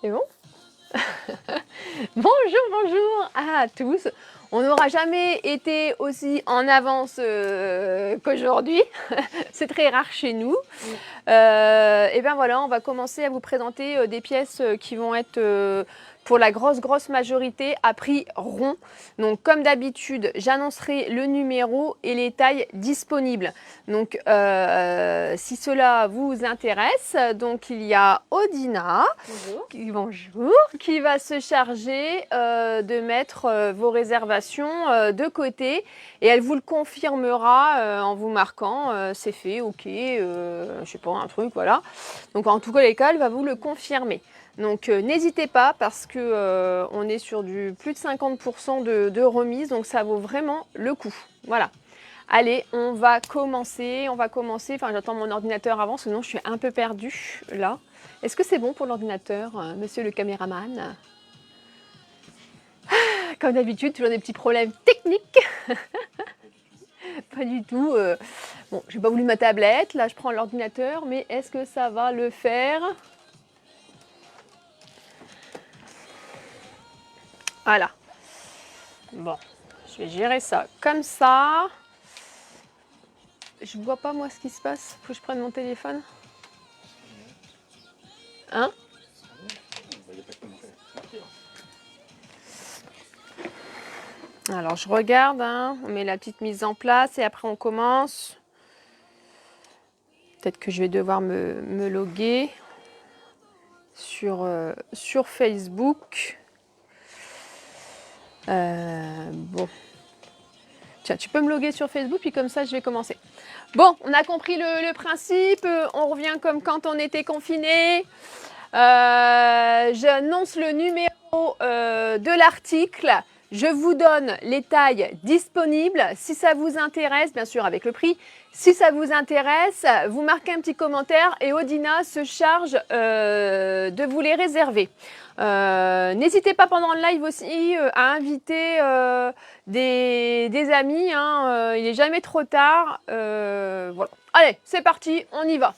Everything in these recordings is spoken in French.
C'est bon? Bonjour, bonjour à tous. On n'aura jamais été aussi en avance qu'aujourd'hui. C'est très rare chez nous. Et bien voilà, on va commencer à vous présenter des pièces qui vont être pour la grosse majorité à prix rond. Donc comme d'habitude, j'annoncerai le numéro et les tailles disponibles. Donc si cela vous intéresse, donc il y a Odina, bonjour, qui va se charger de mettre vos réservations de côté et elle vous le confirmera en vous marquant c'est fait, ok, je sais pas, un truc, voilà. Donc en tout cas, l'école va vous le confirmer. Donc n'hésitez pas parce que on est sur du plus de 50% de remise, donc ça vaut vraiment le coup. Voilà. Allez, on va commencer. Enfin, j'attends mon ordinateur avant, sinon je suis un peu perdue là. Est-ce que c'est bon pour l'ordinateur, monsieur le caméraman? Comme d'habitude, toujours des petits problèmes techniques. Pas du tout. Bon, j'ai pas voulu ma tablette. Là, je prends l'ordinateur, mais est-ce que ça va le faire? Voilà. Bon, je vais gérer ça comme ça. Je vois pas moi ce qui se passe. Faut que je prenne mon téléphone. Hein? Alors je regarde, hein. On met la petite mise en place et après on commence. Peut-être que je vais devoir me loguer sur Facebook. Bon. Tiens, tu peux me loguer sur Facebook, puis comme ça, je vais commencer. Bon, on a compris le principe. On revient comme quand on était confiné. J'annonce le numéro de l'article. Je vous donne les tailles disponibles. Si ça vous intéresse, bien sûr avec le prix, si ça vous intéresse, vous marquez un petit commentaire et Odina se charge de vous les réserver. N'hésitez pas pendant le live aussi à inviter des amis. Hein, il n'est jamais trop tard. Voilà. Allez, c'est parti, on y va.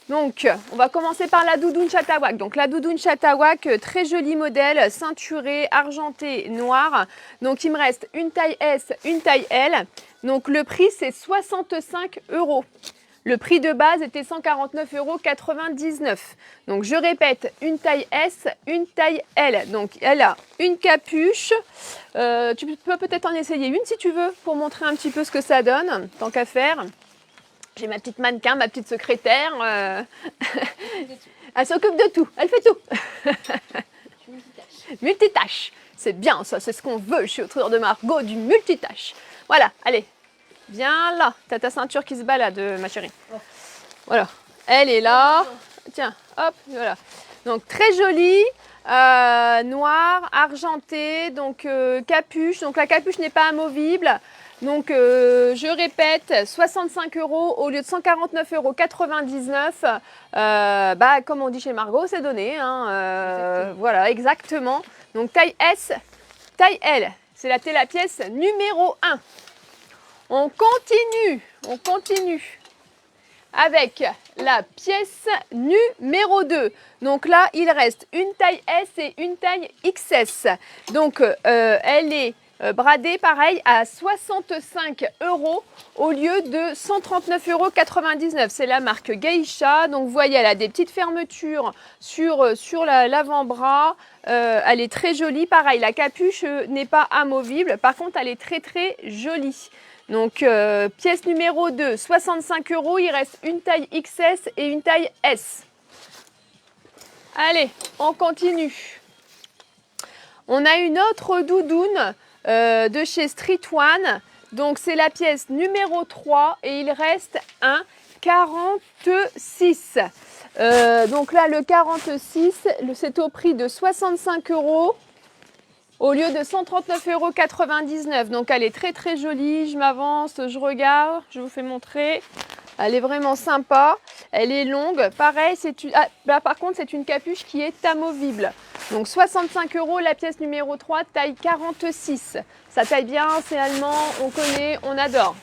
Donc, on va commencer par la doudoune Chatawak. Donc, la doudoune Chatawak, très joli modèle, ceinturé, argenté, noir. Donc, il me reste une taille S, une taille L. Donc, le prix, c'est 65 €. Le prix de base était 149,99 €. Donc, je répète, une taille S, une taille L. Donc, elle a une capuche. Tu peux peut-être en essayer une si tu veux, pour montrer un petit peu ce que ça donne, tant qu'à faire. J'ai ma petite mannequin, ma petite secrétaire. Elle s'occupe de tout. Elle fait tout. Multitâche. C'est bien ça, c'est ce qu'on veut. Je suis autour de Margot du multitâche. Voilà, allez. Viens là. T'as ta ceinture qui se balade, ma chérie. Voilà. Elle est là. Tiens, hop, voilà. Donc très jolie. Noir, argenté, donc capuche. Donc la capuche n'est pas amovible. Donc je répète, 65 € au lieu de 149,99 €. Bah, comme on dit chez Margot, c'est donné. Hein, voilà, exactement. Donc taille S, taille L. C'est la pièce numéro 1. On continue avec la pièce numéro 2. Donc là, il reste une taille S et une taille XS. Donc elle est bradée pareil à 65 € au lieu de 139,99 €. C'est la marque Geisha. Donc vous voyez, elle a des petites fermetures sur l'avant-bras. Elle est très jolie. Pareil, la capuche n'est pas amovible. Par contre, elle est très jolie. Donc, pièce numéro 2, 65 €. Il reste une taille XS et une taille S. Allez, on continue. On a une autre doudoune de chez Street One. Donc, c'est la pièce numéro 3 et il reste un 46. Donc là, le 46, c'est au prix de 65 € au lieu de 139,99 €. Donc elle est très jolie. Je m'avance, je regarde, je vous fais montrer. Elle est vraiment sympa. Elle est longue. Pareil, là, par contre, c'est une capuche qui est amovible. Donc 65 € la pièce numéro 3, taille 46. Ça taille bien, c'est allemand, on connaît, on adore.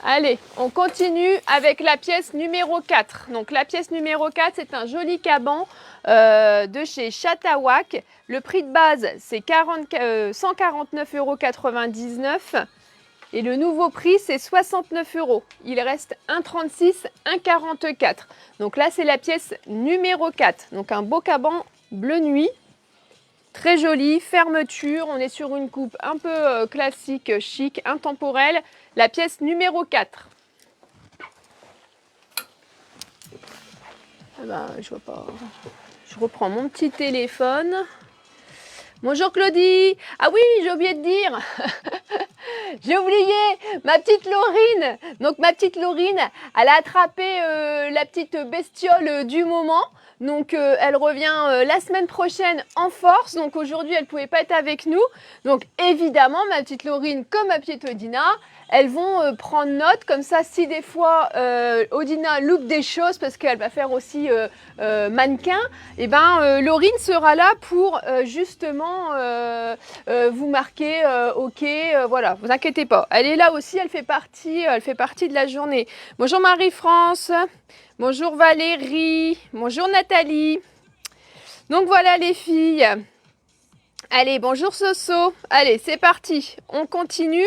Allez, on continue avec la pièce numéro 4. Donc la pièce numéro 4, c'est un joli caban de chez Chatawak. Le prix de base, c'est 149,99 € et le nouveau prix, c'est 69 €. Il reste 1,36 €, 1,44 €. Donc là, c'est la pièce numéro 4. Donc un beau caban bleu nuit. Très joli, fermeture, on est sur une coupe un peu classique, chic, intemporelle. La pièce numéro 4. Ah ben, je vois pas. Je reprends mon petit téléphone. Bonjour Claudie. Ah oui, j'ai oublié de dire. J'ai oublié ma petite Laurine. Donc ma petite Laurine, elle a attrapé la petite bestiole du moment. Donc elle revient la semaine prochaine en force. Donc aujourd'hui, elle ne pouvait pas être avec nous. Donc évidemment, ma petite Laurine comme ma petite Odina, elles vont prendre note. Comme ça, si des fois Odina loupe des choses parce qu'elle va faire aussi mannequin, et ben Laurine sera là pour justement vous marquer OK. Voilà, vous inquiétez pas. Elle est là aussi, elle fait partie de la journée. Bonjour Marie-France. Bonjour Valérie, bonjour Nathalie. Donc voilà les filles. Allez, bonjour Soso. Allez, c'est parti. On continue.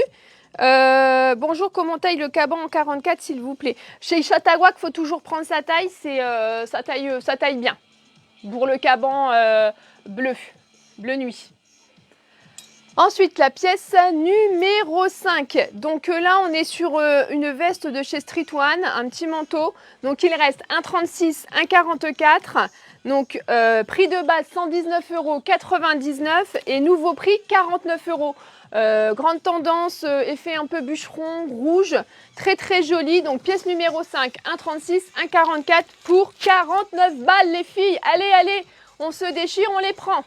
Bonjour, comment taille le caban en 44 s'il vous plaît? Chez Chatawak, il faut toujours prendre sa taille. Ça taille bien. Pour le caban bleu nuit. Ensuite, la pièce numéro 5. Donc là, on est sur une veste de chez Street One, un petit manteau. Donc il reste 1,36 €, 1,44 €. Donc prix de base 119,99 € et nouveau prix 49 €. Grande tendance, effet un peu bûcheron, rouge, très très joli. Donc pièce numéro 5, 1,36 €, 1,44 € pour 49 balles les filles. Allez, allez, on se déchire, on les prend.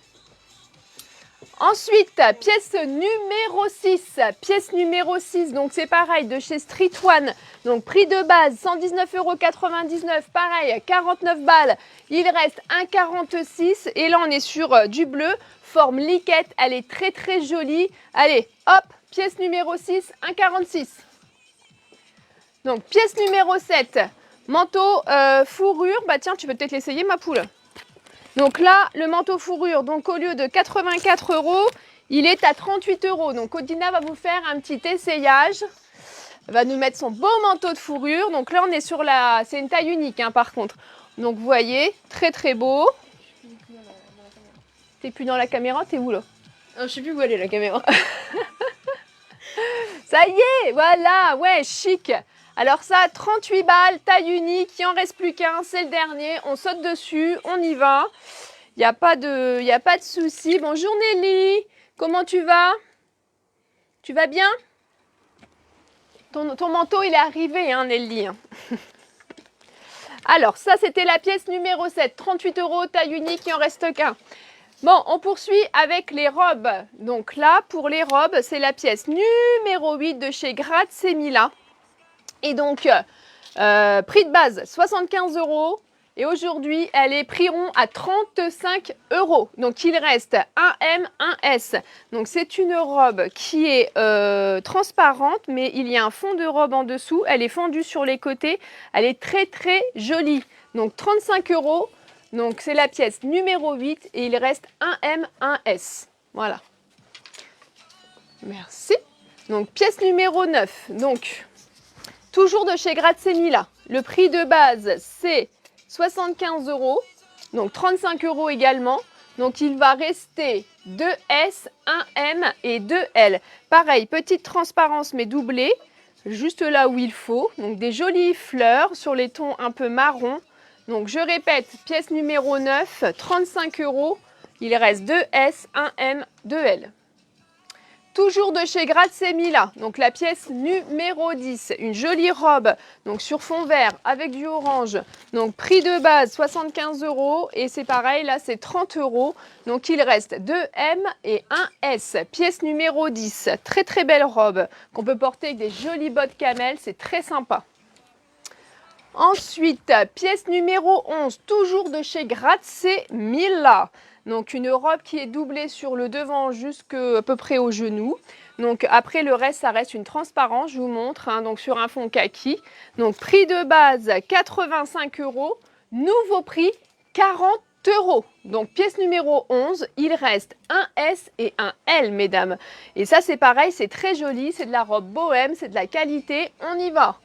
Ensuite, pièce numéro 6. Pièce numéro 6, donc c'est pareil, de chez Street One. Donc prix de base 119,99 €, pareil, 49 balles. Il reste 1,46 € et là on est sur du bleu, forme liquette, elle est très très jolie. Allez, hop, pièce numéro 6, 1,46 €. Donc pièce numéro 7, manteau fourrure. Bah tiens, tu peux peut-être l'essayer ma poule. Donc là, le manteau fourrure, donc au lieu de 84 €, il est à 38 €. Donc Odina va vous faire un petit essayage. Elle va nous mettre son beau manteau de fourrure. Donc là, on est sur la... C'est une taille unique hein, par contre. Donc vous voyez, très très beau. T'es plus dans la caméra, t'es où là? Je sais plus où elle est la caméra. Ça y est, voilà, ouais, chic. Alors ça, 38 balles, taille unique, il en reste plus qu'un, c'est le dernier. On saute dessus, on y va. Il n'y a pas de souci. Bonjour Nelly, comment tu vas? Tu vas bien? Ton manteau, il est arrivé, hein, Nelly. Alors, ça, c'était la pièce numéro 7, 38 €, taille unique, il en reste qu'un. Bon, on poursuit avec les robes. Donc là, pour les robes, c'est la pièce numéro 8 de chez Grazia Mila. Et donc, prix de base, 75 €. Et aujourd'hui, elle est prix rond à 35 €. Donc, il reste un M, un S. Donc, c'est une robe qui est transparente, mais il y a un fond de robe en dessous. Elle est fendue sur les côtés. Elle est très, très jolie. Donc, 35 €. Donc, c'est la pièce numéro 8 et il reste un M, un S. Voilà. Merci. Donc, pièce numéro 9. Donc, toujours de chez Grazia Mila. Le prix de base, c'est 75 €. Donc, 35 € également. Donc, il va rester 2 S, 1 M et 2 L. Pareil, petite transparence mais doublée. Juste là où il faut. Donc, des jolies fleurs sur les tons un peu marron. Donc, je répète, pièce numéro 9, 35 €. Il reste 2 S, 1 M, 2 L. Toujours de chez Grazia Mila, donc la pièce numéro 10. Une jolie robe donc sur fond vert avec du orange. Donc, prix de base 75 € et c'est pareil, là c'est 30 €. Donc, il reste 2 M et 1 S. Pièce numéro 10. Très très belle robe qu'on peut porter avec des jolies bottes camel. C'est très sympa. Ensuite, pièce numéro 11, toujours de chez Grazia Mila. Donc une robe qui est doublée sur le devant jusqu'à peu près au genou. Donc après le reste, ça reste une transparence, je vous montre, hein, donc sur un fond kaki. Donc prix de base 85 €, nouveau prix 40 €. Donc pièce numéro 11, il reste un S et un L, mesdames. Et ça c'est pareil, c'est très joli, c'est de la robe bohème, c'est de la qualité, on y va.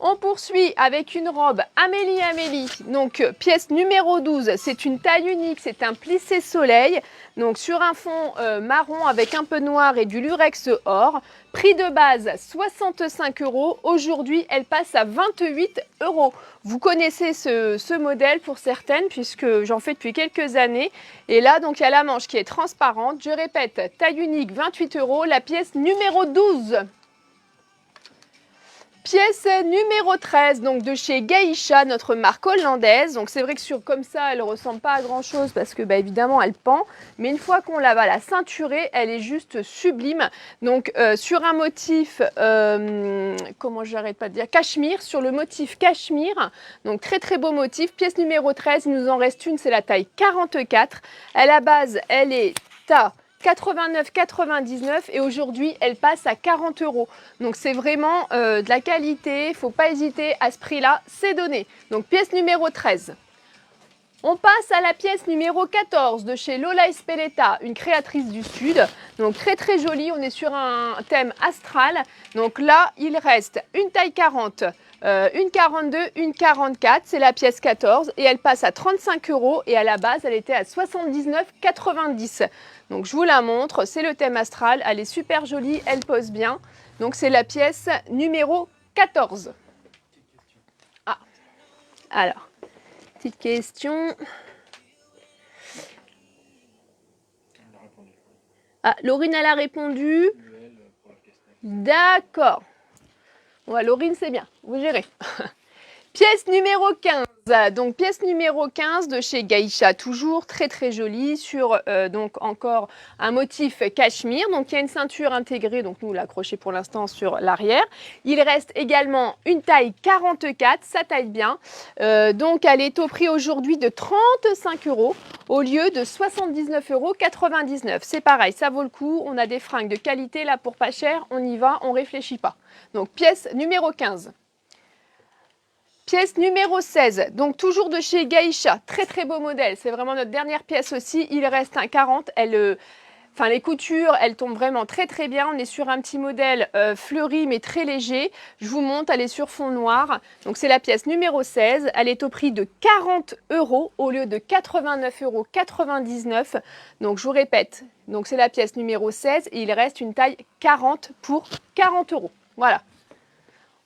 On poursuit avec une robe Amélie. Donc pièce numéro 12, c'est une taille unique, c'est un plissé soleil. Donc sur un fond marron avec un peu noir et du lurex or. Prix de base 65 €. Aujourd'hui, elle passe à 28 €. Vous connaissez ce modèle pour certaines puisque j'en fais depuis quelques années. Et là, donc il y a la manche qui est transparente. Je répète, taille unique 28 €, la pièce numéro 12. Pièce numéro 13, donc de chez Geisha, notre marque hollandaise. Donc c'est vrai que comme ça, elle ne ressemble pas à grand chose parce que évidemment, elle pend. Mais une fois qu'on va la ceinturer, elle est juste sublime. Donc sur un motif, comment j'arrête pas de dire, cachemire, sur le motif cachemire. Donc très très beau motif. Pièce numéro 13, il nous en reste une, c'est la taille 44. À la base, elle est à 89,99 et aujourd'hui elle passe à 40 €. Donc c'est vraiment de la qualité, il ne faut pas hésiter à ce prix-là, c'est donné. Donc pièce numéro 13. On passe à la pièce numéro 14 de chez Lola Espeleta, une créatrice du Sud. Donc très très jolie, on est sur un thème astral. Donc là, il reste une taille 40, une 42, une 44, c'est la pièce 14 et elle passe à 35 € et à la base, elle était à 79,90 €. Donc je vous la montre, c'est le thème astral, elle est super jolie, elle pose bien. Donc c'est la pièce numéro 14. Ah, alors... Petite question. Ah, Laurine, elle a répondu. D'accord. Ouais, Laurine, c'est bien. Vous gérez. Pièce numéro 15. Donc pièce numéro 15 de chez Geisha, toujours très très jolie, sur donc encore un motif cachemire. Donc il y a une ceinture intégrée, donc nous l'accrocher pour l'instant sur l'arrière. Il reste également une taille 44, ça taille bien. Donc elle est au prix aujourd'hui de 35 € au lieu de 79,99 €. C'est pareil, ça vaut le coup. On a des fringues de qualité là pour pas cher, on y va, on réfléchit pas. Donc pièce numéro 15. Pièce numéro 16, donc toujours de chez Geisha, très très beau modèle, c'est vraiment notre dernière pièce aussi, il reste un 40, les coutures, elles tombent vraiment très très bien, on est sur un petit modèle fleuri mais très léger, je vous montre, elle est sur fond noir, donc c'est la pièce numéro 16, elle est au prix de 40 € au lieu de 89,99 €, donc je vous répète, donc c'est la pièce numéro 16 et il reste une taille 40 pour 40 €, voilà.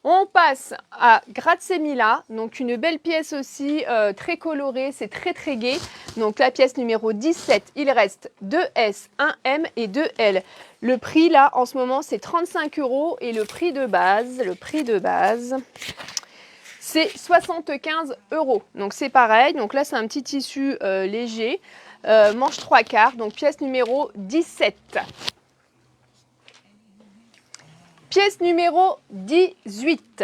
On passe à Grazie Mila, donc une belle pièce aussi, très colorée, c'est très très gai. Donc la pièce numéro 17, il reste 2 S, 1 M et 2 L. Le prix là en ce moment c'est 35 € et le prix de base, c'est 75 €. Donc c'est pareil, donc là c'est un petit tissu léger, manche 3/4, donc pièce numéro 17. Pièce numéro 18.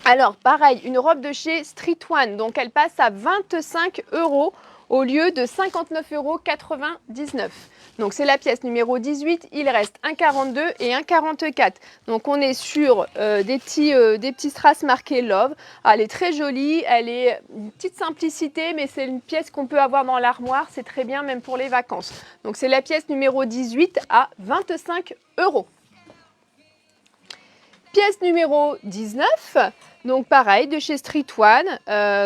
Alors, pareil, une robe de chez Street One. Donc, elle passe à 25 € au lieu de 59,99 €. Donc, c'est la pièce numéro 18. Il reste un 42 et un 44. Donc, on est sur des petits strass marqués Love. Elle est très jolie. Elle est une petite simplicité, mais c'est une pièce qu'on peut avoir dans l'armoire. C'est très bien, même pour les vacances. Donc, c'est la pièce numéro 18 à 25 €. Pièce numéro 19, donc pareil, de chez Street One,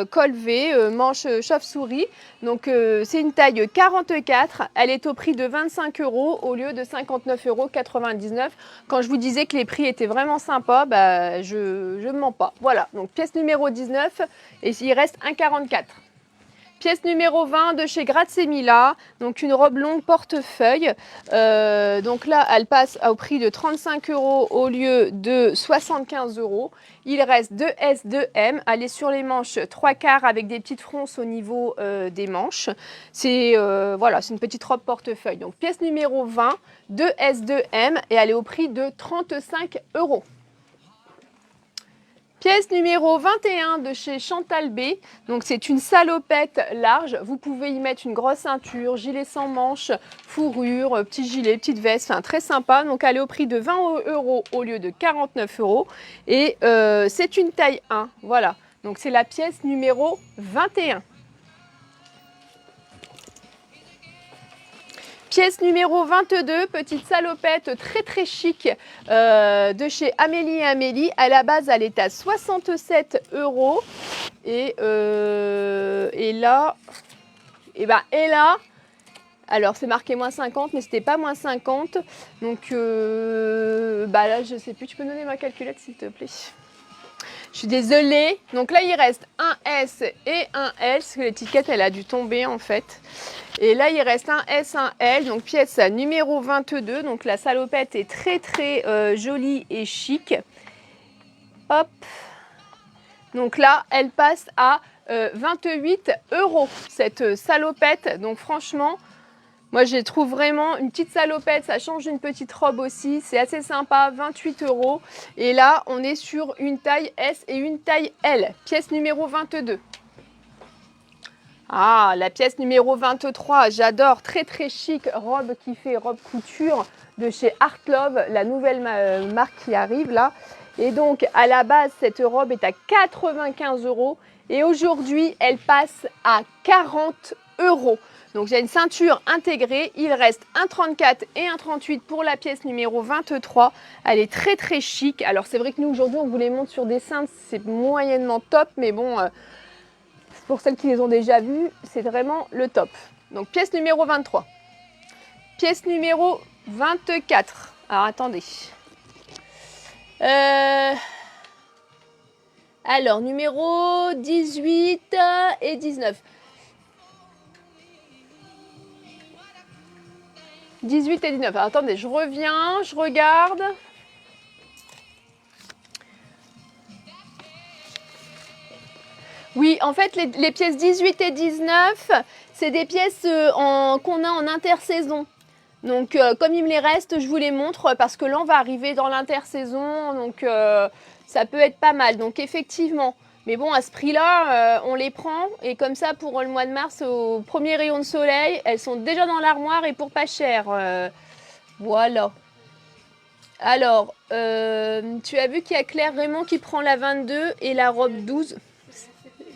col V, manche chauve-souris. Donc c'est une taille 44, elle est au prix de 25 € au lieu de 59,99 €. Quand je vous disais que les prix étaient vraiment sympas, je ne mens pas. Voilà, donc pièce numéro 19 et il reste un 44. Pièce numéro 20 de chez Grazie Mila, donc une robe longue portefeuille. Donc là, elle passe au prix de 35 € au lieu de 75 €. Il reste 2 S, 2 M. Elle est sur les manches 3/4 avec des petites fronces au niveau des manches. C'est voilà, c'est une petite robe portefeuille. Donc pièce numéro 20, 2 S, 2 M et elle est au prix de 35 €. Pièce numéro 21 de chez Chantal B. Donc c'est une salopette large. Vous pouvez y mettre une grosse ceinture, gilet sans manches, fourrure, petit gilet, petite veste. Enfin très sympa. Donc elle est au prix de 20 € au lieu de 49 €. Et c'est une taille 1. Voilà. Donc c'est la pièce numéro 21. Pièce numéro 22, petite salopette très très chic de chez Amélie et Amélie. À la base, elle est à 67 €. Et là, alors c'est marqué moins 50, mais c'était pas moins 50. Donc là, je sais plus. Tu peux me donner ma calculette, s'il te plaît? Je suis désolée. Donc là, il reste un S et un L, parce que l'étiquette, elle a dû tomber en fait. Et là, il reste un S, un L, donc pièce numéro 22. Donc la salopette est très très jolie et chic. Hop. Donc là, elle passe à 28 € cette salopette. Donc franchement, moi je trouve vraiment une petite salopette, ça change d'une petite robe aussi. C'est assez sympa, 28 €. Et là, on est sur une taille S et une taille L. Pièce numéro 22. Ah, la pièce numéro 23, j'adore, très très chic, robe qui fait robe couture de chez Art Love, la nouvelle marque qui arrive là. Et donc à la base, cette robe est à 95 € et aujourd'hui, elle passe à 40 €. Donc j'ai une ceinture intégrée, il reste un 34 et un 38 pour la pièce numéro 23. Elle est très très chic. Alors c'est vrai que nous aujourd'hui, on vous les montre sur des cintres, c'est moyennement top, mais bon... pour celles qui les ont déjà vues, c'est vraiment le top. Donc pièce numéro 23. Pièce numéro 24. Alors attendez. Alors numéro 18 et 19. 18 et 19. Alors attendez, je reviens, je regarde. Oui, en fait, les pièces 18 et 19, c'est des pièces qu'on a en intersaison. Donc, comme il me les reste, je vous les montre parce que là, on va arriver dans l'intersaison. Donc, ça peut être pas mal. Donc, effectivement. Mais bon, à ce prix-là, on les prend. Et comme ça, pour le mois de mars, au premier rayon de soleil, elles sont déjà dans l'armoire et pour pas cher. Voilà. Alors, tu as vu qu'il y a Claire Raymond qui prend la 22 et la robe 12.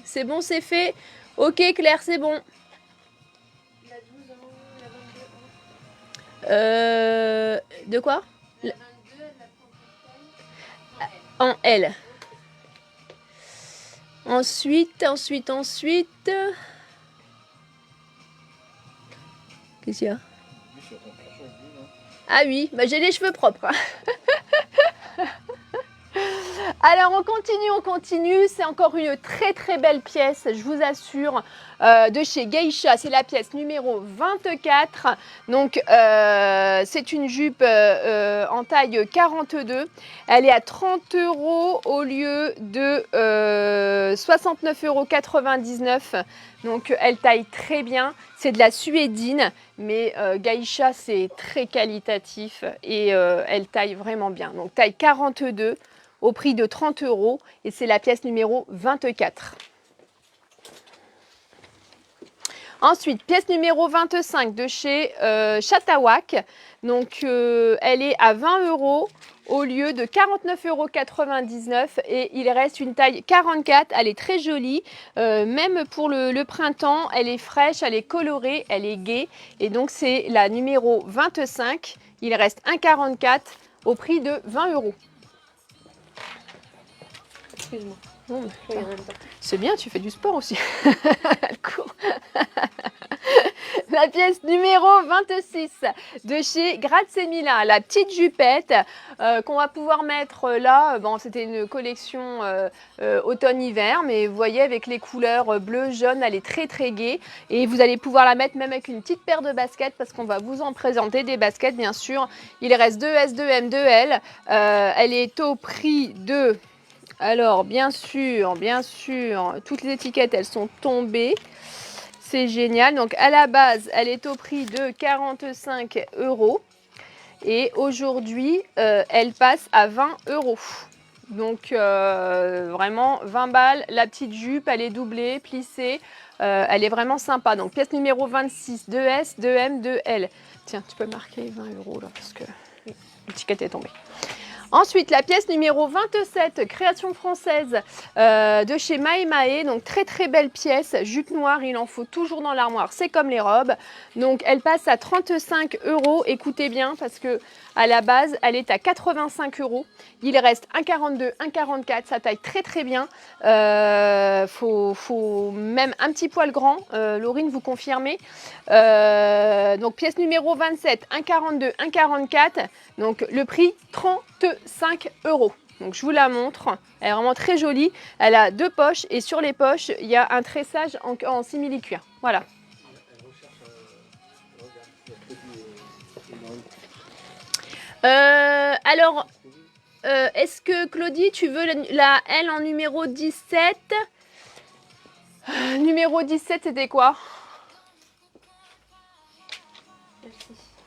C'est bon, c'est fait. Ok, Claire, c'est bon. La 12 la 22 De quoi? La 22, elle la prend En L. Ensuite. Qu'est-ce qu'il y a? Ah oui, bah j'ai les cheveux propres. Alors on continue, c'est encore une très très belle pièce, je vous assure, de chez Geisha, c'est la pièce numéro 24, donc c'est une jupe en taille 42, elle est à 30 € au lieu de 69,99 €, donc elle taille très bien, c'est de la suédine, mais Geisha c'est très qualitatif et elle taille vraiment bien, donc taille 42 au prix de 30 € et c'est la pièce numéro 24. Ensuite, pièce numéro 25 de chez Chatawak. Donc, elle est à 20 € au lieu de 49,99 € et il reste une taille 44. Elle est très jolie. Même pour le printemps, elle est fraîche, elle est colorée, elle est gaie. Et donc, c'est la numéro 25. Il reste un 44 au prix de 20 €. Excuse-moi. C'est bien, tu fais du sport aussi. Elle court. La pièce numéro 26 de chez Grazemila, la petite jupette qu'on va pouvoir mettre là. Bon, c'était une collection automne-hiver, mais vous voyez avec les couleurs bleu, jaune, elle est très très gaie. Et vous allez pouvoir la mettre même avec une petite paire de baskets parce qu'on va vous en présenter des baskets bien sûr. Il reste 2 S, 2 M, 2 L. Elle est au prix de... Alors, bien sûr, toutes les étiquettes, elles sont tombées. C'est génial. Donc, à la base, elle est au prix de 45 €. Et aujourd'hui, elle passe à 20 €. Donc vraiment 20 balles. La petite jupe, elle est doublée, plissée. Elle est vraiment sympa. Donc pièce numéro 26, 2S, 2M, 2L. Tiens, tu peux marquer 20 € là parce que l'étiquette est tombée. Ensuite, la pièce numéro 27, création française de chez Mae Mae. Donc, très très belle pièce. Jupe noire, il en faut toujours dans l'armoire. C'est comme les robes. Donc, elle passe à 35 €. Écoutez bien parce que à la base, elle est à 85 €. Il reste 1,42, 1,44. Ça taille très très bien. Faut même un petit poil grand. Laurine, vous confirmez. Donc, pièce numéro 27, 1,42, 1,44. Donc, le prix, 35 €. Donc, je vous la montre. Elle est vraiment très jolie. Elle a 2 poches et sur les poches, il y a un tressage en simili-cuir. Voilà. Alors, est-ce que Claudie, tu veux la L en numéro 17 ? Numéro 17, c'était quoi ?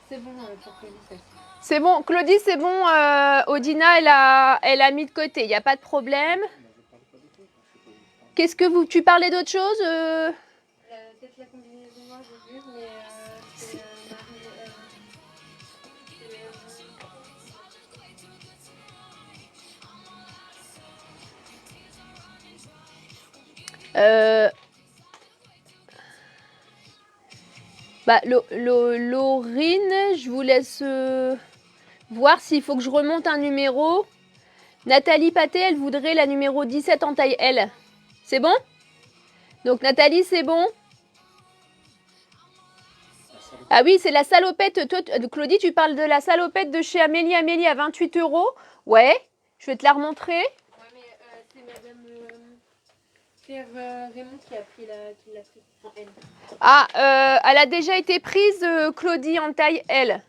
C'est bon pour Claudie, celle-ci. C'est bon, Claudie, c'est bon. Odina, elle a mis de côté. Il n'y a pas de problème. Qu'est-ce que tu parlais d'autre chose Peut-être la combinaison noire, j'ai vu, mais c'est Laurine, je vous laisse voir s'il faut que je remonte un numéro. Nathalie Paté, elle voudrait la numéro 17 en taille L. C'est bon ? Donc Nathalie, c'est bon ? Ah oui, c'est la salopette. Toi, Claudie, tu parles de la salopette de chez Amélie. Amélie à 28 €. Ouais, je vais te la remontrer. Ouais, mais c'est Madame Claire Raymond qui l'a pris en L. Ah, elle a déjà été prise, Claudie, en taille L.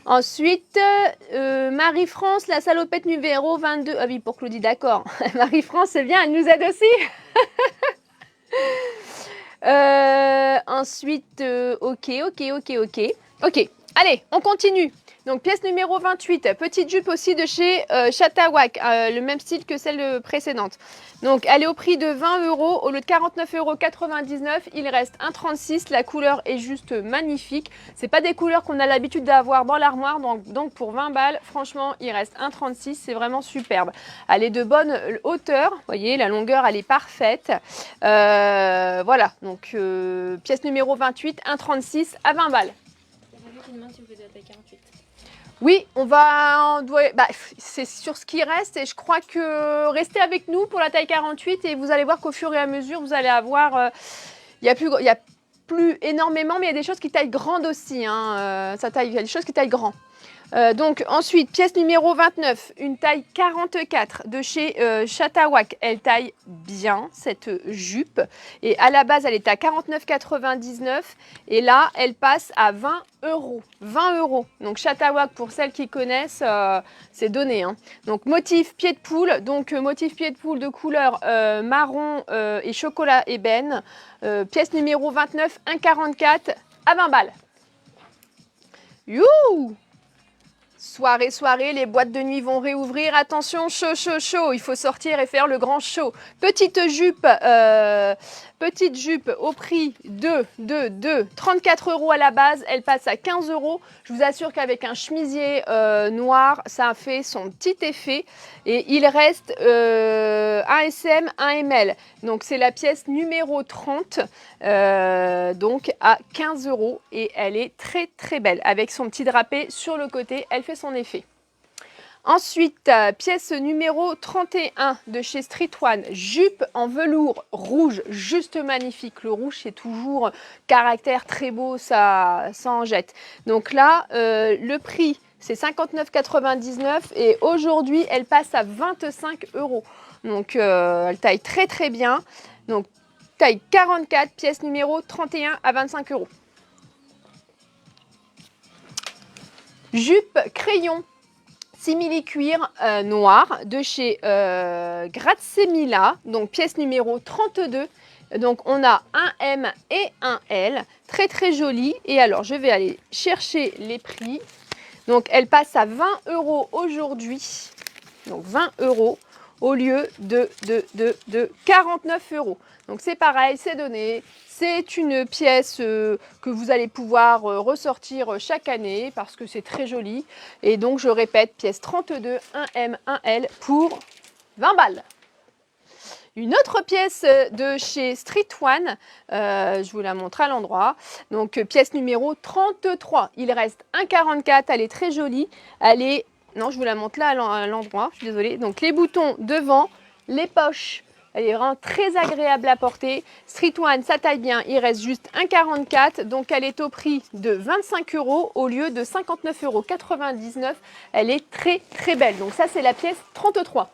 Ensuite, Marie-France, la salopette numéro 22. Ah oui, pour Claudie, d'accord. Marie-France, c'est bien, elle nous aide aussi. Ensuite, ok. Ok, allez, on continue. Donc, pièce numéro 28, petite jupe aussi de chez Chatawak, le même style que celle précédente. Donc, elle est au prix de 20 € au lieu de 49,99 €. Il reste 1,36 €. La couleur est juste magnifique. C'est pas des couleurs qu'on a l'habitude d'avoir dans l'armoire. Donc, pour 20 balles, franchement, il reste 1,36 €. C'est vraiment superbe. Elle est de bonne hauteur. Vous voyez, la longueur, elle est parfaite. Voilà. Donc, pièce numéro 28, 1,36 € à 20 balles. Oui, c'est sur ce qui reste et je crois que restez avec nous pour la taille 48 et vous allez voir qu'au fur et à mesure, vous allez avoir, il y a plus énormément, mais il y a des choses qui taillent grande aussi, hein, il y a des choses qui taillent grand. Donc ensuite, pièce numéro 29, une taille 44 de chez Chatawak. Elle taille bien cette jupe et à la base elle est à 49,99 € et là elle passe à 20 €. 20 €. Donc Chatawak, pour celles qui connaissent, c'est donné, hein. Donc motif pied de poule, motif pied de poule de couleur marron et chocolat ébène. Pièce numéro 29, 1,44 € à 20 balles. Youhou! Soirée, les boîtes de nuit vont réouvrir. Attention, chaud, il faut sortir et faire le grand show. Petite jupe au prix de 34 € à la base. Elle passe à 15 €. Je vous assure qu'avec un chemisier noir, ça a fait son petit effet. Et il reste un SM, un ML. Donc, c'est la pièce numéro 30. Donc, à 15 €. Et elle est très, très belle. Avec son petit drapé sur le côté, elle fait son effet. Ensuite, pièce numéro 31 de chez Street One, jupe en velours rouge, juste magnifique. Le rouge, c'est toujours caractère très beau, ça en jette. Donc là, le prix, c'est 59,99 € et aujourd'hui, elle passe à 25 €. Donc, elle taille très très bien. Donc, taille 44, pièce numéro 31 à 25 €. Jupe crayon simili-cuir noir de chez Grazemila, donc pièce numéro 32. Donc on a un M et un L, très très joli. Et alors je vais aller chercher les prix Donc elle passe à 20 € aujourd'hui. Donc 20 € au lieu de 49 €. Donc c'est pareil, c'est donné. C'est une pièce que vous allez pouvoir ressortir chaque année parce que c'est très joli. Et donc je répète, pièce 32, 1M, 1L pour 20 balles. Une autre pièce de chez Street One, je vous la montre à l'endroit. Donc pièce numéro 33. Il reste 1,44, elle est très jolie. Elle est... Non, je vous la montre là à l'endroit, je suis désolée. Donc les boutons devant, les poches, elle est vraiment très agréable à porter. Street One, ça taille bien, il reste juste 1,44. Donc elle est au prix de 25 € au lieu de 59,99 €. Elle est très très belle. Donc ça c'est la pièce 33.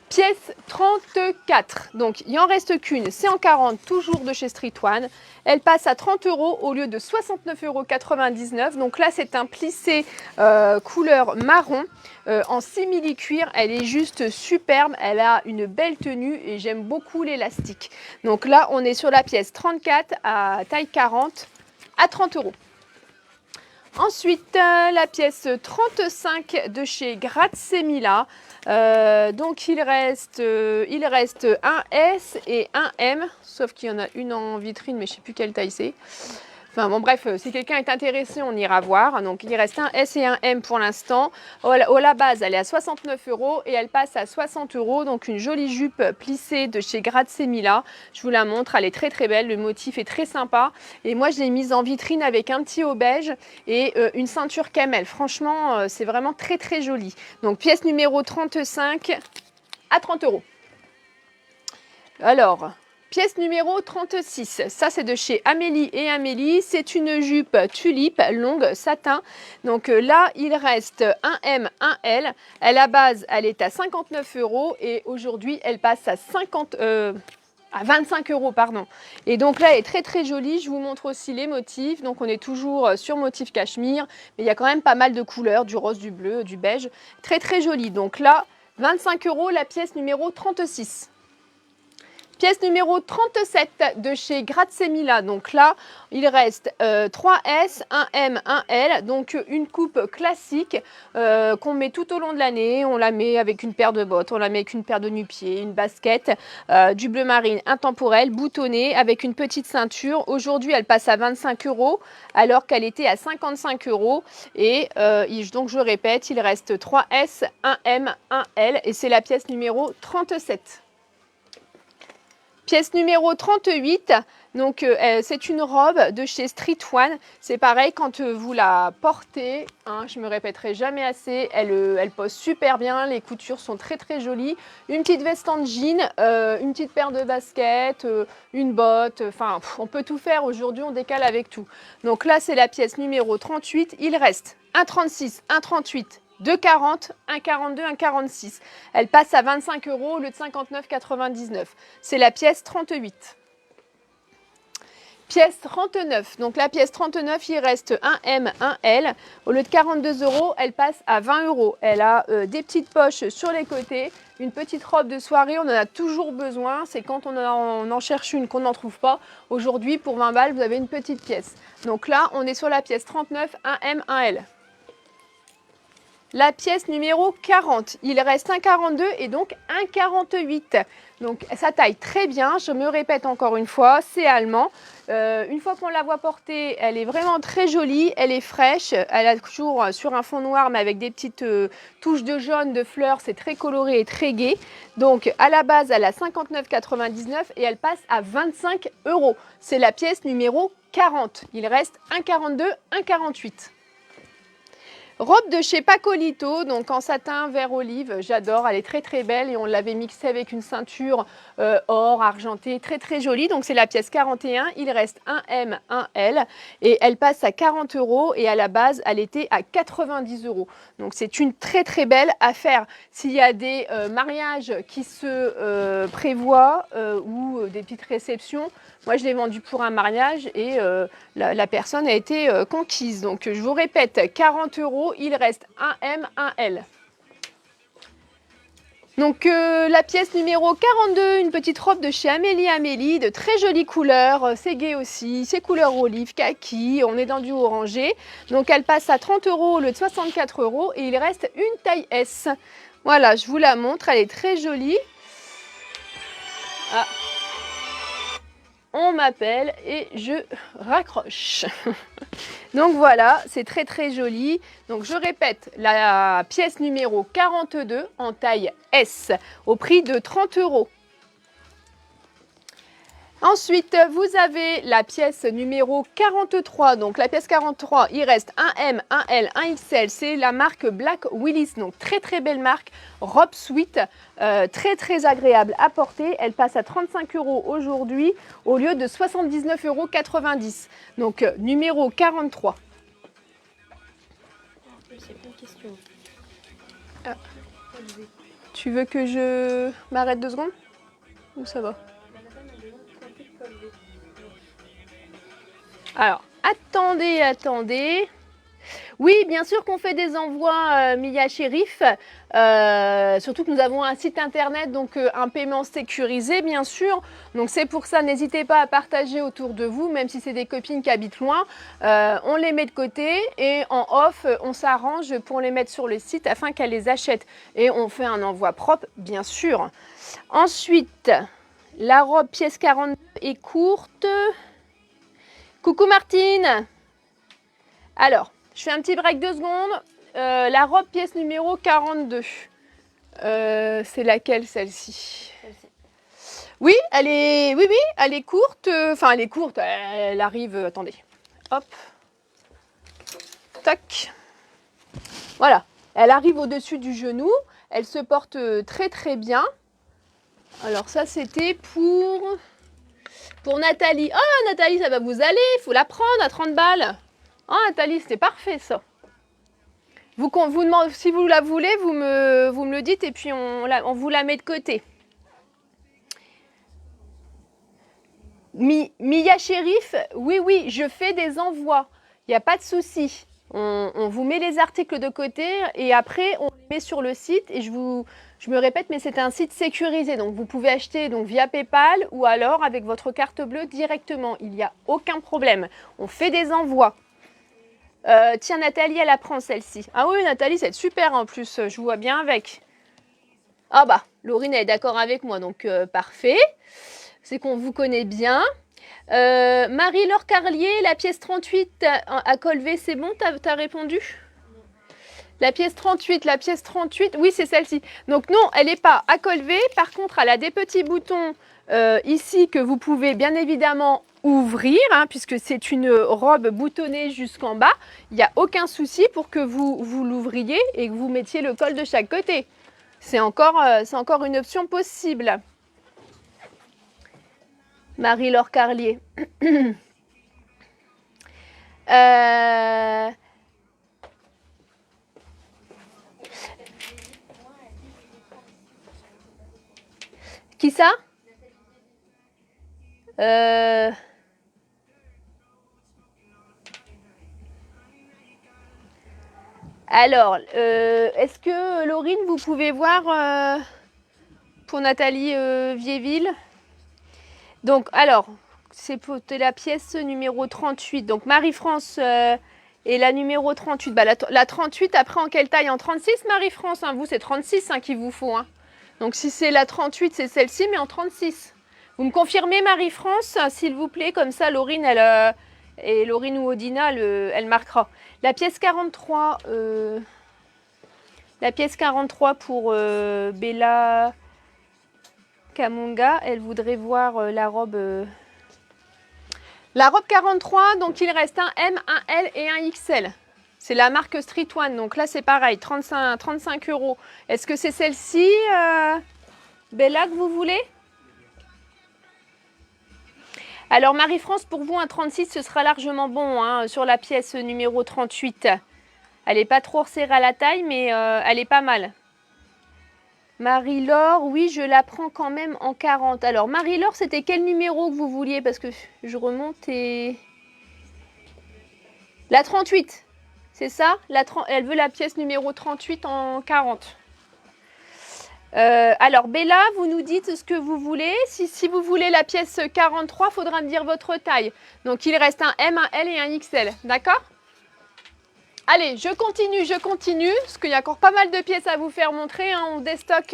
Pièce 34, donc il en reste qu'une, c'est en 40, toujours de chez Street One. Elle passe à 30 € au lieu de 69,99 €. Donc là, c'est un plissé couleur marron en simili-cuir. Elle est juste superbe, elle a une belle tenue et j'aime beaucoup l'élastique. Donc là, on est sur la pièce 34 à taille 40 à 30 €. Ensuite, la pièce 35 de chez Grazemila. Donc il reste un S et un M, sauf qu'il y en a une en vitrine, mais je ne sais plus quelle taille c'est. Enfin bon bref, si quelqu'un est intéressé, on ira voir. Donc il reste un S et un M pour l'instant. La base, elle est à 69 € et elle passe à 60 €. Donc une jolie jupe plissée de chez Grazemila. Je vous la montre, elle est très très belle. Le motif est très sympa. Et moi, je l'ai mise en vitrine avec un petit haut beige et une ceinture camel. Franchement, c'est vraiment très très joli. Donc pièce numéro 35 à 30 €. Alors... pièce numéro 36, ça c'est de chez Amélie et Amélie, c'est une jupe tulipe longue satin. Donc là il reste un M, un L, à la base elle est à 59 € et aujourd'hui elle passe à 25 € pardon. Et donc là elle est très très jolie, je vous montre aussi les motifs. Donc on est toujours sur motif cachemire, mais il y a quand même pas mal de couleurs, du rose, du bleu, du beige, très très joli. Donc là 25 € la pièce numéro 36. Pièce numéro 37 de chez Grazemila. Donc là, il reste 3 S, 1 M, 1 L. Donc une coupe classique qu'on met tout au long de l'année. On la met avec une paire de bottes, on la met avec une paire de nu-pieds, une basket, du bleu marine intemporel, boutonné, avec une petite ceinture. Aujourd'hui, elle passe à 25 € alors qu'elle était à 55 €. Et donc je répète, il reste 3 S, 1 M, 1 L. Et c'est la pièce numéro 37. Pièce numéro 38, donc c'est une robe de chez Street One. C'est pareil, quand vous la portez, hein, je me répéterai jamais assez, elle pose super bien, les coutures sont très très jolies. Une petite veste en jean, une petite paire de baskets, une botte, enfin on peut tout faire aujourd'hui, on décale avec tout. Donc là c'est la pièce numéro 38, il reste un 36, un 38, 2,40, 1,42, 1,46. Elle passe à 25 € au lieu de 59,99. C'est la pièce 38. Pièce 39. Donc la pièce 39, il reste un M, un L. Au lieu de 42 €, elle passe à 20 €. Elle a des petites poches sur les côtés. Une petite robe de soirée, on en a toujours besoin. C'est quand on en cherche une qu'on n'en trouve pas. Aujourd'hui, pour 20 balles, vous avez une petite pièce. Donc là, on est sur la pièce 39, un M, un L. La pièce numéro 40, il reste un 42 et donc un 48. Donc ça taille très bien, je me répète encore une fois, c'est allemand. Une fois qu'on la voit porter, elle est vraiment très jolie, elle est fraîche. Elle a toujours sur un fond noir mais avec des petites touches de jaune, de fleurs, c'est très coloré et très gai. Donc à la base, elle a 59,99 et elle passe à 25 €. C'est la pièce numéro 40. Il reste un 42, un 48. Robe de chez Pacolito, donc en satin vert olive, j'adore, elle est très très belle et on l'avait mixée avec une ceinture or, argentée, très très jolie. Donc c'est la pièce 41, il reste un M, un L et elle passe à 40 € et à la base elle était à 90 €. Donc c'est une très très belle affaire. S'il y a des mariages qui se prévoient ou des petites réceptions, moi je l'ai vendue pour un mariage et la personne a été conquise. Donc je vous répète, 40 €, il reste un M, un L. Donc la pièce numéro 42, une petite robe de chez Amélie, de très jolies couleurs, c'est gai aussi, c'est couleur olive, kaki, on est dans du orangé. Donc elle passe à 30 € au lieu de 64 € et il reste une taille S. Voilà, je vous la montre, elle est très jolie. Ah. On m'appelle et je raccroche. Donc voilà, c'est très très joli. Donc je répète, la pièce numéro 42 en taille S au prix de 30 €. Ensuite, vous avez la pièce numéro 43. Donc la pièce 43, il reste un M, un L, un XL. C'est la marque Black Willis. Donc très très belle marque. Robe sweat, très très agréable à porter. Elle passe à 35 € aujourd'hui au lieu de 79,90 €. Donc numéro 43. C'est pas une question. Ah. Tu veux que je m'arrête 2 secondes? Ou ça va? Alors, attendez. Oui, bien sûr qu'on fait des envois Mia Chérif, surtout que nous avons un site internet, donc un paiement sécurisé, bien sûr. Donc c'est pour ça, n'hésitez pas à partager autour de vous, même si c'est des copines qui habitent loin. On les met de côté et en off, on s'arrange pour les mettre sur le site afin qu'elles les achètent. Et on fait un envoi propre, bien sûr. Ensuite, la robe pièce 42 est courte. Coucou Martine. Alors, je fais un petit break 2 secondes. La robe pièce numéro 42. C'est laquelle celle-ci? Oui, elle est courte. Enfin, elle est courte. Elle arrive. Attendez. Hop. Tac. Voilà. Elle arrive au-dessus du genou. Elle se porte très très bien. Alors ça, c'était pour Nathalie. Oh, Nathalie, ça va vous aller. Il faut la prendre à 30 balles. Oh, Nathalie, c'était parfait ça. Vous demandez, si vous la voulez, vous me le dites et puis on vous la met de côté. Mia Chérif, oui, je fais des envois. Il n'y a pas de souci. On vous met les articles de côté et après on les met sur le site. Et je me répète, mais c'est un site sécurisé. Donc vous pouvez acheter donc, via PayPal ou alors avec votre carte bleue directement. Il n'y a aucun problème. On fait des envois. Tiens, Nathalie, elle apprend celle-ci. Ah oui, Nathalie, c'est super en plus. Je vous vois bien avec. Ah bah, Laurine, elle est d'accord avec moi, donc parfait. C'est qu'on vous connaît bien. Marie-Laure Carlier, la pièce 38 à col V, c'est bon, t'as répondu? La pièce 38, oui, c'est celle-ci. Donc non, elle n'est pas à col V. Par contre, elle a des petits boutons ici que vous pouvez bien évidemment ouvrir, hein, puisque c'est une robe boutonnée jusqu'en bas. Il n'y a aucun souci pour que vous l'ouvriez et que vous mettiez le col de chaque côté. C'est encore une option possible. Marie-Laure Carlier. Qui ça? Alors, est-ce que Laurine, vous pouvez voir pour Nathalie Viéville? Donc, alors, c'est pour la pièce numéro 38. Donc, Marie-France et la numéro 38. Bah, la 38, après, en quelle taille? En 36, Marie-France, hein, vous, c'est 36 hein, qu'il vous faut. Hein. Donc, si c'est la 38, c'est celle-ci, mais en 36. Vous me confirmez, Marie-France, s'il vous plaît? Comme ça, Laurine, et Laurine ou Odina, elle marquera. La pièce 43, pour Bella Kamunga, elle voudrait voir la robe. La robe 43, donc il reste un M, un L et un XL. C'est la marque Street One, donc là c'est pareil, 35 €. Est-ce que c'est celle-ci, Bella, que vous voulez? Alors Marie-France, pour vous, un 36, ce sera largement bon hein, sur la pièce numéro 38. Elle n'est pas trop resserrée à la taille, mais elle est pas mal. Marie-Laure, oui, je la prends quand même en 40. Alors Marie-Laure, c'était quel numéro que vous vouliez? Parce que je remonte et... La 38, c'est ça? Elle veut la pièce numéro 38 en 40. Alors Bella, vous nous dites ce que vous voulez. Si vous voulez la pièce 43, il faudra me dire votre taille. Donc il reste un M, un L et un XL, d'accord? Allez, je continue, parce qu'il y a encore pas mal de pièces à vous faire montrer. Hein. On déstocke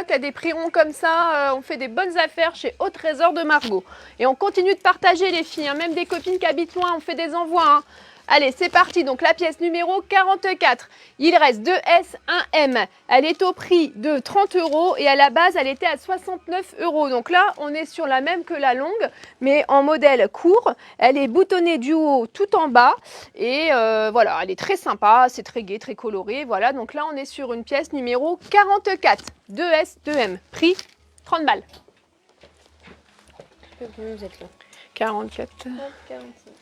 à des prix ronds comme ça. On fait des bonnes affaires chez Au Trésor de Margot. Et on continue de partager les filles, hein. Même des copines qui habitent loin, on fait des envois. Hein. Allez, c'est parti. Donc la pièce numéro 44. Il reste 2 S, 1 M. Elle est au prix de 30 € et à la base, elle était à 69 €. Donc là, on est sur la même que la longue, mais en modèle court. Elle est boutonnée du haut tout en bas. Et voilà, elle est très sympa, c'est très gai, très coloré. Voilà, donc là, on est sur une pièce numéro 44. 2 S, 2 M. Prix 30 balles. Combien vous êtes là? 44. 45.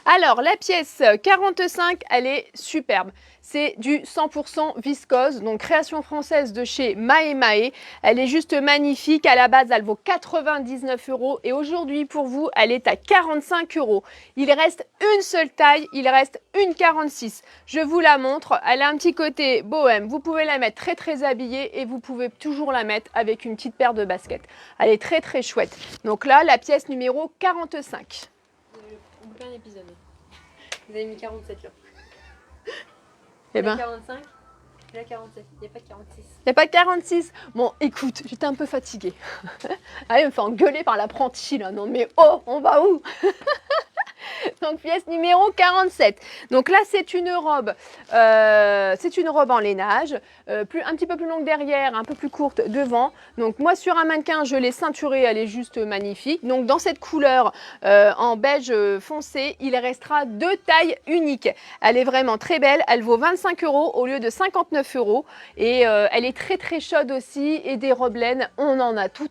Alors, la pièce 45, elle est superbe. C'est du 100% viscose, donc création française de chez Mae Mae. Elle est juste magnifique. À la base, elle vaut 99 € et aujourd'hui, pour vous, elle est à 45 €. Il reste une seule taille, il reste une 46. Je vous la montre. Elle a un petit côté bohème. Vous pouvez la mettre très habillée et vous pouvez toujours la mettre avec une petite paire de baskets. Elle est très chouette. Donc là, la pièce numéro 45. On fait un épisode. Vous avez mis 47 là. Eh ben. 45, et là 47. Il n'y a pas de 46. Il n'y a pas de 46. Bon, écoute, j'étais un peu fatiguée. Elle me fait engueuler par l'apprenti là. Non mais oh, on va où? Donc pièce numéro 47. Donc là c'est une robe en lainage, un petit peu plus longue derrière, un peu plus courte devant. Donc moi sur un mannequin je l'ai ceinturée, elle est juste magnifique. Donc dans cette couleur en beige foncé, il restera 2 tailles uniques. Elle est vraiment très belle, elle vaut 25 € au lieu de 59 € et elle est très chaude aussi. Et des robes laine, on en a tous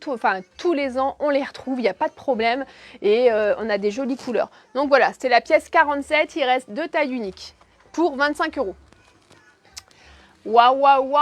les ans, on les retrouve, il n'y a pas de problème et on a des jolies couleurs. Donc voilà, c'est la pièce 47, il reste 2 tailles uniques pour 25 €. Waouh,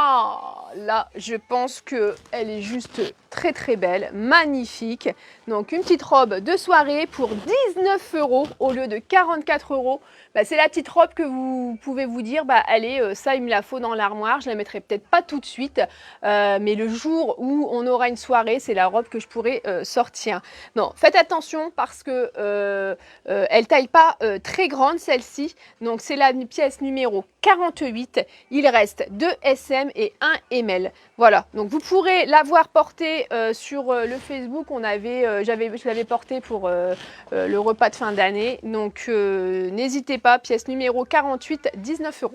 là je pense qu'elle est juste très belle, magnifique. Donc une petite robe de soirée pour 19 € au lieu de 44 €. Bah, c'est la petite robe que vous pouvez vous dire, bah, allez, ça il me la faut dans l'armoire, je la mettrai peut-être pas tout de suite, mais le jour où on aura une soirée, c'est la robe que je pourrai sortir. Non, faites attention parce que elle taille pas très grande celle-ci, donc c'est la pièce numéro 48, il reste 2 SM et 1 ML. Voilà, donc vous pourrez l'avoir portée sur le Facebook, je l'avais portée pour le repas de fin d'année, donc n'hésitez pas, pièce numéro 48, 19 €.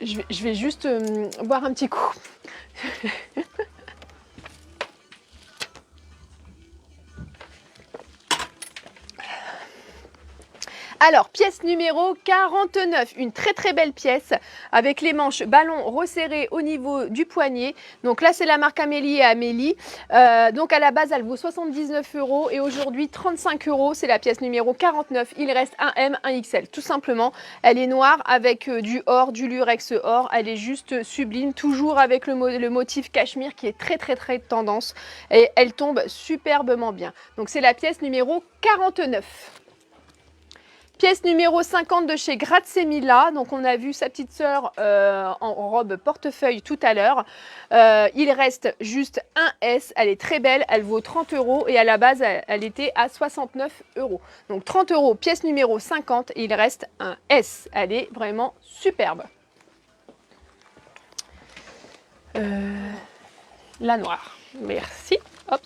Je vais juste boire un petit coup. Alors, pièce numéro 49, une très belle pièce avec les manches ballon resserrées au niveau du poignet. Donc là, c'est la marque Amélie et Amélie. Donc à la base, elle vaut 79 € et aujourd'hui 35 €. C'est la pièce numéro 49. Il reste un M, un XL, tout simplement. Elle est noire avec du or, du lurex or. Elle est juste sublime, toujours avec le motif cachemire qui est très tendance. Et elle tombe superbement bien. Donc c'est la pièce numéro 49. Pièce numéro 50 de chez Grazemilla. Donc on a vu sa petite sœur en robe portefeuille tout à l'heure. Il reste juste un S. Elle est très belle. Elle vaut 30 € et à la base elle était à 69 €. Donc 30 €, pièce numéro 50. Et il reste un S. Elle est vraiment superbe. La noire. Merci. Hop.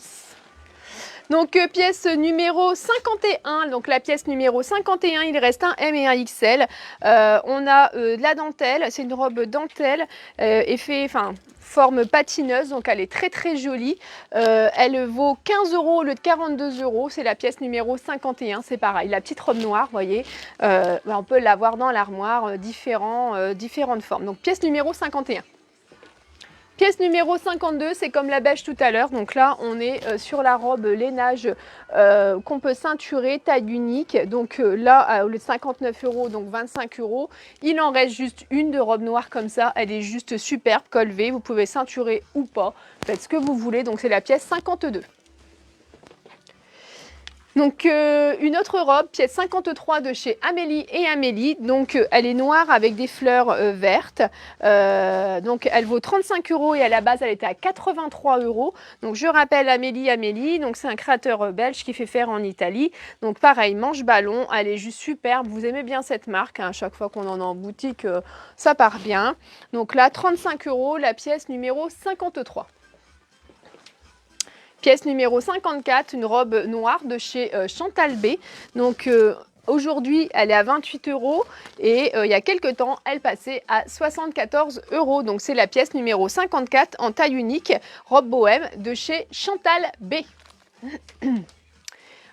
Donc pièce numéro 51, donc la pièce numéro 51, il reste un M et un XL. On a de la dentelle, c'est une robe dentelle, forme patineuse, donc elle est très jolie. Elle vaut 15 € au lieu de 42 €, c'est la pièce numéro 51, c'est pareil. La petite robe noire, vous voyez, on peut l'avoir dans l'armoire, différentes formes. Donc pièce numéro 51. Pièce numéro 52, c'est comme la beige tout à l'heure. Donc là, on est sur la robe lainage qu'on peut ceinturer, taille unique. Donc là, au lieu de 59 €, donc 25 €. Il en reste juste une de robe noire comme ça. Elle est juste superbe, col V. Vous pouvez ceinturer ou pas. Faites ce que vous voulez. Donc c'est la pièce 52. Donc une autre robe, pièce 53 de chez Amélie et Amélie. Donc elle est noire avec des fleurs vertes. Donc elle vaut 35 € et à la base elle était à 83 €. Donc je rappelle Amélie, donc c'est un créateur belge qui fait faire en Italie. Donc pareil, manche ballon, elle est juste superbe. Vous aimez bien cette marque, hein, à chaque fois qu'on en a en boutique, ça part bien. Donc là 35 € la pièce numéro 53. Pièce numéro 54, une robe noire de chez Chantal B. Donc aujourd'hui, elle est à 28 € et il y a quelques temps, elle passait à 74 €. Donc c'est la pièce numéro 54 en taille unique, robe bohème de chez Chantal B.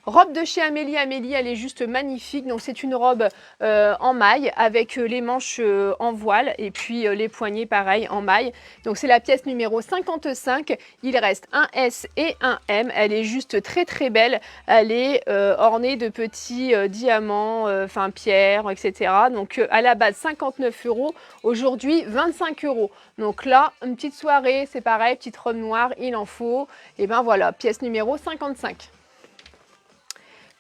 Robe de chez Amélie, elle est juste magnifique. Donc c'est une robe en maille avec les manches en voile et puis les poignets pareil en maille. Donc c'est la pièce numéro 55. Il reste un S et un M. Elle est juste très très belle. Elle est ornée de petits diamants, enfin pierres, etc. Donc à la base 59 €. Aujourd'hui 25 €. Donc là, une petite soirée, c'est pareil, petite robe noire, il en faut. Et ben voilà, pièce numéro 55.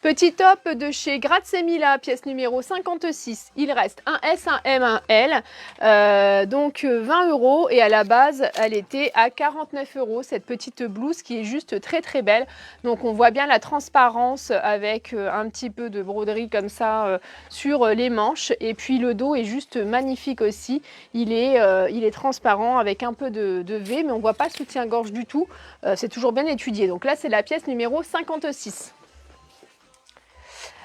Petit top de chez Grazemila, pièce numéro 56. Il reste un S, un M, un L. Donc 20 € et à la base, elle était à 49 €. Cette petite blouse qui est juste très très belle. Donc on voit bien la transparence avec un petit peu de broderie comme ça sur les manches. Et puis le dos est juste magnifique aussi. Il est transparent avec un peu de V, mais on ne voit pas le soutien-gorge du tout. C'est toujours bien étudié. Donc là, c'est la pièce numéro 56.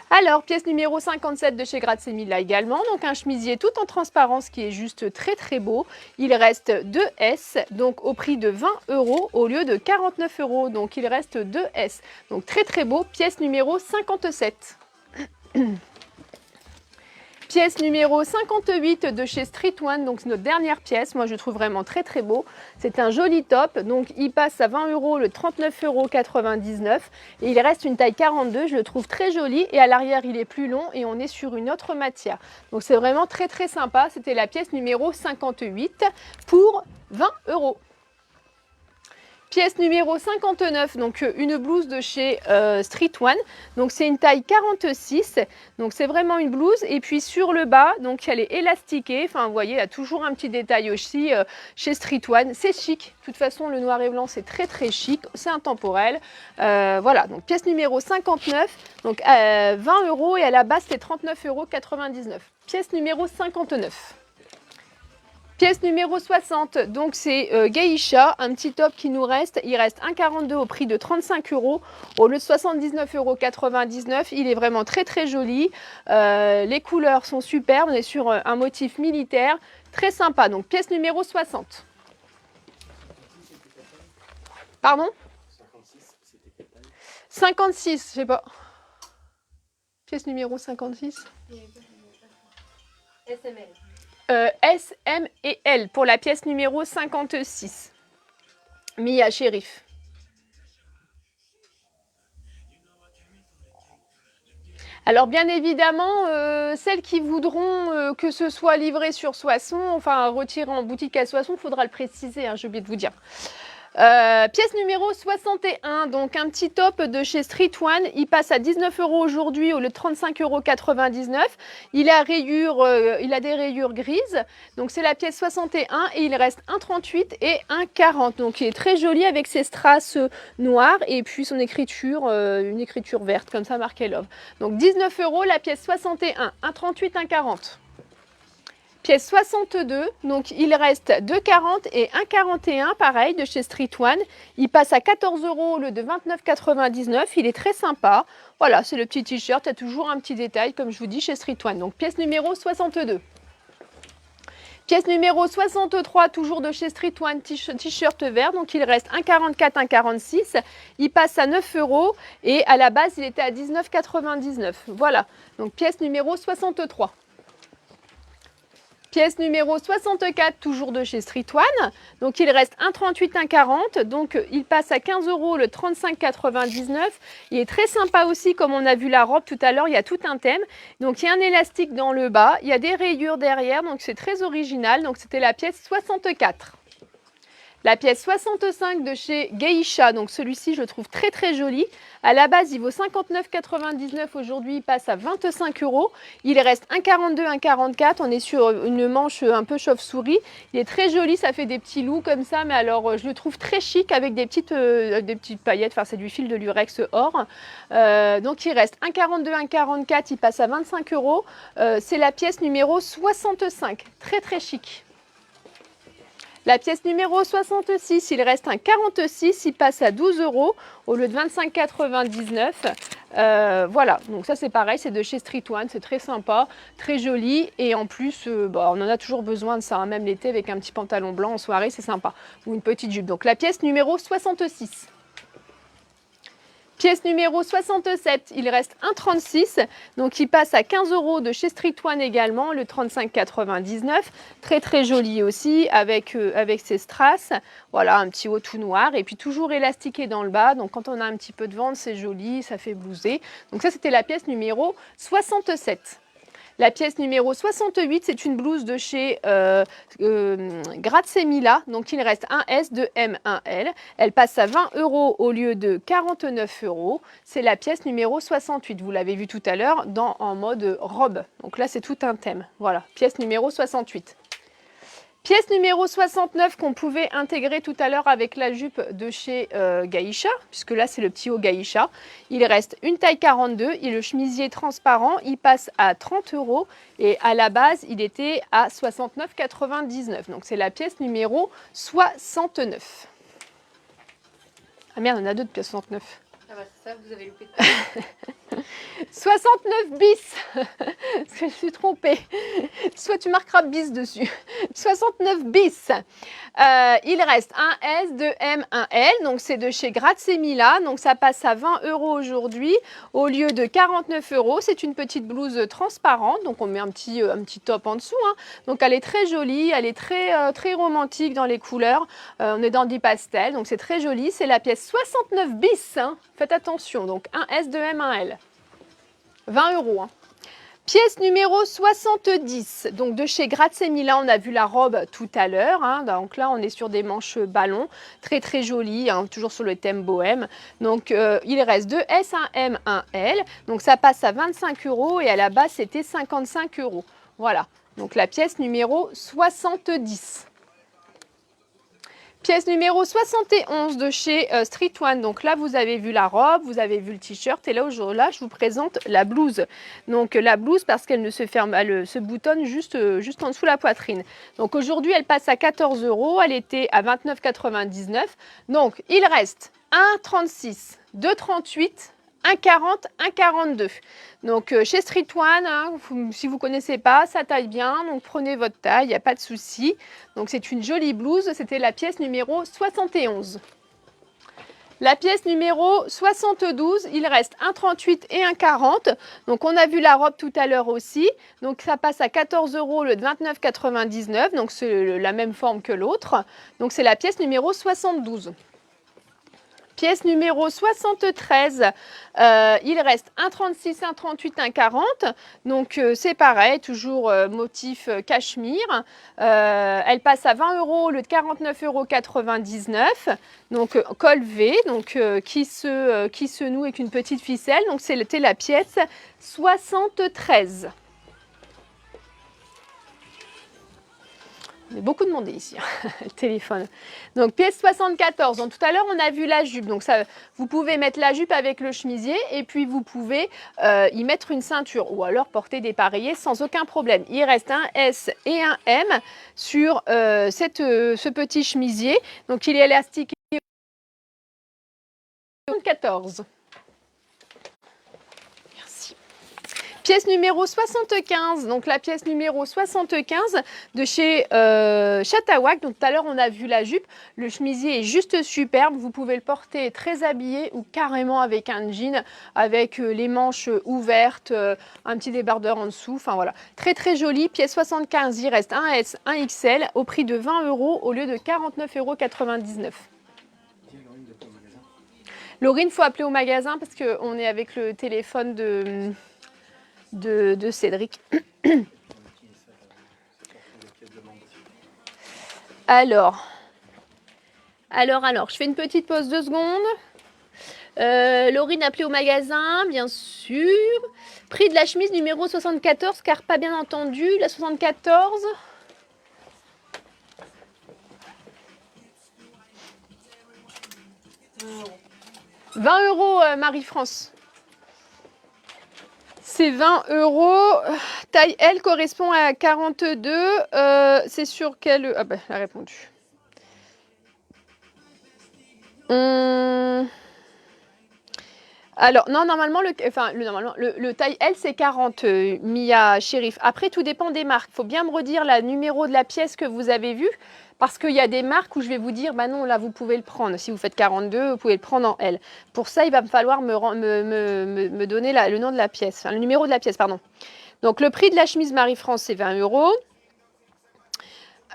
Alors, pièce numéro 57 de chez Grazemila également, donc un chemisier tout en transparence qui est juste très très beau. Il reste 2 S, donc au prix de 20 € au lieu de 49 €, donc il reste 2 S. Donc très très beau, pièce numéro 57. Pièce numéro 58 de chez Street One, donc c'est notre dernière pièce. Moi je trouve vraiment très très beau. C'est un joli top, donc il passe à 20 € le 39,99 € et il reste une taille 42. Je le trouve très joli et à l'arrière il est plus long et on est sur une autre matière. Donc c'est vraiment très très sympa. C'était la pièce numéro 58 pour 20 €. Pièce numéro 59, donc une blouse de chez Street One. Donc c'est une taille 46. Donc c'est vraiment une blouse. Et puis sur le bas, donc elle est élastiquée. Enfin vous voyez, il y a toujours un petit détail aussi chez Street One. C'est chic. De toute façon, le noir et blanc, c'est très très chic. C'est intemporel. Voilà, donc pièce numéro 59. Donc 20 € et à la base, c'était 39,99 €. Pièce numéro 59. Pièce numéro 60, donc c'est Geisha, un petit top qui nous reste. Il reste 1,42 € au prix de 35 € au lieu de 79,99 €. Il est vraiment très très joli. Les couleurs sont superbes. On est sur un motif militaire. Très sympa. Donc pièce numéro 60. Pardon 56, je sais pas. Pièce numéro 56. SML. S, M et L pour la pièce numéro 56. Mia Shérif. Alors bien évidemment, celles qui voudront que ce soit livré sur Soissons, enfin retiré en boutique à Soissons, il faudra le préciser, hein, j'ai oublié de vous dire. Pièce numéro 61, donc un petit top de chez Street One. Il passe à 19 € aujourd'hui au lieu de 35,99 €. Il a des rayures grises. Donc c'est la pièce 61 et il reste 1,38 et 1,40. Donc il est très joli avec ses strass noirs et puis son écriture, une écriture verte comme ça marquée Love. Donc 19 € la pièce 61, 1,38, 1,40. Pièce 62, donc il reste 2,40 et 1,41 pareil de chez Street One. Il passe à 14 € au lieu de 29,99. Il est très sympa. Voilà, c'est le petit t-shirt. Il y a toujours un petit détail comme je vous dis chez Street One. Donc pièce numéro 62. Pièce numéro 63, toujours de chez Street One, t-shirt vert. Donc il reste 1,44, 1,46. Il passe à 9 € et à la base il était à 19,99. Voilà, donc pièce numéro 63. Pièce numéro 64, toujours de chez Street One. Donc il reste 1,38, 1,40. Donc il passe à 15 € le 35,99. Il est très sympa aussi, comme on a vu la robe tout à l'heure, il y a tout un thème. Donc il y a un élastique dans le bas, il y a des rayures derrière, donc c'est très original. Donc c'était la pièce 64. La pièce 65 de chez Geisha, donc celui-ci je le trouve très très joli. À la base il vaut 59,99 €, aujourd'hui il passe à 25 €. Il reste 1,42, 1,44, on est sur une manche un peu chauve-souris. Il est très joli, ça fait des petits loups comme ça, mais alors je le trouve très chic avec des petites paillettes, enfin c'est du fil de lurex or. Donc il reste 1,42, 1,44, il passe à 25 €. C'est la pièce numéro 65, très très chic. La pièce numéro 66, il reste un 46, il passe à 12 € au lieu de 25,99 €. Voilà, donc ça c'est pareil, c'est de chez Street One, c'est très sympa, très joli et en plus, on en a toujours besoin de ça, hein, même l'été avec un petit pantalon blanc en soirée, c'est sympa, ou une petite jupe. Donc la pièce numéro 66. Pièce numéro 67, il reste un 36, donc il passe à 15 € de chez Street One également, le 35,99. Très très joli aussi, avec ses strass. Voilà, un petit haut tout noir, et puis toujours élastiqué dans le bas, donc quand on a un petit peu de ventre, c'est joli, ça fait blouser. Donc ça, c'était la pièce numéro 67. La pièce numéro 68, c'est une blouse de chez Grazie Mila. Donc il reste un S, 2 M, 1 L. Elle passe à 20 € au lieu de 49 €. C'est la pièce numéro 68. Vous l'avez vu tout à l'heure en mode robe. Donc là, c'est tout un thème. Voilà, pièce numéro 68. Pièce numéro 69 qu'on pouvait intégrer tout à l'heure avec la jupe de chez Geisha, puisque là c'est le petit haut Geisha. Il reste une taille 42 et le chemisier transparent, il passe à 30 € et à la base il était à 69,99 €. Donc c'est la pièce numéro 69. Ah merde, on a deux de pièces 69. Ah bah c'est ça, vous avez loupé. 69 bis. Parce que je suis trompée. Soit tu marqueras bis dessus. 69 bis. Il reste un S, 2 M, 1 L. Donc c'est de chez Grazie Mila. Donc ça passe à 20 € aujourd'hui au lieu de 49 €. C'est une petite blouse transparente. Donc on met un petit top en dessous, hein. Donc elle est très jolie. Elle est très romantique dans les couleurs. On est dans du pastel. Donc c'est très joli. C'est la pièce 69 bis. Hein. Faites attention. Donc un S, 2 M, 1 L. 20 €. Hein. Pièce numéro 70, donc de chez Grazie Mila, on a vu la robe tout à l'heure, hein, donc là on est sur des manches ballon, très très jolies, hein, toujours sur le thème bohème. Donc il reste 2 S, 1 M, 1 L, donc ça passe à 25 € et à la base c'était 55 €. Voilà, donc la pièce numéro 70. Pièce numéro 71 de chez Street One. Donc là, vous avez vu la robe, vous avez vu le t-shirt. Et là, je vous présente la blouse. Donc la blouse, parce qu'elle ne se ferme, elle se boutonne juste en dessous la poitrine. Donc aujourd'hui, elle passe à 14 €. Elle était à 29,99 €. Donc il reste 1,36, 2,38, 1,40, 1,42. Donc chez Street One, hein, si vous ne connaissez pas, ça taille bien. Donc prenez votre taille, il n'y a pas de souci. Donc c'est une jolie blouse. C'était la pièce numéro 71. La pièce numéro 72, il reste 1,38 et 1,40. Donc on a vu la robe tout à l'heure aussi. Donc ça passe à 14 € le 29,99. Donc c'est la même forme que l'autre. Donc c'est la pièce numéro 72. Pièce numéro 73, il reste 1,36, 1,38, 1,40. Donc c'est pareil, toujours motif cachemire. Elle passe à 20 € au lieu de 49,99 €. Donc col V, donc, qui se noue avec une petite ficelle. Donc c'était la pièce 73. Il y a beaucoup demandé ici, hein, le téléphone. Donc pièce 74. Donc tout à l'heure on a vu la jupe. Donc ça, vous pouvez mettre la jupe avec le chemisier et puis vous pouvez y mettre une ceinture ou alors porter des pareillés sans aucun problème. Il reste un S et un M sur ce petit chemisier. Donc il est élastique. 14. Pièce numéro 75, donc la pièce numéro 75 de chez Chatawak. Donc tout à l'heure on a vu la jupe, le chemisier est juste superbe, vous pouvez le porter très habillé ou carrément avec un jean, avec les manches ouvertes, un petit débardeur en dessous, enfin voilà. Très très joli, pièce 75, il reste un S, un XL au prix de 20 € au lieu de 49,99 €. Laurine, il faut appeler au magasin parce qu'on est avec le téléphone de Cédric. Alors, Alors, je fais une petite pause 2 secondes. Laurine appelée au magasin, bien sûr. Prix de la chemise numéro 74, car pas bien entendu. La 74. 20 euros, Marie-France. C'est 20 euros. Taille L correspond à 42. C'est sur quelle... Ah ben, elle a répondu. Alors, non, normalement, le taille L, c'est 40, Mia Shérif. Après, tout dépend des marques. Il faut bien me redire le numéro de la pièce que vous avez vue. Parce qu'il y a des marques où je vais vous dire, bah non, là, vous pouvez le prendre. Si vous faites 42, vous pouvez le prendre en L. Pour ça, il va me falloir me donner le nom de la pièce. Enfin, le numéro de la pièce, pardon. Donc, le prix de la chemise Marie-France, c'est 20 euros.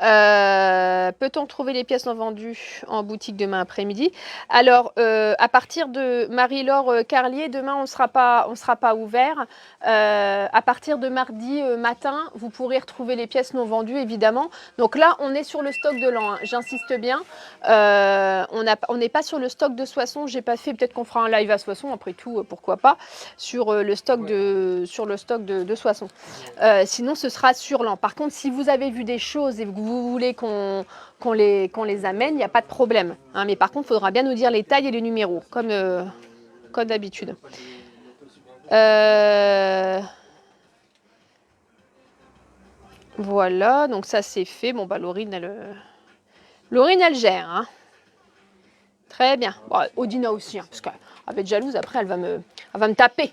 Peut-on trouver les pièces non vendues en boutique demain après-midi? Alors, à partir de Marie-Laure Carlier, demain, on sera pas ouvert. À partir de mardi matin, vous pourrez retrouver les pièces non vendues, évidemment. Donc là, on est sur le stock de l'an, hein. J'insiste bien. On n'est pas sur le stock de Soissons. J'ai pas fait, peut-être qu'on fera un live à Soissons, après tout, pourquoi pas, sur le stock de Soissons. Sinon, ce sera sur l'an. Par contre, si vous avez vu des choses et que vous voulez qu'on les amène, il n'y a pas de problème. Hein, mais par contre, il faudra bien nous dire les tailles et les numéros, comme d'habitude. Voilà, donc ça c'est fait. Bon, bah Laurine, elle gère. Hein. Très bien. Bon, Odina aussi, hein, parce qu'elle va être jalouse, après elle va me taper.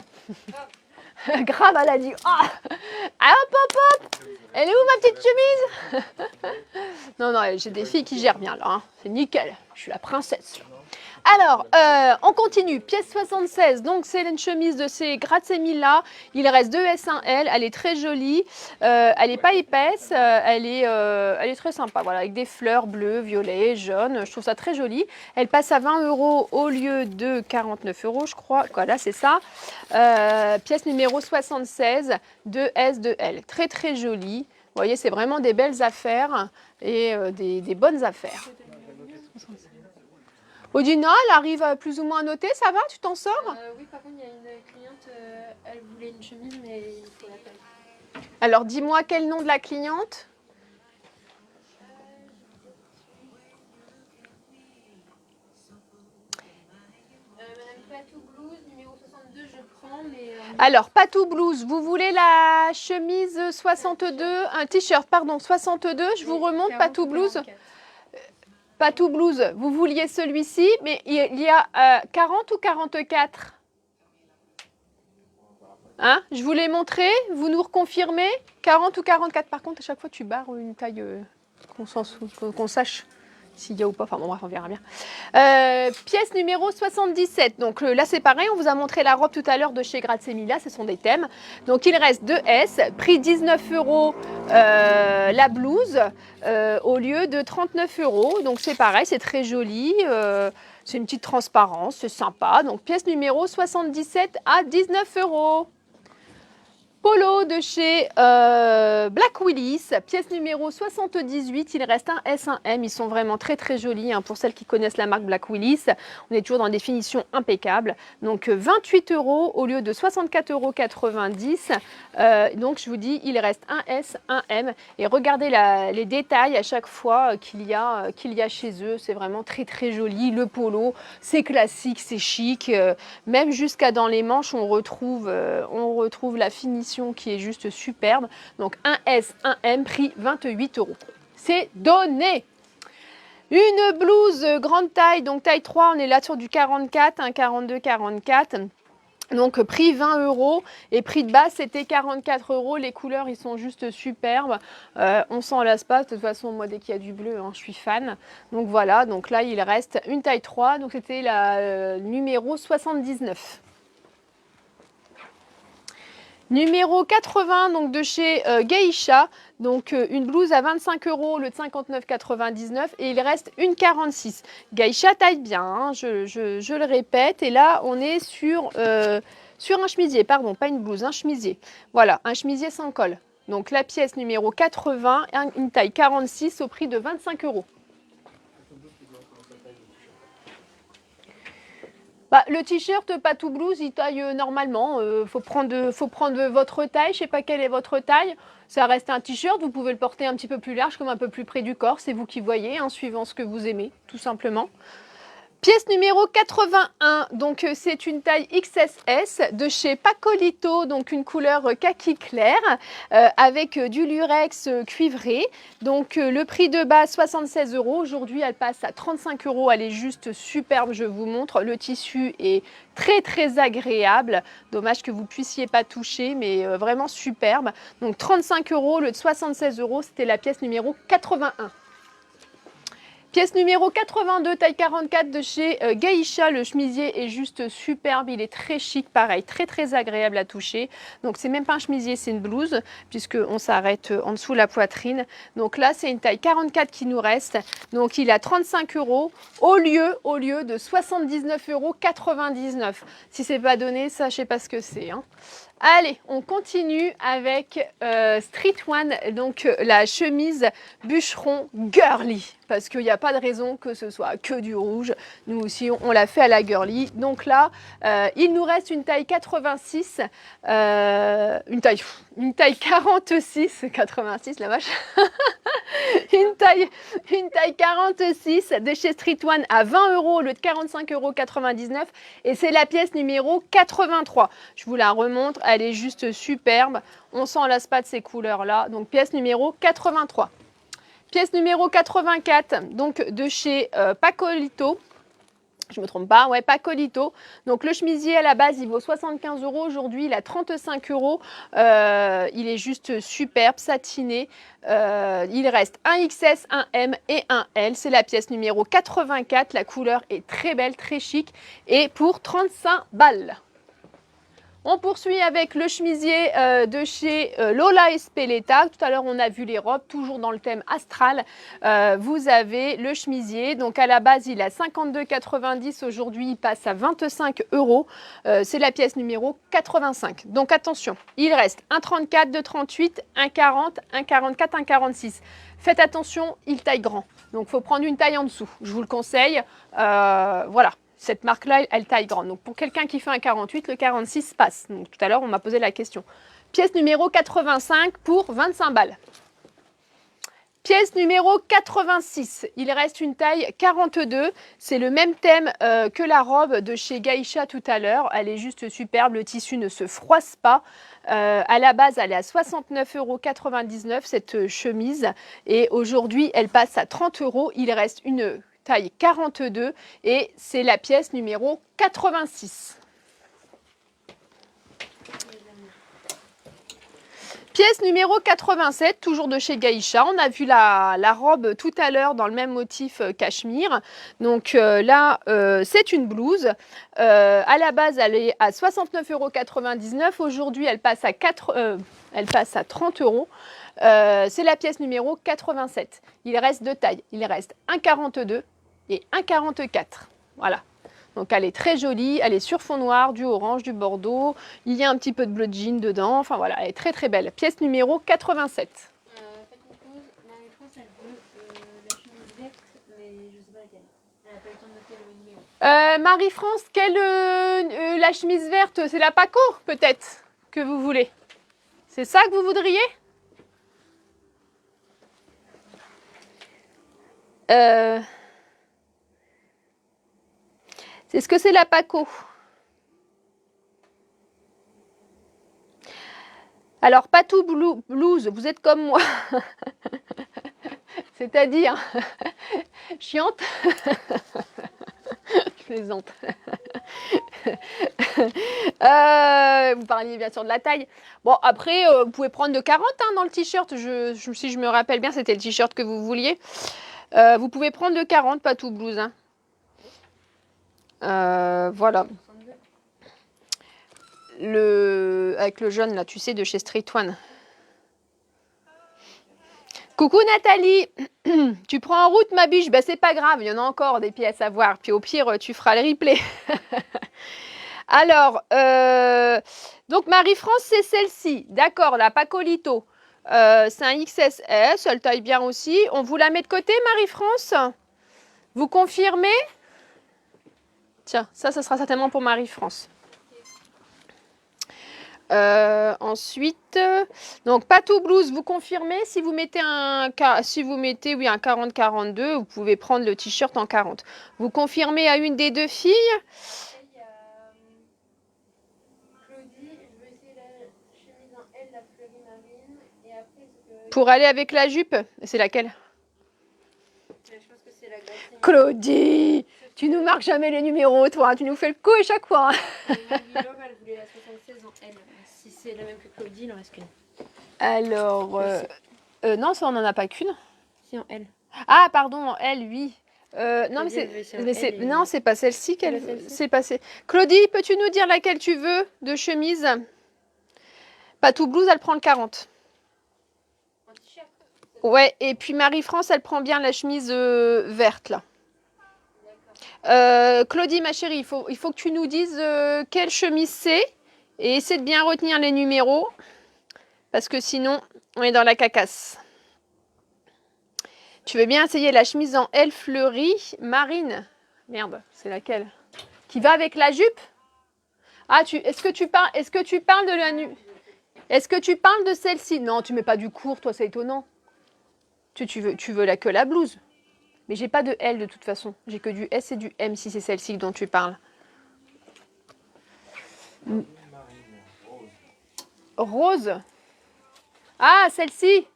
Grave, elle a dit ah, hop, hop, hop, elle est où ma petite chemise? Non, j'ai des filles qui gèrent bien là, hein. C'est nickel, je suis la princesse. Là. Alors, on continue. Pièce 76, donc c'est une chemise de ces Grazemilla. Il reste 2 S, 1 L. Elle est très jolie. Elle n'est pas épaisse. Elle est très sympa. Voilà, avec des fleurs bleues, violets, jaunes. Je trouve ça très joli. Elle passe à 20 euros au lieu de 49 euros, je crois. Voilà, c'est ça. Pièce numéro 76, 2 S, 2 L. Très, très jolie. Vous voyez, c'est vraiment des belles affaires et des bonnes affaires. Odina, elle arrive plus ou moins à noter, ça va? Tu t'en sors? Oui, par contre, il y a une cliente, elle voulait une chemise, mais il faut la taille. Alors, dis-moi quel nom de la cliente? Madame Patou Blouse, numéro 62, je prends, mais... Alors, Patou Blouse, vous voulez la chemise 62, un t-shirt, pardon, 62, je vous remonte, Patou Blouse. Patou Blouse, vous vouliez celui-ci, mais il y a 40 ou 44? Hein? Je vous l'ai montré, vous nous reconfirmez 40 ou 44. Par contre, à chaque fois, tu barres une taille qu'on sache s'il y a ou pas. Enfin bon, bref, on verra bien. Pièce numéro 77. Donc là, c'est pareil, on vous a montré la robe tout à l'heure de chez Grazemilla, ce sont des thèmes. Donc il reste 2 S, prix 19 euros la blouse au lieu de 39 euros. Donc c'est pareil, c'est très joli. C'est une petite transparence, c'est sympa. Donc pièce numéro 77 à 19 euros. Polo de chez Black Willis, pièce numéro 78, il reste un S, un M, ils sont vraiment très très jolis, hein, pour celles qui connaissent la marque Black Willis, on est toujours dans des finitions impeccables, donc 28 euros au lieu de 64,90 €, donc je vous dis, il reste un S, un M, et regardez les détails à chaque fois qu'il y a chez eux, c'est vraiment très très joli, le polo, c'est classique, c'est chic, même jusqu'à dans les manches, on retrouve la finition qui est juste superbe. Donc un S, un M, prix 28 euros. C'est donné. Une blouse grande taille, donc taille 3, on est là sur du 44, un 42, 44. Donc prix 20 euros et prix de base c'était 44 euros. Les couleurs ils sont juste superbes. On s'en lasse pas. De toute façon moi dès qu'il y a du bleu hein, je suis fan. Donc voilà, donc là il reste une taille 3. Donc c'était la numéro 79. Numéro 80, donc de chez Geisha, donc une blouse à 25 euros, le de 59,99 et il reste une 46. Geisha taille bien, hein, je le répète, et là on est sur un chemisier, pardon, pas une blouse, un chemisier. Voilà, un chemisier sans col. Donc la pièce numéro 80, une taille 46 au prix de 25 euros. Bah, le t-shirt Patou Blues, il taille normalement. Faut prendre votre taille. Je sais pas quelle est votre taille. Ça reste un t-shirt. Vous pouvez le porter un petit peu plus large, comme un peu plus près du corps. C'est vous qui voyez, hein, suivant ce que vous aimez, tout simplement. Pièce numéro 81, donc c'est une taille XSS de chez Pacolito, donc une couleur kaki clair avec du lurex cuivré. Donc le prix de base 76 €. Aujourd'hui elle passe à 35 €. Elle est juste superbe, je vous montre. Le tissu est très très agréable. Dommage que vous ne puissiez pas toucher, mais vraiment superbe. Donc 35 €, le de 76 €, c'était la pièce numéro 81. Pièce numéro 82, taille 44 de chez Geisha. Le chemisier est juste superbe, il est très chic, pareil, très très agréable à toucher. Donc c'est même pas un chemisier, c'est une blouse, puisqu'on s'arrête en dessous de la poitrine. Donc là, c'est une taille 44 qui nous reste. Donc il a 35 € au lieu de 79,99 €. Si c'est pas donné, ça, je sais pas ce que c'est, hein. Allez, on continue avec Street One, donc la chemise bûcheron girly, parce qu'il n'y a pas de raison que ce soit que du rouge. Nous aussi, on l'a fait à la girly. Donc là, il nous reste une taille 86, une taille 46, 86, la vache. une taille 46 de chez Street One à 20 € au lieu de 45,99 €. Et c'est la pièce numéro 83. Je vous la remontre, elle est juste superbe. On s'en lasse pas de ces couleurs-là. Donc pièce numéro 83. Pièce numéro 84, donc de chez Pacolito. Je me trompe pas, ouais, Pacolito. Donc le chemisier à la base, il vaut 75 €. Aujourd'hui, il a 35 €. Il est juste superbe, satiné. Il reste un XS, un M et un L. C'est la pièce numéro 84. La couleur est très belle, très chic. Et pour 35 balles. On poursuit avec le chemisier de chez Lola Espeleta. Tout à l'heure, on a vu les robes, toujours dans le thème astral. Vous avez le chemisier. Donc, à la base, il a 52,90 €. Aujourd'hui, il passe à 25 €. C'est la pièce numéro 85. Donc, attention, il reste un 34, 2 38, un 40, un 44, un 46. Faites attention, il taille grand. Donc, il faut prendre une taille en dessous. Je vous le conseille. Voilà. Cette marque-là, elle taille grande. Donc, pour quelqu'un qui fait un 48, le 46 passe. Donc, tout à l'heure, on m'a posé la question. Pièce numéro 85 pour 25 balles. Pièce numéro 86. Il reste une taille 42. C'est le même thème que la robe de chez Geisha tout à l'heure. Elle est juste superbe. Le tissu ne se froisse pas. À la base, elle est à 69,99 € cette chemise. Et aujourd'hui, elle passe à 30 €. Il reste une taille 42 et c'est la pièce numéro 86. Pièce numéro 87, toujours de chez Geisha. On a vu la robe tout à l'heure dans le même motif cachemire. Donc là, c'est une blouse. À la base, elle est à 69,99 €. Aujourd'hui, elle passe à 30 €. C'est la pièce numéro 87. Il reste deux tailles. Il reste un 42 et un 44. Voilà. Donc elle est très jolie, elle est sur fond noir, du orange, du bordeaux. Il y a un petit peu de bleu jean dedans. Enfin voilà, elle est très très belle. Pièce numéro 87. Faites une pause. Marie-France, elle veut la chemise verte, mais je ne sais pas laquelle. Elle n'a pas eu le temps de noter le numéro. Marie-France, la chemise verte, c'est la Paco peut-être que vous voulez? C'est ça que vous voudriez? Est-ce que c'est la Paco? Alors, Patou Blues, vous êtes comme moi. C'est-à-dire chiante. Je plaisante. Vous parliez bien sûr de la taille. Bon, après, vous pouvez prendre de 40 hein, dans le t-shirt. Si je me rappelle bien, c'était le t-shirt que vous vouliez. Vous pouvez prendre de 40, Patou Blues. Hein. Voilà. Avec le jaune, là, tu sais, de chez Street One. Coucou Nathalie, tu prends en route ma biche? Ben, c'est pas grave, il y en a encore des pièces à voir. Puis au pire, tu feras le replay. Alors, donc Marie-France, c'est celle-ci. D'accord, la Pacolito. C'est un XSS, elle taille bien aussi. On vous la met de côté, Marie-France? Vous confirmez? Tiens, ça sera certainement pour Marie-France. Ensuite, donc Patou Blouse, vous confirmez si vous mettez oui, un 40-42, vous pouvez prendre le t-shirt en 40. Vous confirmez à une des deux filles? Et il y a Claudie, je vais essayer la chemise en L, la fleurie marine. Et après, Pour aller avec la jupe, c'est laquelle? je pense que c'est la grasse. Claudie, tu nous marques jamais les numéros, toi, tu nous fais le coup à chaque fois. Marie-Laure, elle voulait la 76 en L. Si c'est la même que Claudie, il en reste qu'une. Alors, non, ça on n'en a pas qu'une. Si, en L. Ah, pardon, en L, oui. Non, Claudie, elle devait faire L et- non, c'est pas celle-ci qu'elle. C'est pas celle-ci C'est passé. Claudie, peux-tu nous dire laquelle tu veux de chemise? Patou Blouse, elle prend le 40. En t-shirt. Ouais, et puis Marie-France, elle prend bien la chemise verte là. Claudie, ma chérie, il faut que tu nous dises quelle chemise c'est et essaie de bien retenir les numéros parce que sinon, on est dans la cacasse. Tu veux bien essayer la chemise en L fleurie marine? Merde, c'est laquelle? Qui va avec la jupe? Ah, est-ce que tu parles de la nu? Est-ce que tu parles de celle-ci? Non, tu mets pas du court, toi, c'est étonnant. Tu veux que la blouse. Mais j'ai pas de L de toute façon. J'ai que du S et du M si c'est celle-ci dont tu parles. Rose. Ah, celle-ci.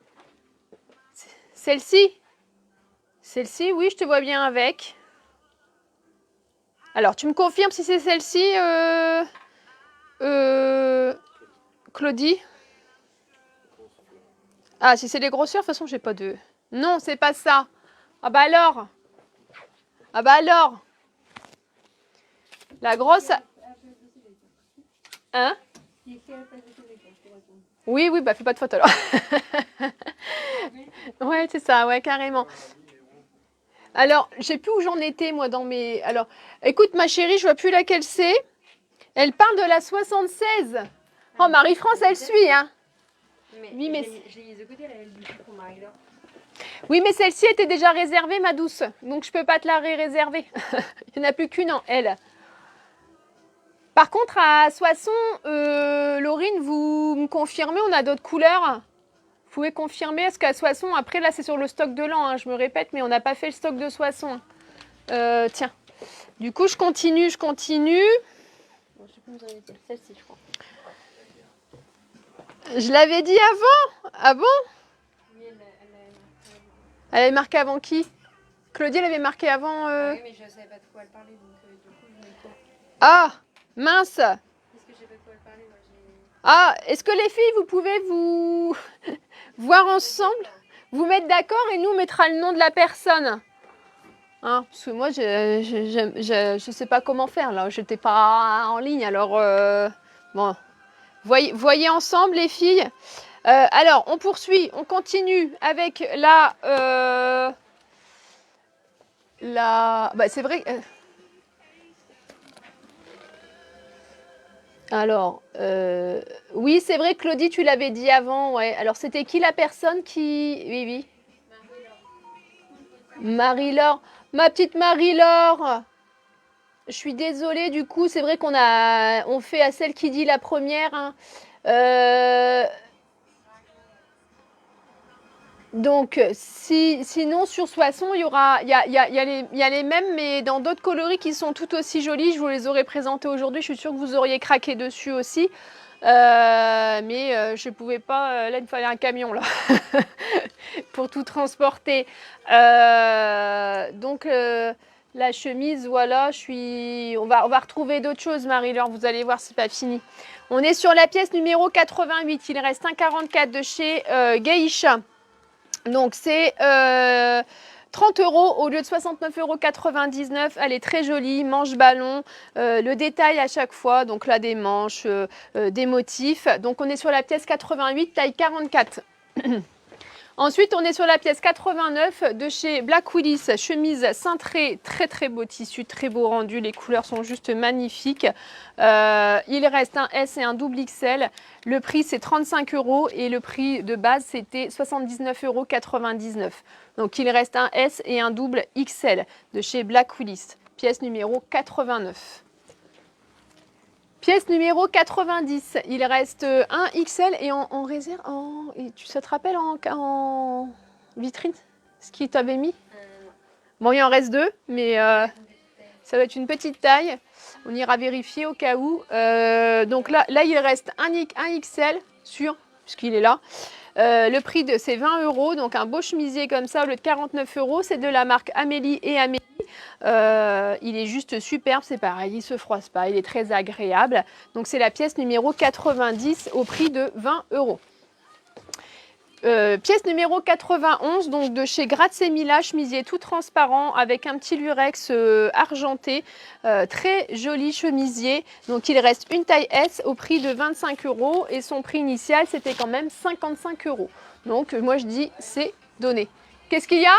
Celle-ci. Celle-ci, oui, je te vois bien avec. Alors, tu me confirmes si c'est celle-ci, Claudie? Ah, si c'est les grosseurs, de toute façon, j'ai pas de... Non, c'est pas ça. Ah bah alors. Ah bah alors. La grosse... Hein? Oui, oui, bah fais pas de faute alors. Ouais, c'est ça, ouais, carrément. Alors, je sais plus où j'en étais, moi, dans mes... Alors, écoute, ma chérie, je vois plus laquelle c'est. Elle parle de la 76. Oh, Marie-France, elle suit, hein. Oui, mais... Je l'ai mise de côté, là, elle dit pour Marie-Laure. Oui, mais celle-ci était déjà réservée, ma douce. Donc, je peux pas te la réserver. Il n'y en a plus qu'une en elle. Par contre, à Soissons, Laurine, vous me confirmez, on a d'autres couleurs? Vous pouvez confirmer, est-ce qu'à Soissons, après là c'est sur le stock de l'an, hein, je me répète, mais on n'a pas fait le stock de Soissons. Tiens, du coup je continue. Bon, je sais plus où vous en étiez. Celle-ci, je crois. Je l'avais dit avant? Ah bon? Oui, Elle avait marqué avant qui? Claudie, elle avait marqué avant... oui, mais je savais pas de quoi elle parlait, donc du coup je mets quoi? Ah, mince. Parce que je sais pas de quoi elle parlait, moi j'ai... Ah, est-ce que les filles, vous pouvez vous voir ensemble, vous mettre d'accord et nous on mettra le nom de la personne, hein, parce que moi je sais pas comment faire là, j'étais pas en ligne, alors bon, voyez ensemble les filles. Alors on poursuit, on continue avec bah, c'est vrai. Alors, oui, c'est vrai, Claudie, tu l'avais dit avant, ouais. Alors, c'était qui la personne qui... Oui, oui. Marie-Laure. Ma petite Marie-Laure. Je suis désolée, du coup, c'est vrai on fait à celle qui dit la première, hein. Donc, sinon, sur Soissons, il y a les mêmes, mais dans d'autres coloris qui sont tout aussi jolis. Je vous les aurais présentés aujourd'hui. Je suis sûre que vous auriez craqué dessus aussi. Mais je ne pouvais pas. Là, il me fallait un camion là, pour tout transporter. Donc, la chemise, voilà. On va retrouver d'autres choses, Marie-Laure. Vous allez voir, c'est pas fini. On est sur la pièce numéro 88. Il reste un 44 de chez Geisha. Donc c'est 30 € au lieu de 69,99 €. Elle est très jolie, manche ballon, le détail à chaque fois, donc là des manches, des motifs. Donc on est sur la pièce 88, taille 44. Ensuite, on est sur la pièce 89 de chez Black Willis, chemise cintrée, très très beau tissu, très beau rendu, les couleurs sont juste magnifiques. Il reste un S et un double XL, le prix c'est 35 € et le prix de base c'était 79,99 €. Donc il reste un S et un double XL de chez Black Willis. pièce numéro 89. Pièce numéro 90, il reste un XL et en réserve, ça te rappelle en vitrine ce qu'il t'avait mis? Bon, il en reste 2, mais ça va être une petite taille. On ira vérifier au cas où. Donc là, il reste un XL sûr, puisqu'il est là. Le prix c'est 20 €, donc un beau chemisier comme ça au lieu de 49 €. C'est de la marque Amélie et Amélie. Il est juste superbe, c'est pareil, il ne se froisse pas, il est très agréable. Donc c'est la pièce numéro 90 au prix de 20 €. Pièce numéro 91, donc de chez Grazemila, chemisier tout transparent avec un petit lurex argenté, très joli chemisier. Donc il reste une taille S au prix de 25 € et son prix initial c'était quand même 55 €. Donc moi je dis c'est donné. Qu'est-ce qu'il y a?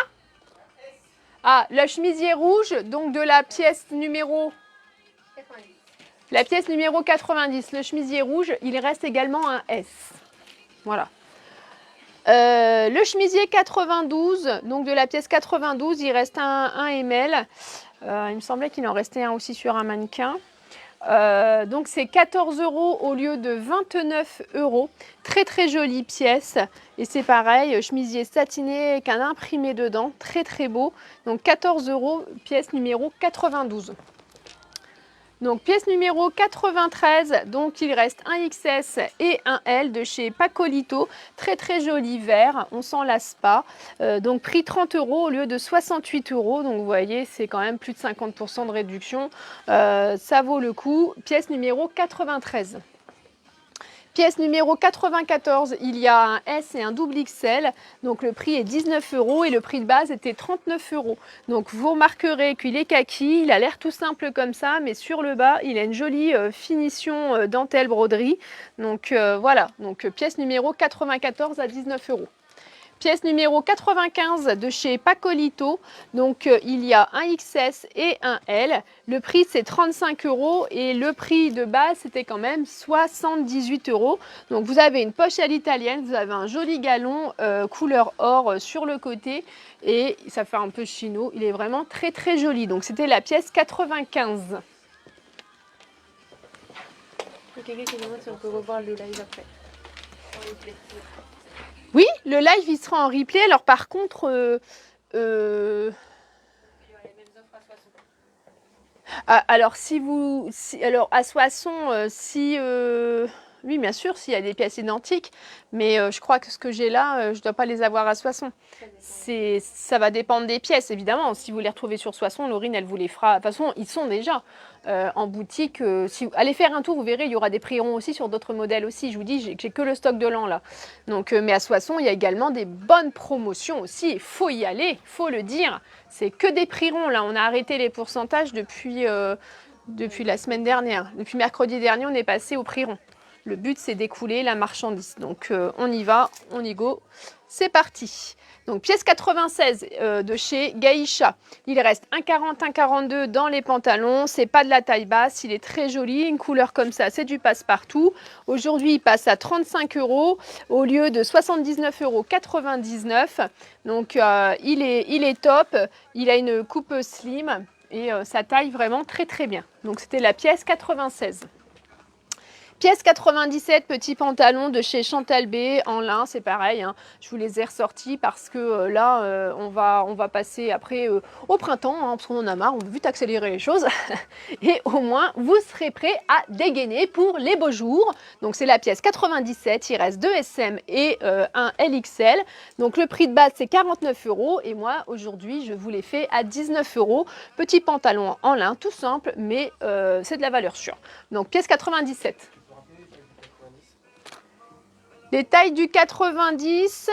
Ah, le chemisier rouge, donc de la pièce numéro 90. La pièce numéro 90, le chemisier rouge, il reste également un S. Voilà. Le chemisier 92, donc de la pièce 92, il reste un ML. Il me semblait qu'il en restait un aussi sur un mannequin. Donc c'est 14 € au lieu de 29 €. Très très jolie pièce. Et c'est pareil, chemisier satiné avec un imprimé dedans. Très très beau. Donc 14 €, pièce numéro 92. Donc pièce numéro 93, donc il reste un XS et un L de chez Pacolito, très très joli vert, on s'en lasse pas. Donc prix 30 € au lieu de 68 €, donc vous voyez c'est quand même plus de 50% de réduction, ça vaut le coup. Pièce numéro 93. Pièce numéro 94, il y a un S et un double XL, donc le prix est 19 € et le prix de base était 39 €. Donc vous remarquerez qu'il est kaki, il a l'air tout simple comme ça, mais sur le bas, il a une jolie finition dentelle broderie. Donc voilà, donc pièce numéro 94 à 19 €. Pièce numéro 95 de chez Pacolito, donc il y a un XS et un L. Le prix c'est 35 € et le prix de base c'était quand même 78 €. Donc vous avez une poche à l'italienne, vous avez un joli galon couleur or sur le côté et ça fait un peu chino. Il est vraiment très très joli. Donc c'était la pièce 95. Il y a quelqu'un qui demande si on peut revoir le live après. Oui, le live il sera en replay. Alors par contre, alors alors à Soissons, oui bien sûr, s'il y a des pièces identiques, mais je crois que ce que j'ai là, je ne dois pas les avoir à Soissons. Ça va dépendre des pièces évidemment. Si vous les retrouvez sur Soissons, Laurine elle vous les fera. De toute façon, ils sont déjà en boutique. Si vous allez faire un tour, vous verrez, il y aura des prix ronds aussi sur d'autres modèles aussi. Je vous dis, j'ai que le stock de l'an là. Donc, mais à Soissons, il y a également des bonnes promotions aussi. Il faut y aller, il faut le dire. C'est que des prix ronds là. On a arrêté les pourcentages depuis la semaine dernière. Depuis mercredi dernier, on est passé au prix rond. Le but, c'est d'écouler la marchandise. Donc, on y va, on y go. C'est parti. Donc, pièce 96 de chez Gaïcha. Il reste 1,40, 1,42 dans les pantalons. C'est pas de la taille basse. Il est très joli. Une couleur comme ça, c'est du passe-partout. Aujourd'hui, il passe à 35 € au lieu de 79,99 €. Donc, il est top. Il a une coupe slim et ça taille vraiment très très bien. Donc, c'était la pièce 96. Pièce 97, petit pantalon de chez Chantal B en lin, c'est pareil, hein. Je vous les ai ressortis parce que là, on va passer après au printemps, hein, parce qu'on en a marre, on veut vite accélérer les choses. Et au moins, vous serez prêts à dégainer pour les beaux jours. Donc c'est la pièce 97, il reste 2 SM et un LXL. Donc le prix de base, c'est 49 € et moi, aujourd'hui, je vous l'ai fait à 19 €. Petit pantalon en lin, tout simple, mais c'est de la valeur sûre. Donc pièce 97. Les tailles du 90.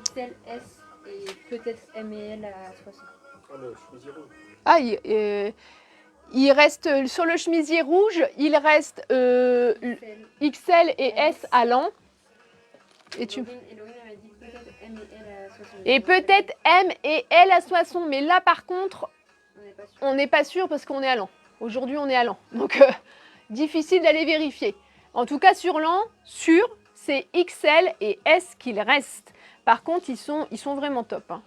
XL, S et peut-être M et L à 60. Ah, il reste sur le chemisier rouge, il reste XL et S à l'an. Et Laurine m'a dit peut-être M et L à 60. Et peut-être M et L à 60, mais là par contre, on n'est pas sûr parce qu'on est à l'an. Aujourd'hui, on est à l'an. Donc, difficile d'aller vérifier. En tout cas, sur l'an, sûr, c'est XL et S qu'il reste. Par contre, ils sont vraiment top, hein.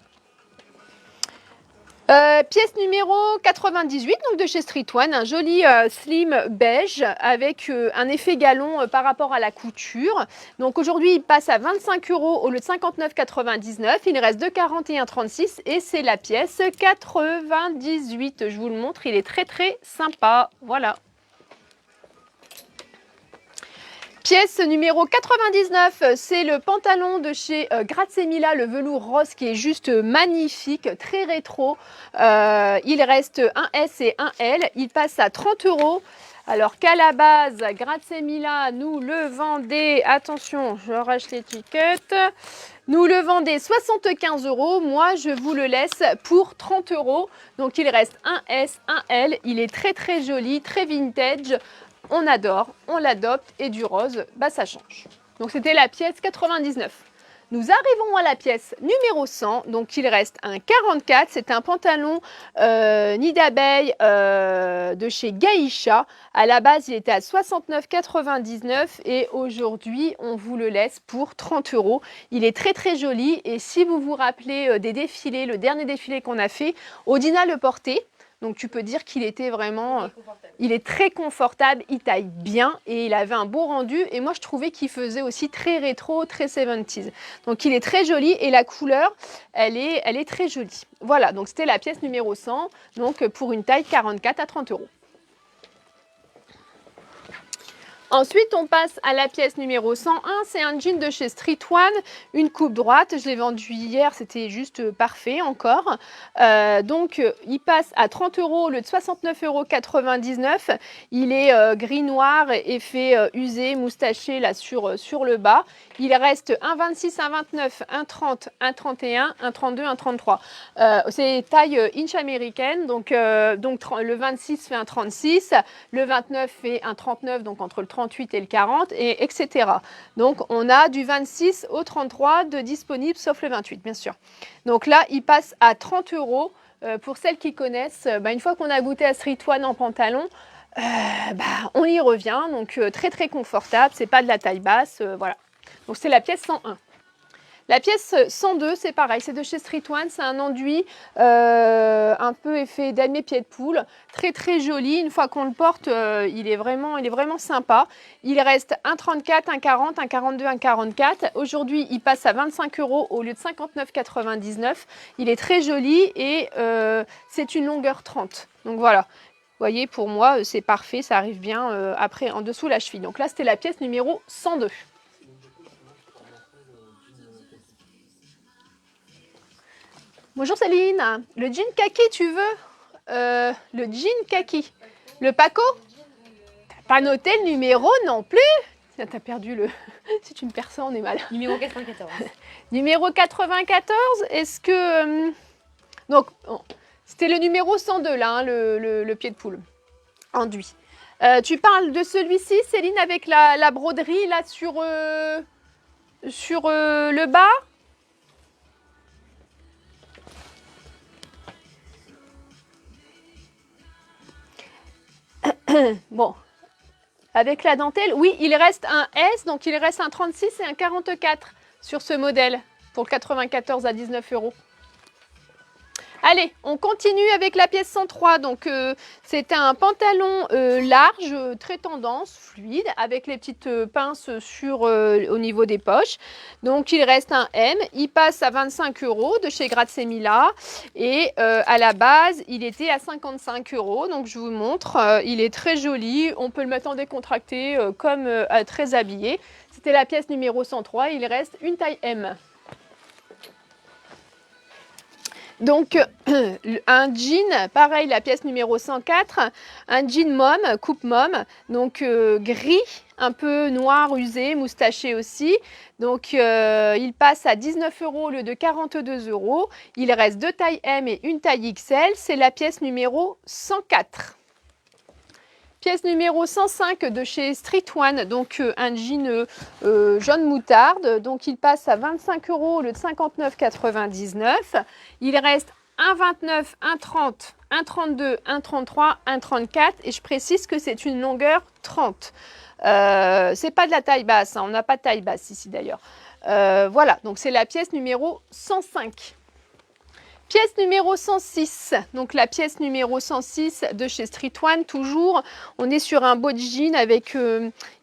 Pièce numéro 98, donc de chez Street One, un joli slim beige avec un effet galon par rapport à la couture. Donc aujourd'hui, il passe à 25 € au lieu de 59,99. Il reste de 41,36 et c'est la pièce 98. Je vous le montre, il est très très sympa. Voilà. Pièce numéro 99, c'est le pantalon de chez Grazemila, le velours rose qui est juste magnifique, très rétro. Il reste un S et un L, il passe à 30 €. Alors qu'à la base, Grazemila nous le vendait, attention, je rachète l'étiquette, nous le vendait 75 €. Moi, je vous le laisse pour 30 €. Donc il reste un S, un L, il est très très joli, très vintage. On adore, on l'adopte et du rose, bah ça change. Donc c'était la pièce 99. Nous arrivons à la pièce numéro 100, donc il reste un 44. C'est un pantalon nid d'abeille de chez Gaïcha. À la base, il était à 69,99 et aujourd'hui, on vous le laisse pour 30 €. Il est très très joli et si vous vous rappelez des défilés, le dernier défilé qu'on a fait, Odina le portait. Donc tu peux dire qu'il était vraiment, il est très confortable, il taille bien et il avait un beau rendu. Et moi je trouvais qu'il faisait aussi très rétro, très 70s. Donc il est très joli et la couleur, elle est très jolie. Voilà, donc c'était la pièce numéro 100, donc pour une taille 44 à 30 €. Ensuite, on passe à la pièce numéro 101. C'est un jean de chez Street One, une coupe droite. Je l'ai vendu hier, c'était juste parfait encore. Il passe à 30 € au lieu de 69,99 €. Il est gris-noir, effet usé, moustaché là sur le bas. Il reste un 26, un 29, un 30, un 31, un 32, un 33. C'est taille inch américaine, donc le 26 fait un 36, le 29 fait un 39, donc entre le 38 et le 40, et etc. Donc on a du 26 au 33 de disponible, sauf le 28, bien sûr. Donc là, il passe à 30 €. Pour celles qui connaissent, une fois qu'on a goûté à Street One en pantalon, on y revient. Donc très très confortable, c'est pas de la taille basse, voilà. Donc c'est la pièce 101. La pièce 102, c'est pareil, c'est de chez Street One, c'est un enduit un peu effet damier pied de poule, très très joli. Une fois qu'on le porte, il est vraiment sympa. Il reste un 34, un 40, un 42, un 44. Aujourd'hui, il passe à 25 € au lieu de 59,99. Il est très joli et c'est une longueur 30. Donc voilà. Vous voyez, pour moi, c'est parfait, ça arrive bien après en dessous la cheville. Donc là, c'était la pièce numéro 102. Bonjour Céline, le jean kaki tu veux le jean kaki. Le Paco? T'as pas noté le numéro non plus? T'as perdu le... Si tu me perds ça, on est mal. Numéro 94. Numéro 94, est-ce que... Donc, c'était le numéro 102 là, hein, le pied de poule. Enduit. Tu parles de celui-ci, Céline, avec la broderie là sur le bas? Bon, avec la dentelle, oui, il reste un S, donc il reste un 36 et un 44 sur ce modèle pour le 94 à 19 €. Allez, on continue avec la pièce 103. Donc, c'est un pantalon large, très tendance, fluide, avec les petites pinces au niveau des poches. Donc, il reste un M. Il passe à 25 € de chez Grazemila. Et à la base, il était à 55 €. Donc, je vous montre. Il est très joli. On peut le mettre en décontracté comme très habillé. C'était la pièce numéro 103. Il reste une taille M. Donc, un jean, pareil, la pièce numéro 104, un jean mom, coupe mom, donc gris, un peu noir, usé, moustaché aussi. Donc, il passe à 19 € au lieu de 42 €. Il reste deux tailles M et une taille XL. C'est la pièce numéro 104. Pièce numéro 105 de chez Street One, donc un jean jaune moutarde. Donc il passe à 25 € au lieu de 59,99. Il reste un 29, un 30, un 32, un 33, un 34. Et je précise que c'est une longueur 30. C'est pas de la taille basse, hein, on n'a pas de taille basse ici d'ailleurs. Voilà, donc c'est la pièce numéro 105. Pièce numéro 106, donc la pièce numéro 106 de chez Street One, toujours. On est sur un beau jean avec,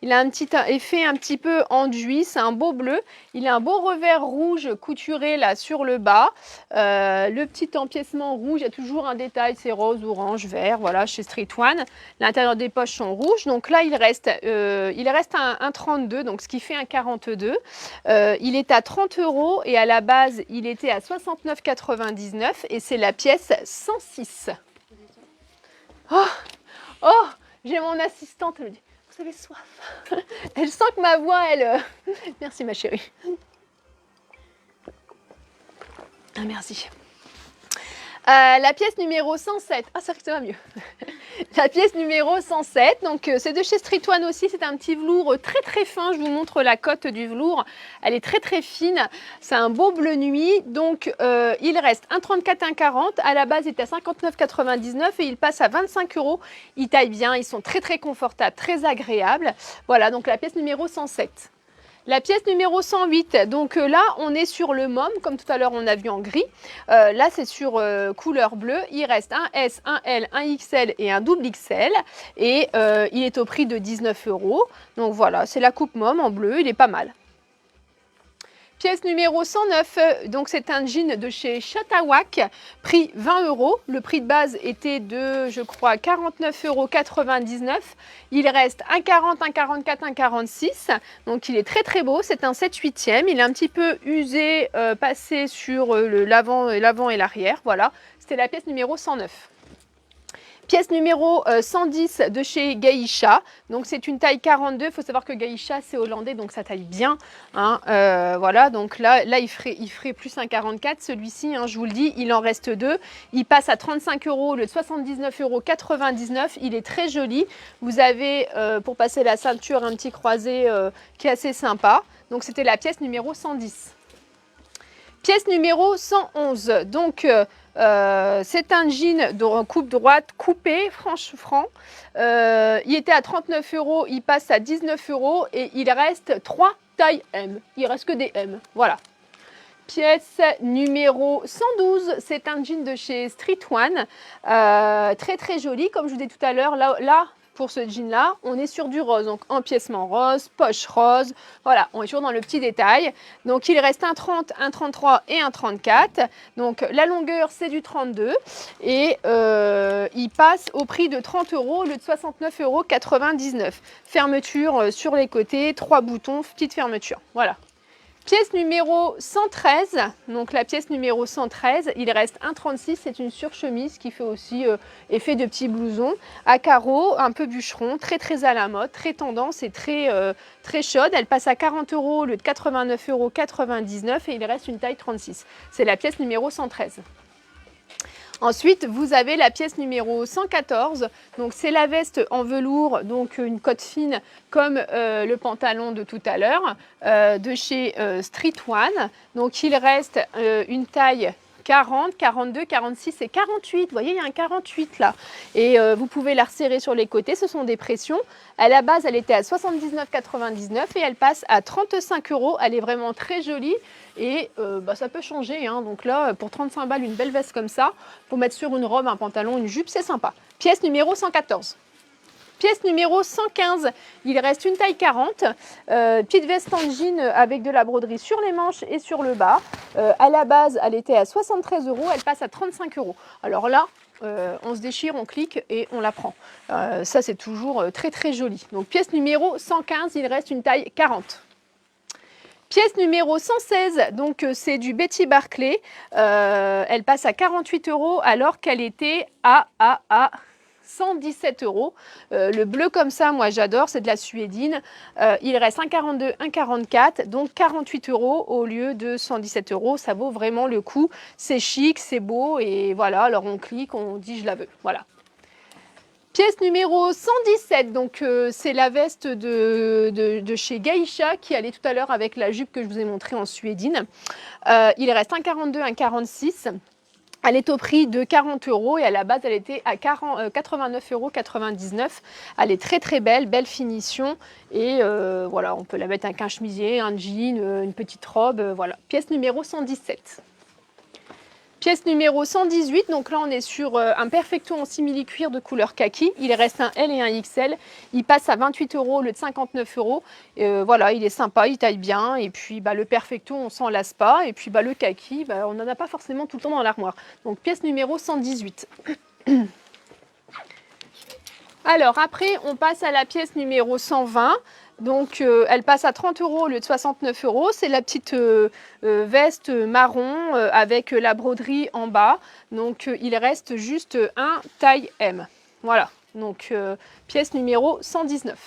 il a un petit effet un petit peu enduit, c'est un beau bleu. Il a un beau revers rouge couturé là sur le bas. Le petit empiècement rouge, il y a toujours un détail, c'est rose, orange, vert, voilà, chez Street One. L'intérieur des poches sont rouges, donc là il reste un 32, donc ce qui fait un 42. Il est à 30 € et à la base il était à 69,99 et c'est la pièce 106. Oh, oh, j'ai mon assistante, elle me dit, vous avez soif. Elle sent que ma voix, elle... Merci ma chérie. Ah, merci. La pièce numéro 107. Ah, c'est vrai que ça va mieux. La pièce numéro 107. Donc, c'est de chez Street One aussi. C'est un petit velours très très fin. Je vous montre la cote du velours. Elle est très très fine. C'est un beau bleu nuit. Donc, il reste 1,34, 1,40. À la base, il était à 59,99 et il passe à 25 €. Ils taillent bien. Ils sont très très confortables, très agréables. Voilà, donc la pièce numéro 107. La pièce numéro 108, donc là on est sur le môme, comme tout à l'heure on a vu en gris. Là c'est sur couleur bleue. Il reste un S, un L, un XL et un double XL. Et il est au prix de 19 €. Donc voilà, c'est la coupe môme en bleu, il est pas mal. Pièce numéro 109, donc c'est un jean de chez Chatawak, prix 20 €. Le prix de base était de, je crois, 49,99 €. Il reste 1,40, 1,44, 1,46. Donc il est très très beau, c'est un 7/8e. Il est un petit peu usé, passé sur l'avant et l'arrière. Voilà, c'était la pièce numéro 109. Pièce numéro 110 de chez Geisha, donc c'est une taille 42, il faut savoir que Geisha c'est hollandais donc ça taille bien, hein. Voilà, donc là il ferait plus un 44, celui-ci, hein, je vous le dis, il en reste deux, il passe à 35 € au lieu de 79,99 €, il est très joli, vous avez pour passer la ceinture un petit croisé qui est assez sympa, donc c'était la pièce numéro 110. Pièce numéro 111, donc c'est un jean de coupe droite coupé, franc. Il était à 39 €, il passe à 19 € et il reste 3 tailles M. Il reste que des M, voilà. Pièce numéro 112, c'est un jean de chez Street One, très très joli, comme je vous disais tout à l'heure, là pour ce jean là, on est sur du rose, donc empiècement rose, poche rose, voilà, on est toujours dans le petit détail. Donc il reste un 30, un 33 et un 34, donc la longueur c'est du 32 et il passe au prix de 30 € au lieu de 69,99 €. Fermeture sur les côtés, 3 boutons, petite fermeture, voilà. Pièce numéro 113, donc la pièce numéro 113, il reste 1,36, c'est une surchemise qui fait aussi effet de petit blouson à carreaux, un peu bûcheron, très très à la mode, très tendance et très chaude. Elle passe à 40 € au lieu de 89,99 € et il reste une taille 36. C'est la pièce numéro 113. Ensuite, vous avez la pièce numéro 114, donc c'est la veste en velours, donc une cotte fine comme le pantalon de tout à l'heure, de chez Street One. Donc il reste une taille 40, 42, 46 et 48. Vous voyez, il y a un 48 là. Et vous pouvez la resserrer sur les côtés, ce sont des pressions. À la base, elle était à 79,99 et elle passe à 35 €. Elle est vraiment très jolie. Et ça peut changer, hein. Donc là, pour 35 balles, une belle veste comme ça, pour mettre sur une robe, un pantalon, une jupe, c'est sympa. Pièce numéro 114. Pièce numéro 115, il reste une taille 40, petite veste en jean avec de la broderie sur les manches et sur le bas. À la base, elle était à 73 €, elle passe à 35 €. Alors là, on se déchire, on clique et on la prend. Ça, c'est toujours très très joli. Donc pièce numéro 115, il reste une taille 40. Pièce numéro 116, donc c'est du Betty Barclay. Elle passe à 48 € alors qu'elle était à 117 €. Le bleu comme ça, moi j'adore, c'est de la suédine. Il reste 1,42, 1,44, donc 48 € au lieu de 117 €. Ça vaut vraiment le coup. C'est chic, c'est beau et voilà, alors on clique, on dit je la veux. Voilà. Pièce numéro 117, donc c'est la veste de chez Geisha qui allait tout à l'heure avec la jupe que je vous ai montrée en suédine. Il reste 1,42, 1,46. Elle est au prix de 40 € et à la base elle était à 89,99 €. Elle est très très belle, belle finition et voilà, on peut la mettre avec un chemisier, un jean, une petite robe, voilà. Pièce numéro 117. Pièce numéro 118, donc là on est sur un perfecto en simili-cuir de couleur kaki. Il reste un L et un XL. Il passe à 28 € au lieu de 59 €. Voilà, il est sympa, il taille bien. Et puis le perfecto, on s'en lasse pas. Et puis le kaki, on n'en a pas forcément tout le temps dans l'armoire. Donc pièce numéro 118. Alors après, on passe à la pièce numéro 120. Donc elle passe à 30 € au lieu de 69 €. C'est la petite veste marron avec la broderie en bas. Donc il reste juste un taille M. Voilà, donc pièce numéro 119.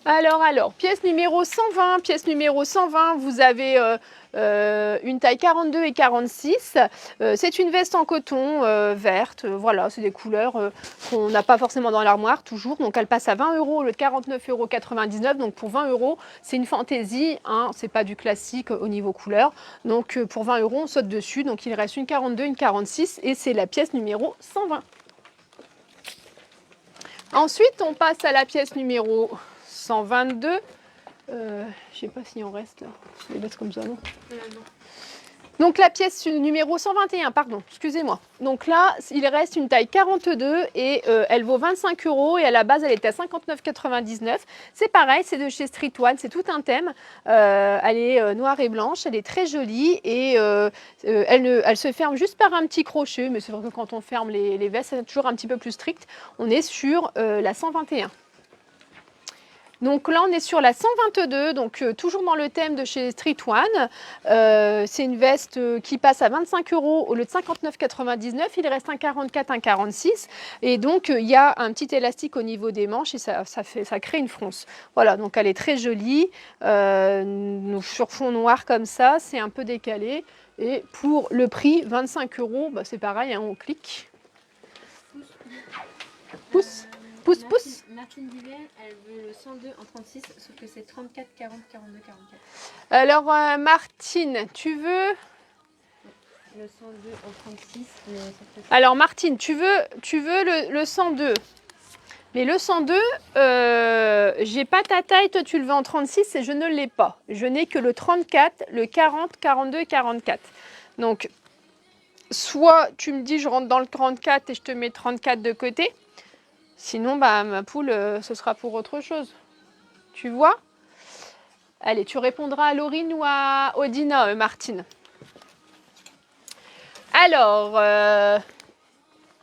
Alors, pièce numéro 120. Pièce numéro 120, vous avez une taille 42 et 46. C'est une veste en coton verte. Voilà, c'est des couleurs qu'on n'a pas forcément dans l'armoire toujours. Donc elle passe à 20 € au lieu de 49,99 €. Donc pour 20 €, c'est une fantaisie. Hein, c'est pas du classique au niveau couleur. Donc pour 20 €, on saute dessus. Donc il reste une 42, une 46 et c'est la pièce numéro 120. Ensuite, on passe à la pièce numéro 122. Je sais pas s'il en reste là. Je les laisse comme ça, non? Non. Donc la pièce numéro 121, pardon, excusez-moi. Donc là, il reste une taille 42 et elle vaut 25 € et à la base, elle était à 59,99 €. C'est pareil, c'est de chez Street One, c'est tout un thème. Elle est noire et blanche, elle est très jolie et elle se ferme juste par un petit crochet. Mais c'est vrai que quand on ferme les vestes, c'est toujours un petit peu plus strict. On est sur la 121. Donc là, on est sur la 122, donc toujours dans le thème de chez Street One. C'est une veste qui passe à 25 € au lieu de 59,99 €. Il reste un 44, un 46. Et donc, il y a un petit élastique au niveau des manches et ça crée une fronce. Voilà, donc elle est très jolie. Sur fond noir comme ça, c'est un peu décalé. Et pour le prix, 25 €, c'est pareil, hein, on clique. Pouce. Pouce. Martine Diver, elle veut le 102 en 36, sauf que c'est 34, 40, 42, 44. Alors, Martine, tu veux... Le 102 en 36, mais ça fait... Alors, Martine, tu veux le 102. Mais le 102, j'ai pas ta taille, toi tu le veux en 36 et je ne l'ai pas. Je n'ai que le 34, le 40, 42 et 44. Donc, soit tu me dis je rentre dans le 34 et je te mets 34 de côté. Sinon, ma poule, ce sera pour autre chose. Tu vois? Allez, tu répondras à Laurine ou à Odina, Martine. Alors,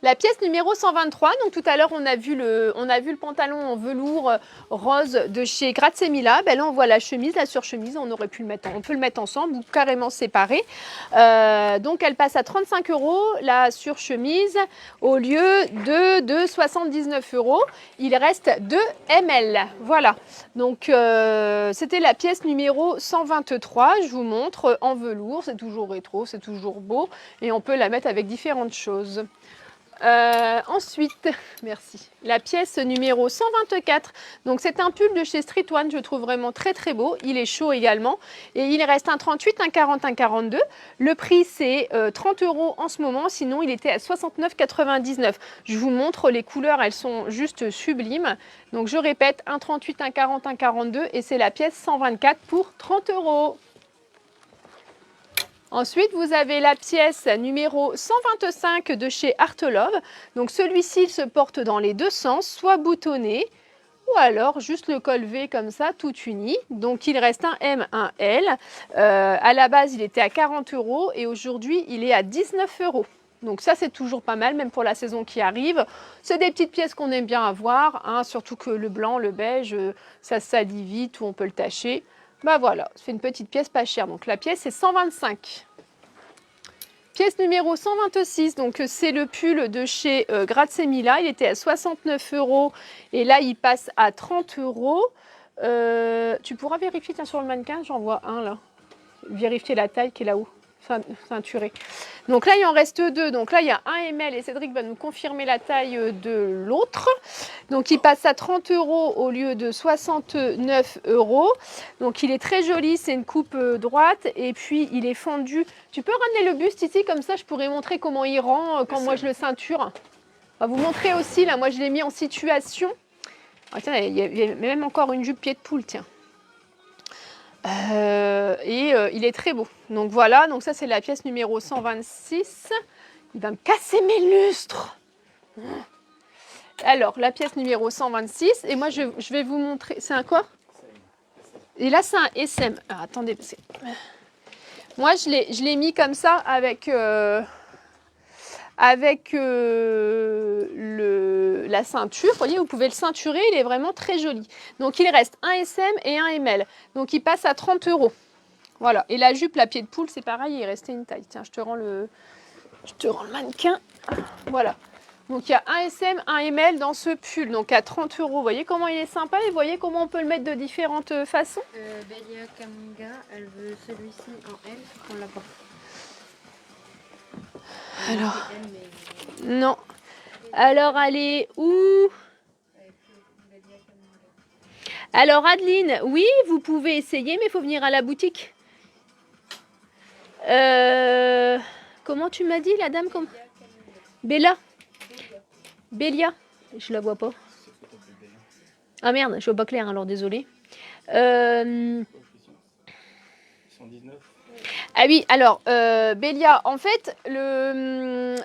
la pièce numéro 123, donc tout à l'heure on a vu le pantalon en velours rose de chez Grazia Mila. Là on voit la chemise, la surchemise, on peut le mettre ensemble ou carrément séparé. Donc elle passe à 35 € la surchemise au lieu de 79 €. Il reste 2 ml. Voilà, donc c'était la pièce numéro 123. Je vous montre en velours, c'est toujours rétro, c'est toujours beau et on peut la mettre avec différentes choses. Ensuite, merci, la pièce numéro 124. Donc c'est un pull de chez Street One, je trouve vraiment très très beau. Il est chaud également et il reste un 38, un 40, un 42. Le prix c'est 30 € en ce moment, sinon il était à 69,99 €. Je vous montre les couleurs, elles sont juste sublimes. Donc je répète, un 38, un 40, un 42 et c'est la pièce 124 pour 30 €. Ensuite, vous avez la pièce numéro 125 de chez Art Love. Donc celui-ci, il se porte dans les deux sens, soit boutonné ou alors juste le col V comme ça, tout uni. Donc il reste un M, un L. À la base, il était à 40 € et aujourd'hui, il est à 19 €. Donc ça, c'est toujours pas mal, même pour la saison qui arrive. C'est des petites pièces qu'on aime bien avoir, hein, surtout que le blanc, le beige, ça salit vite ou on peut le tacher. Voilà, c'est une petite pièce pas chère. Donc la pièce est 125. Pièce numéro 126, donc c'est le pull de chez Grazia Mila. Il était à 69 € et là il passe à 30 €. Tu pourras vérifier, tiens, sur le mannequin, j'en vois un là. Vérifier la taille qui est là-haut. Ceinturé. Donc là, il en reste 2. Donc là, il y a 1 ml et Cédric va nous confirmer la taille de l'autre. Donc il passe à 30 € au lieu de 69 €. Donc il est très joli, c'est une coupe droite et puis il est fendu. Tu peux ramener le buste ici, comme ça je pourrais montrer comment il rend quand moi je le ceinture. On va vous montrer aussi, là, moi je l'ai mis en situation. Ah, tiens, il y a même encore une jupe pied de poule, tiens. Il est très beau. Donc voilà, donc ça c'est la pièce numéro 126. Il va me casser mes lustres. Alors, la pièce numéro 126. Et moi, je vais vous montrer. C'est un quoi? Et là, c'est un SM. Alors, attendez, parce que... Moi, je l'ai mis comme ça avec la ceinture. Vous voyez, vous pouvez le ceinturer. Il est vraiment très joli. Donc, il reste un SM et un ML. Donc, il passe à 30 €. Voilà. Et la jupe, la pied de poule, c'est pareil. Il restait une taille. Tiens, je te rends le mannequin. Voilà. Donc, il y a un SM, un ML dans ce pull. Donc, à 30 €. Vous voyez comment il est sympa et vous voyez comment on peut le mettre de différentes façons. Belia Kamunga, elle veut celui-ci en L, on l'a pas. Alors, non. Alors, elle est où? Alors, Adeline, oui, vous pouvez essayer, mais il faut venir à la boutique. Comment tu m'as dit, la dame comme... Bella. Bélia. Je la vois pas. Ah merde, je vois pas clair, alors désolé. 119. Ah oui, alors, Bélia, en fait,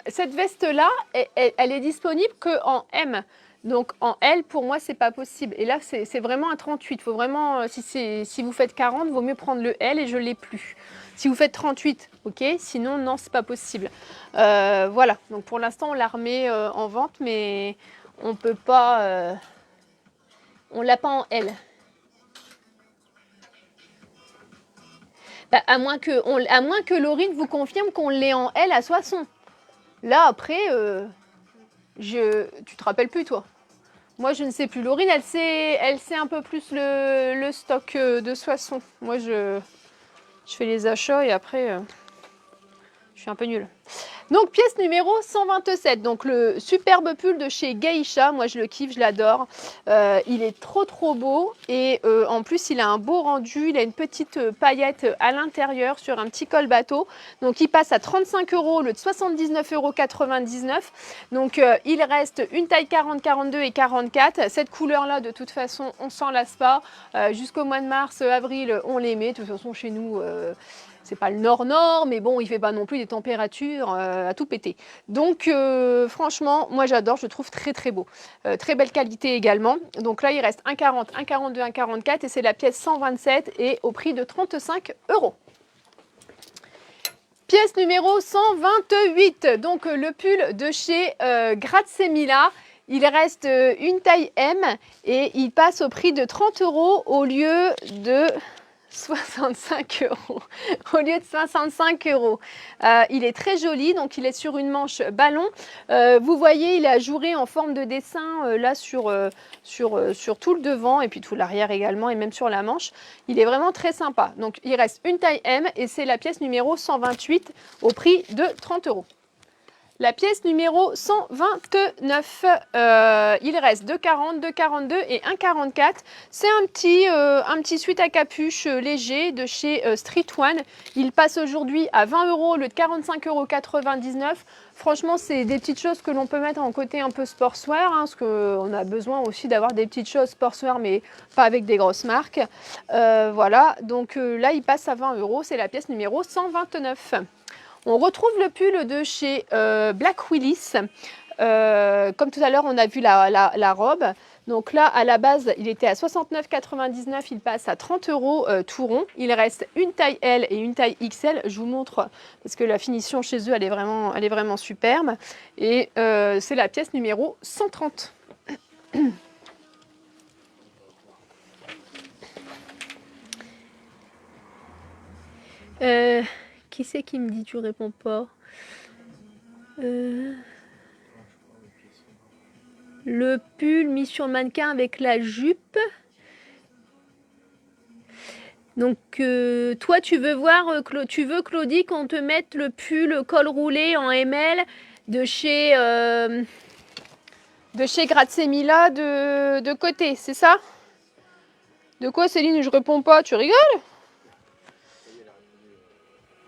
cette veste-là, elle est disponible qu'en M. Donc, en L, pour moi, c'est pas possible. Et là, c'est vraiment un 38. Faut vraiment, si vous faites 40, vaut mieux prendre le L et je l'ai plus. Si vous faites 38, ok. Sinon, non, c'est pas possible. Voilà. Donc, pour l'instant, on l'a remet en vente, mais on peut pas... on l'a pas en L. Bah, à moins que Laurine vous confirme qu'on l'ait en L à Soissons. Là, après, tu te rappelles plus, toi? Moi, je ne sais plus. Laurine, elle sait un peu plus le stock de Soissons. Moi, je fais les achats et après, je suis un peu nulle. Donc, pièce numéro 127. Donc, le superbe pull de chez Geisha. Moi, je le kiffe, je l'adore. Il est trop beau. Et en plus, il a un beau rendu. Il a une petite paillette à l'intérieur sur un petit col bateau. Donc, il passe à 35 € au lieu de 79,99 €. Donc, il reste une taille 40, 42 et 44. Cette couleur-là, de toute façon, on s'en lasse pas. Jusqu'au mois de mars, avril, on les met. De toute façon, chez nous... c'est pas le nord-nord, mais bon, il fait pas non plus des températures à tout péter. Donc, franchement, moi j'adore, je le trouve très beau. Très belle qualité également. Donc là, il reste 1,40, 1,42, 1,44 et c'est la pièce 127 et au prix de 35 €. Pièce numéro 128, donc le pull de chez Grazemila. Il reste une taille M et il passe au prix de 30 € au lieu de... 65 €. Au lieu de 65 €. Il est très joli, donc il est sur une manche ballon. Vous voyez, il est ajouré en forme de dessin là sur tout le devant et puis tout l'arrière également et même sur la manche. Il est vraiment très sympa. Donc il reste une taille M et c'est la pièce numéro 128 au prix de 30 €. La pièce numéro 129, il reste 2,40, 2,42 et 1,44. C'est un petit sweat à capuche léger de chez Street One. Il passe aujourd'hui à 20 € au lieu de 45,99 €. Franchement, c'est des petites choses que l'on peut mettre en côté un peu sportswear, hein, parce qu'on a besoin aussi d'avoir des petites choses sportswear, mais pas avec des grosses marques. Voilà, donc là, il passe à 20 €. C'est la pièce numéro 129. On retrouve le pull de chez Black Willis. Comme tout à l'heure, on a vu la robe. Donc là, à la base, il était à 69,99 €. Il passe à 30 € tout rond. Il reste une taille L et une taille XL. Je vous montre parce que la finition chez eux, elle est vraiment superbe. Et c'est la pièce numéro 130. Qui c'est qui me dit tu réponds pas? Le pull mis sur le mannequin avec la jupe. Donc toi tu veux voir, Claudie, qu'on te mette le pull col roulé en ML de chez Grazemila de côté, c'est ça? De quoi, Céline? Je réponds pas, tu rigoles?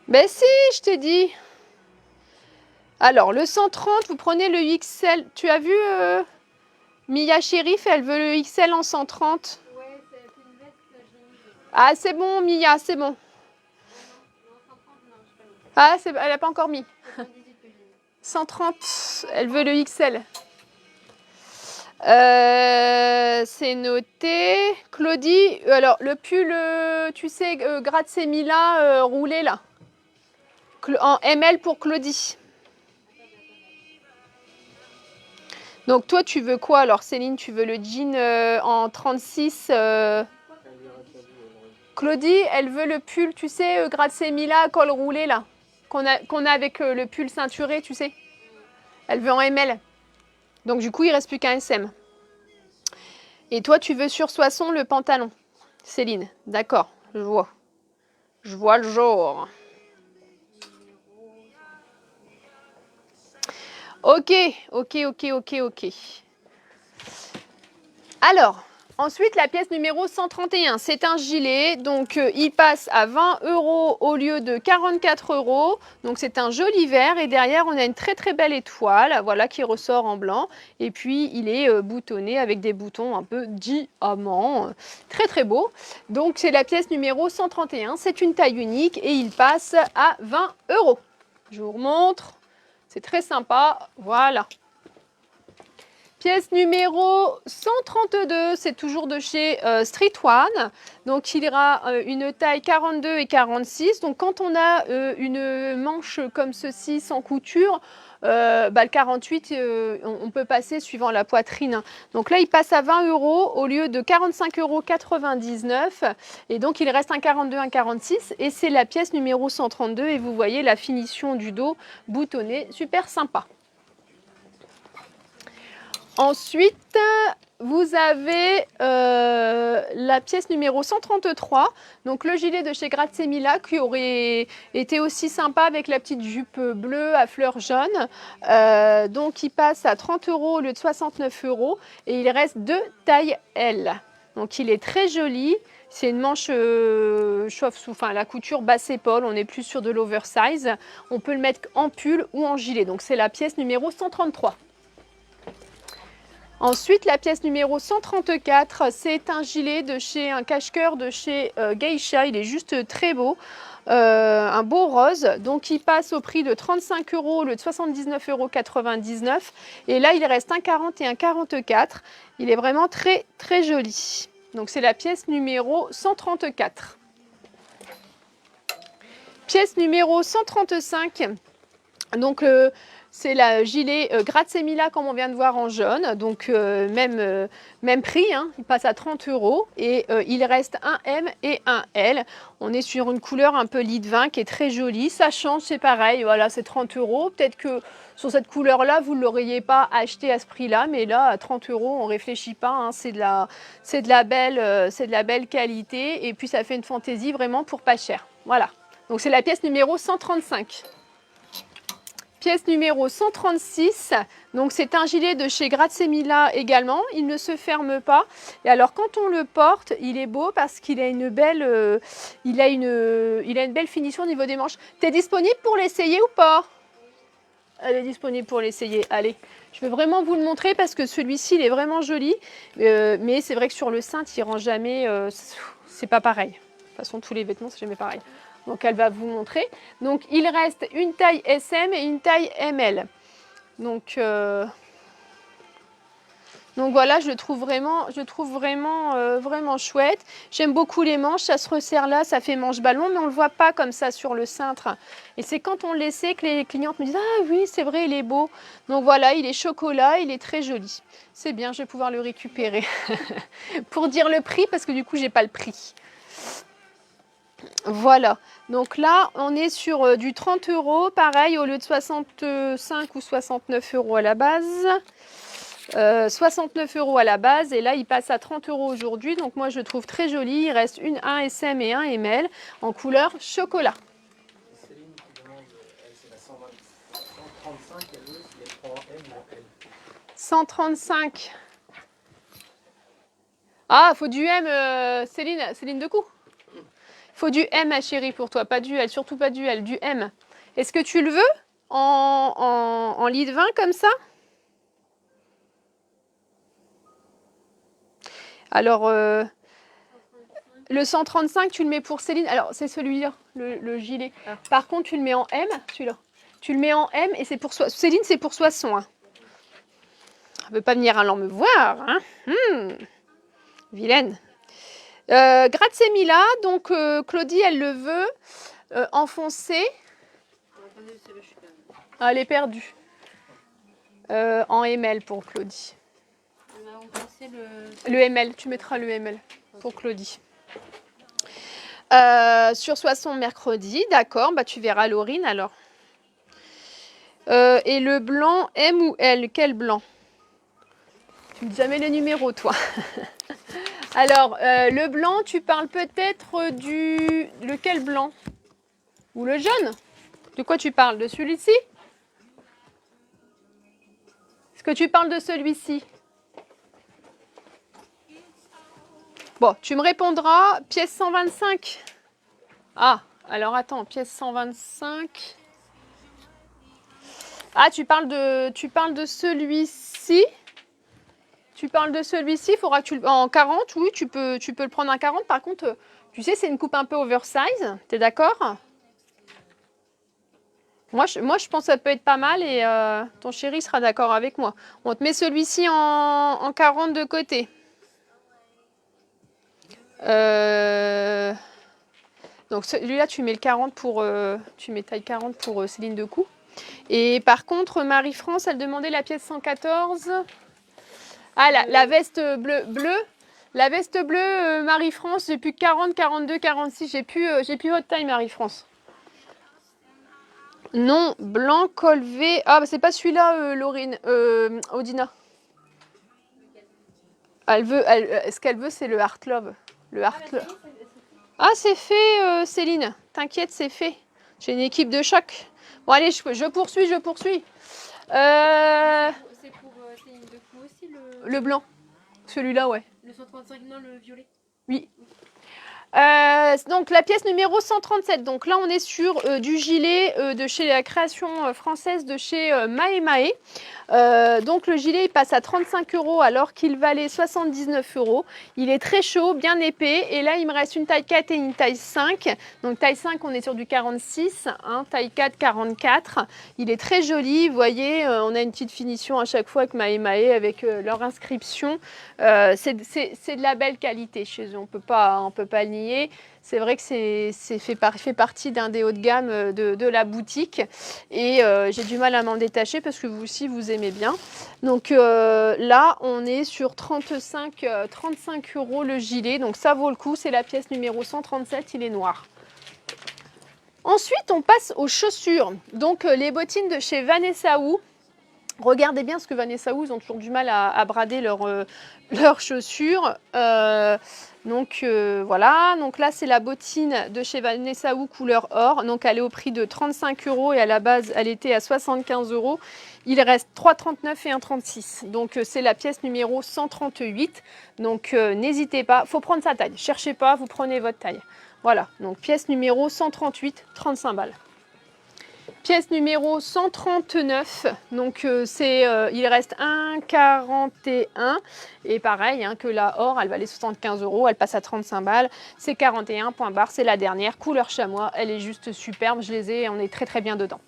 Ben si, je t'ai dit. Alors, le 130, vous prenez le XL. Tu as vu Mia Chérif, elle veut le XL en 130. Ouais, c'est une veste jaune. Ah, c'est bon, Mia, c'est bon. Non, 130, non, je sais pas. Ah, elle n'a pas encore mis. 78 que j'ai mis. 130, elle veut le XL. C'est noté. Claudie, alors le pull, tu sais, Grazemila roulé là. En ML pour Claudie. Donc toi, tu veux quoi alors, Céline? Tu veux le jean en 36 Claudie, elle veut le pull, tu sais, Grazemila col roulé là. Qu'on a avec le pull ceinturé, tu sais. Elle veut en ML. Donc du coup, il reste plus qu'un SM. Et toi, tu veux sur Soissons le pantalon, Céline. D'accord, je vois. Je vois le genre. Ok. Alors, ensuite, la pièce numéro 131, c'est un gilet. Donc, il passe à 20 € au lieu de 44 €. Donc, c'est un joli vert. Et derrière, on a une très très belle étoile, voilà, qui ressort en blanc. Et puis, il est boutonné avec des boutons un peu diamants. Très très beau. Donc, c'est la pièce numéro 131. C'est une taille unique et il passe à 20 €. Je vous remontre. C'est très sympa. Voilà. Pièce numéro 132, c'est toujours de chez Street One. Donc, il y aura une taille 42 et 46. Donc, quand on a une manche comme ceci, sans couture, le 48, on peut passer suivant la poitrine. Donc là, il passe à 20 € au lieu de 45,99 €. Et donc, il reste un 42, un 46. Et c'est la pièce numéro 132. Et vous voyez la finition du dos boutonné, super sympa. Ensuite, vous avez la pièce numéro 133, donc le gilet de chez Grazemila qui aurait été aussi sympa avec la petite jupe bleue à fleurs jaunes. Donc il passe à 30 € au lieu de 69 € et il reste 2 tailles L. Donc il est très joli. C'est une manche chauffe-sous, enfin la couture basse épaule, on est plus sur de l'oversize. On peut le mettre en pull ou en gilet. Donc c'est la pièce numéro 133. Ensuite, la pièce numéro 134, c'est un gilet de chez un cache-cœur de chez Geisha. Il est juste très beau, un beau rose. Donc, il passe au prix de 35 € au lieu de 79,99 €. Et là, il reste un 40 et un 44. Il est vraiment très, très joli. Donc, c'est la pièce numéro 134. Pièce numéro 135. Donc, c'est la gilet Grazemila comme on vient de voir en jaune, donc même prix, hein, il passe à 30 € et il reste un M et un L. On est sur une couleur un peu lit de vin qui est très jolie, ça change, c'est pareil, voilà, c'est 30 €. Peut-être que sur cette couleur-là, vous ne l'auriez pas acheté à ce prix-là, mais là, à 30 €, on ne réfléchit pas, hein, c'est de la belle qualité et puis ça fait une fantaisie vraiment pour pas cher. Voilà, donc c'est la pièce numéro 135. Pièce numéro 136, donc c'est un gilet de chez Grazemila également, il ne se ferme pas. Et alors quand on le porte, il est beau parce qu'il a une belle, il a une belle finition au niveau des manches. T'es disponible pour l'essayer ou pas? Elle est disponible pour l'essayer, allez. Je vais vraiment vous le montrer parce que celui-ci, il est vraiment joli. Mais c'est vrai que sur le cintre, il rend jamais, c'est pas pareil. De toute façon, tous les vêtements, c'est jamais pareil. Donc, elle va vous montrer. Donc, il reste une taille SM et une taille ML. Donc voilà, je le trouve vraiment chouette. J'aime beaucoup les manches, ça se resserre là, ça fait manche ballon, mais on ne le voit pas comme ça sur le cintre. Et c'est quand on l'essaie que les clientes me disent « Ah oui, c'est vrai, il est beau ». Donc voilà, il est chocolat, il est très joli. C'est bien, je vais pouvoir le récupérer. Pour dire le prix, parce que du coup, j'ai pas le prix. Voilà, donc là, on est sur du 30 €, pareil, au lieu de 65 ou 69 € à la base. 69 € à la base et là il passe à 30 € aujourd'hui, donc moi je le trouve très joli. Il reste un SM et un ML en couleur chocolat. Céline qui demande, c'est la 135, elle veut si elle prend en M ou en L. 135. Ah, faut du M, Céline Decou. Faut du M, ma chérie, pour toi, pas du L, surtout pas du L, du M. Est-ce que tu le veux en lit de vin comme ça? Alors, Le 135, tu le mets pour Céline. Alors, c'est celui-là, le gilet. Ah. Par contre, tu le mets en M, celui-là. Tu le mets en M et c'est pour soi. Céline, c'est pour Soissons. Hein. Elle ne veut pas venir allant me voir. Hein. Vilaine. Grazie Mila. Donc, Claudie, elle le veut. Enfoncé. Ah, elle est perdue. En ML pour Claudie. Le ML, tu mettras le ML pour Claudie. Sur Soissons mercredi, d'accord, bah tu verras Laurine alors. Et le blanc, M ou L? Quel blanc? Tu me dis jamais les numéros, toi. Alors, le blanc, tu parles peut-être du... Lequel blanc? Ou le jaune? De quoi tu parles? De celui-ci? Est-ce que tu parles de celui-ci? Bon, tu me répondras, pièce 125. Ah, alors attends, pièce 125. Ah, tu parles de celui-ci. Tu parles de celui-ci, il faudra que tu en 40, oui, tu peux le prendre en 40. Par contre, tu sais, c'est une coupe un peu oversize. T'es d'accord? Moi, je pense que ça peut être pas mal et ton chéri sera d'accord avec moi. On te met celui-ci en 40 de côté. Donc celui-là, tu mets le 40 pour, tu mets taille 40 pour Céline Decou. Et par contre, Marie-France, elle demandait la pièce 114. Ah, la veste bleue. La veste bleue, Marie-France, j'ai plus 40, 42, 46. J'ai plus votre taille, Marie-France. Non, blanc, col V. Ah, bah, c'est pas celui-là, Laurine. Odina. Ce qu'elle veut, c'est le Heart Love. Le Heart Love. Ah, c'est fait, Céline. T'inquiète, c'est fait. J'ai une équipe de choc. Bon, allez, je poursuis. C'est pour Céline Decou aussi, Le blanc. Celui-là, ouais. le 135, non, le violet. Oui. Donc la pièce numéro 137. Donc là, on est sur du gilet de chez la création française de chez Mae Mae. Donc le gilet il passe à 35 € alors qu'il valait 79 €. Il est très chaud, bien épais. Et là, il me reste une taille 4 et une taille 5. Donc taille 5, on est sur du 46. Hein, taille 4, 44. Il est très joli. Vous voyez, on a une petite finition à chaque fois avec Mae Mae avec leur inscription. C'est de la belle qualité chez eux. On peut pas le nier. C'est vrai que fait partie d'un des hauts de gamme de la boutique et j'ai du mal à m'en détacher parce que vous aussi vous aimez bien. Donc là on est sur 35 € le gilet, donc ça vaut le coup. C'est la pièce numéro 137, il est noir. Ensuite on passe aux chaussures, donc les bottines de chez Vanessa Wu. Regardez bien, parce que Vanessa Wu, ils ont toujours du mal à brader leurs chaussures. Donc voilà, donc là c'est la bottine de chez Vanessa Wu couleur or. Donc elle est au prix de 35 € et à la base elle était à 75 €. Il reste 3,39 et 1,36. Donc c'est la pièce numéro 138. Donc n'hésitez pas, il faut prendre sa taille. Cherchez pas, vous prenez votre taille. Voilà, donc pièce numéro 138, 35 balles. Pièce numéro 139, donc il reste 1,41 et pareil hein, que la or, elle valait 75 €, elle passe à 35 balles, c'est 41 point barre, c'est la dernière, couleur chamois, elle est juste superbe, je les ai, on est très très bien dedans.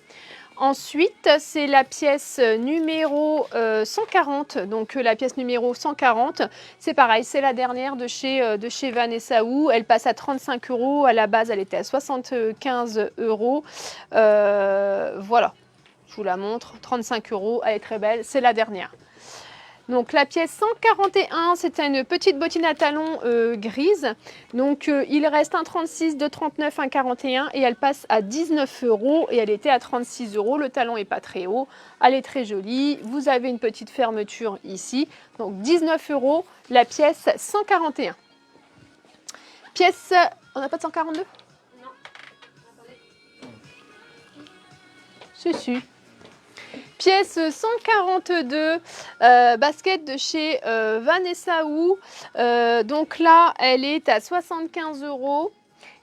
Ensuite, c'est la pièce numéro 140, donc la pièce numéro 140, c'est pareil, c'est la dernière de chez Vanessa Wu, elle passe à 35 €, à la base elle était à 75 €, voilà, je vous la montre, 35 €, elle est très belle, c'est la dernière. Donc la pièce 141, c'était une petite bottine à talons grise. Donc il reste un 36, 2,39, un 41 et elle passe à 19 € et elle était à 36 €. Le talon n'est pas très haut, elle est très jolie. Vous avez une petite fermeture ici. Donc 19 € la pièce 141. Pièce, on n'a pas de 142? Non. Attendez. Si. Pièce 142, basket de chez Vanessa Wu. Donc là, elle est à 75 €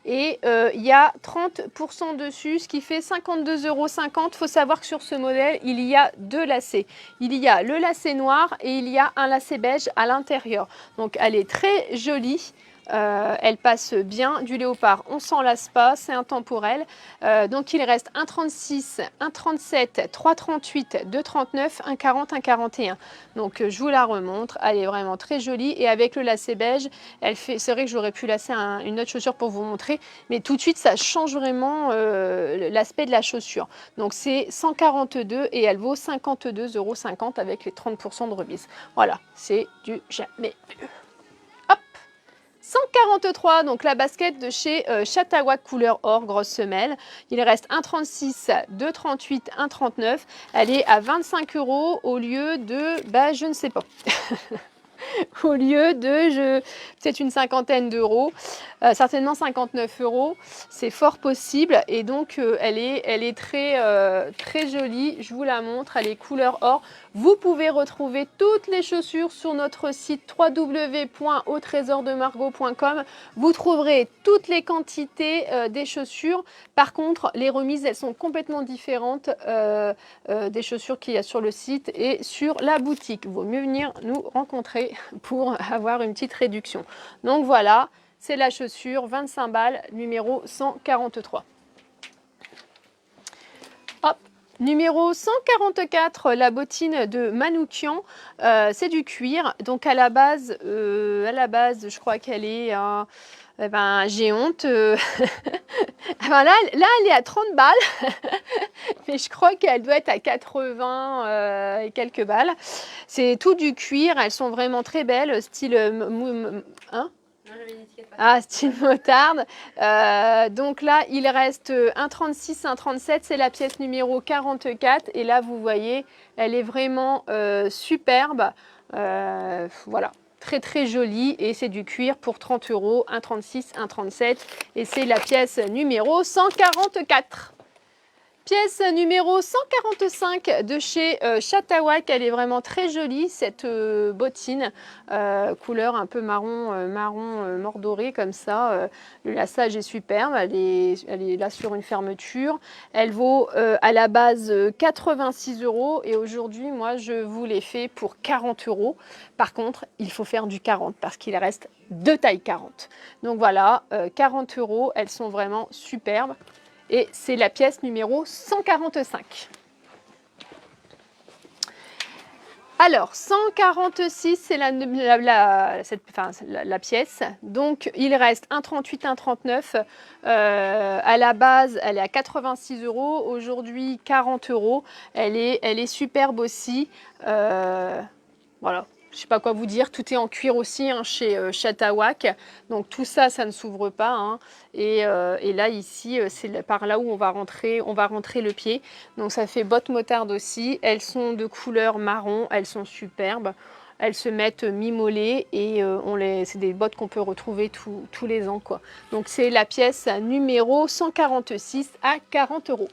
et il y a 30% dessus, ce qui fait 52,50 €. Il faut savoir que sur ce modèle, il y a deux lacets. Il y a le lacet noir et il y a un lacet beige à l'intérieur. Donc elle est très jolie. Elle passe bien. Du léopard, on s'en lasse pas, c'est intemporel. Donc il reste 1,36, 1,37, 3,38, 2,39, 1,40, 1,41. Donc je vous la remontre, elle est vraiment très jolie. Et avec le lacet beige, elle fait. C'est vrai que j'aurais pu lacer une autre chaussure pour vous montrer, mais tout de suite ça change vraiment l'aspect de la chaussure. Donc c'est 142 et elle vaut 52,50 € avec les 30% de remise. Voilà, c'est du jamais vu. Hop, 143, donc la basket de chez Chattaway couleur or, grosse semelle. Il reste 1,36, 2,38, 1,39. Elle est à 25 € au lieu de, je ne sais pas. Au lieu de, peut-être une cinquantaine d'euros, certainement 59 €, c'est fort possible. Et donc elle est très jolie, je vous la montre, elle est couleur or. Vous pouvez retrouver toutes les chaussures sur notre site www.autrésordemargot.com. Vous trouverez toutes les quantités des chaussures. Par contre, les remises, elles sont complètement différentes des chaussures qu'il y a sur le site et sur la boutique. Il vaut mieux venir nous rencontrer pour avoir une petite réduction. Donc voilà, c'est la chaussure 25 balles, numéro 143. Hop, numéro 144, la bottine de Manoukian, c'est du cuir. Donc à la base, je crois qu'elle est j'ai honte. Là, elle est à 30 balles, mais je crois qu'elle doit être à 80 et quelques balles. C'est tout du cuir, elles sont vraiment très belles, style style motarde. Donc là, il reste 1,36, 1,37, c'est la pièce numéro 44. Et là, vous voyez, elle est vraiment superbe. Voilà. Très très jolie et c'est du cuir pour 30 €, 1,36, 1,37 et c'est la pièce numéro 144. Pièce numéro 145 de chez Chattaway, elle est vraiment très jolie cette bottine, couleur un peu marron mordoré comme ça. Le laçage est superbe, elle est là sur une fermeture. Elle vaut à la base 86 € et aujourd'hui moi je vous l'ai fait pour 40 €. Par contre il faut faire du 40 parce qu'il reste 2 tailles 40. Donc voilà, 40 €, elles sont vraiment superbes. Et c'est la pièce numéro 145. Alors, 146, c'est la pièce. Donc, il reste 1,38, 1,39. À la base, elle est à 86 €. Aujourd'hui, 40 €. Elle est superbe aussi. Voilà. Je ne sais pas quoi vous dire, tout est en cuir aussi chez Chattaway, donc tout ça, ça ne s'ouvre pas. Et là, ici, c'est par là où on va rentrer le pied. Donc ça fait bottes motarde aussi. Elles sont de couleur marron, elles sont superbes. Elles se mettent mi-mollet et c'est des bottes qu'on peut retrouver tous les ans, quoi. Donc c'est la pièce numéro 146 à 40 €.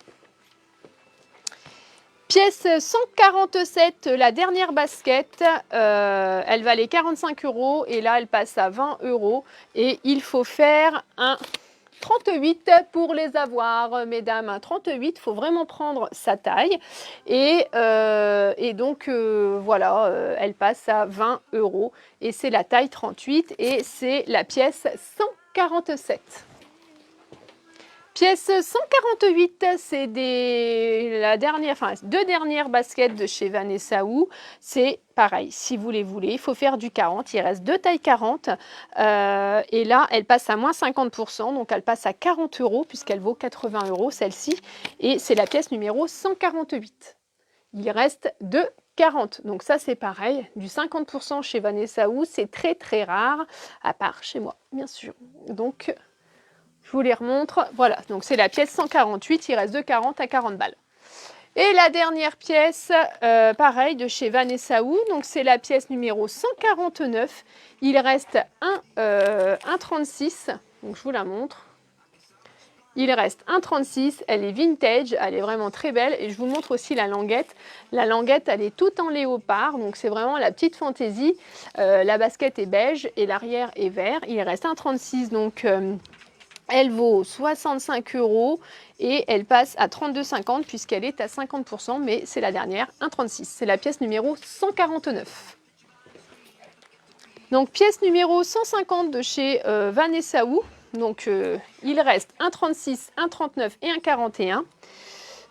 Pièce 147, la dernière basket, elle valait 45 € et là elle passe à 20 € et il faut faire un 38 pour les avoir, mesdames. Un 38, il faut vraiment prendre sa taille et donc voilà, elle passe à 20 € et c'est la taille 38 et c'est la pièce 147. Pièce 148, c'est deux dernières baskets de chez Vanessa Wu. C'est pareil, si vous les voulez, il faut faire du 40. Il reste 2 tailles 40. Et là, elle passe à moins 50%. Donc, elle passe à 40 € puisqu'elle vaut 80 € celle-ci. Et c'est la pièce numéro 148. Il reste 2 40. Donc ça, c'est pareil. Du 50% chez Vanessa Wu, c'est très, très rare. À part chez moi, bien sûr. Donc... je vous les remontre. Voilà, donc c'est la pièce 148, il reste de 40 à 40 balles. Et la dernière pièce, pareil, de chez Vanessa Wu, donc c'est la pièce numéro 149. Il reste 1,36, donc je vous la montre. Il reste 1,36, elle est vintage, elle est vraiment très belle. Et je vous montre aussi la languette. La languette, elle est toute en léopard, donc c'est vraiment la petite fantaisie. La basket est beige et l'arrière est vert. Il reste 1,36, donc... elle vaut 65 € et elle passe à 32,50 puisqu'elle est à 50%, mais c'est la dernière, 1,36. C'est la pièce numéro 149. Donc pièce numéro 150 de chez Vanessa Wu. Donc il reste un 36, un 39 et un 41.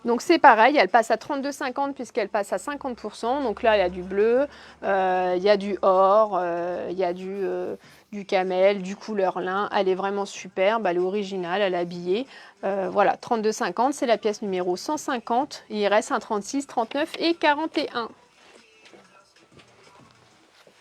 Donc c'est pareil, elle passe à 32,50 puisqu'elle passe à 50%. Donc là, il y a du bleu, il y a du or, il y a du camel, du couleur lin. Elle est vraiment superbe, elle est originale, elle est habillée. Voilà, 32,50, c'est la pièce numéro 150. Il reste un 36, 39 et 41.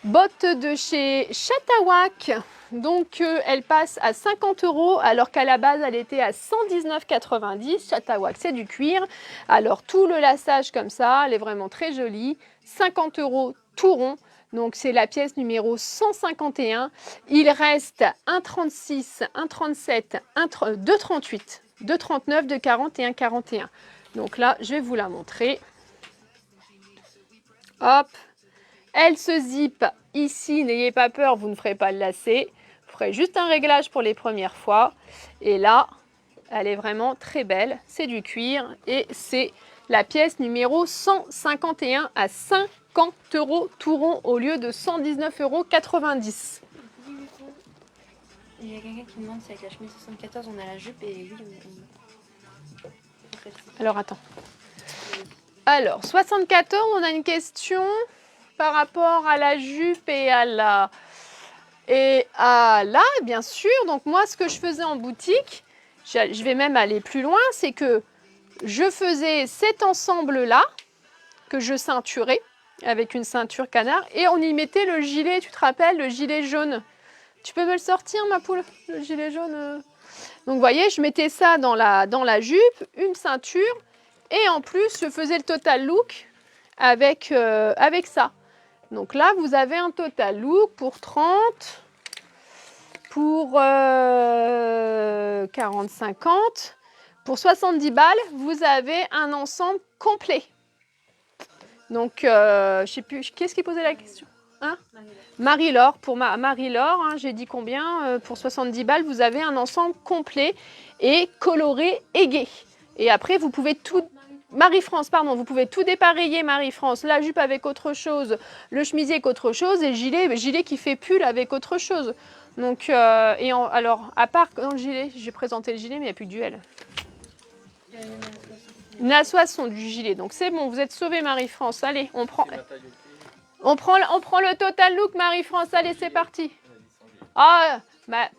Botte de chez Chatawak. Donc elle passe à 50 € alors qu'à la base elle était à 119,90 €. Chatawak, c'est du cuir. Alors tout le laçage comme ça, elle est vraiment très jolie. 50 € tout rond. Donc c'est la pièce numéro 151. Il reste un 36, un 37, un 2,38, 2,39, 2,40 et un 41. Donc là, je vais vous la montrer. Hop. Elle se zippe ici, n'ayez pas peur, vous ne ferez pas le lacet. Vous ferez juste un réglage pour les premières fois. Et là, elle est vraiment très belle. C'est du cuir et c'est la pièce numéro 151 à 50 € tout rond au lieu de 119,90 €. Il y a quelqu'un qui me demande si avec la chemise 74 on a la jupe et oui, Alors attends. Alors 74, on a une question par rapport à la jupe et à la... bien sûr. Donc moi, ce que je faisais en boutique, je vais même aller plus loin, c'est que je faisais cet ensemble-là, que je ceinturais avec une ceinture canard, et on y mettait le gilet, tu te rappelles, le gilet jaune. Tu peux me le sortir, ma poule, le gilet jaune Donc, vous voyez, je mettais ça dans la jupe, une ceinture, et en plus, je faisais le total look avec ça. Donc là, vous avez un total look pour 30, pour 40, 50, pour 70 balles, vous avez un ensemble complet. Donc, je ne sais plus, qui est-ce qui posait la question, hein? Marie-Laure, pour Marie-Laure, hein, j'ai dit combien? Pour 70 balles, vous avez un ensemble complet et coloré et gai. Et après, vous pouvez tout... Marie-France, pardon, vous pouvez tout dépareiller, Marie-France. La jupe avec autre chose, le chemisier avec autre chose et le gilet qui fait pull avec autre chose. Donc, alors, à part dans le gilet, j'ai présenté le gilet, mais il n'y a plus de duel. La soie du gilet, donc c'est bon, vous êtes sauvés, Marie-France. Allez, on prend le total look, Marie-France. Allez, c'est parti. Ah, bah,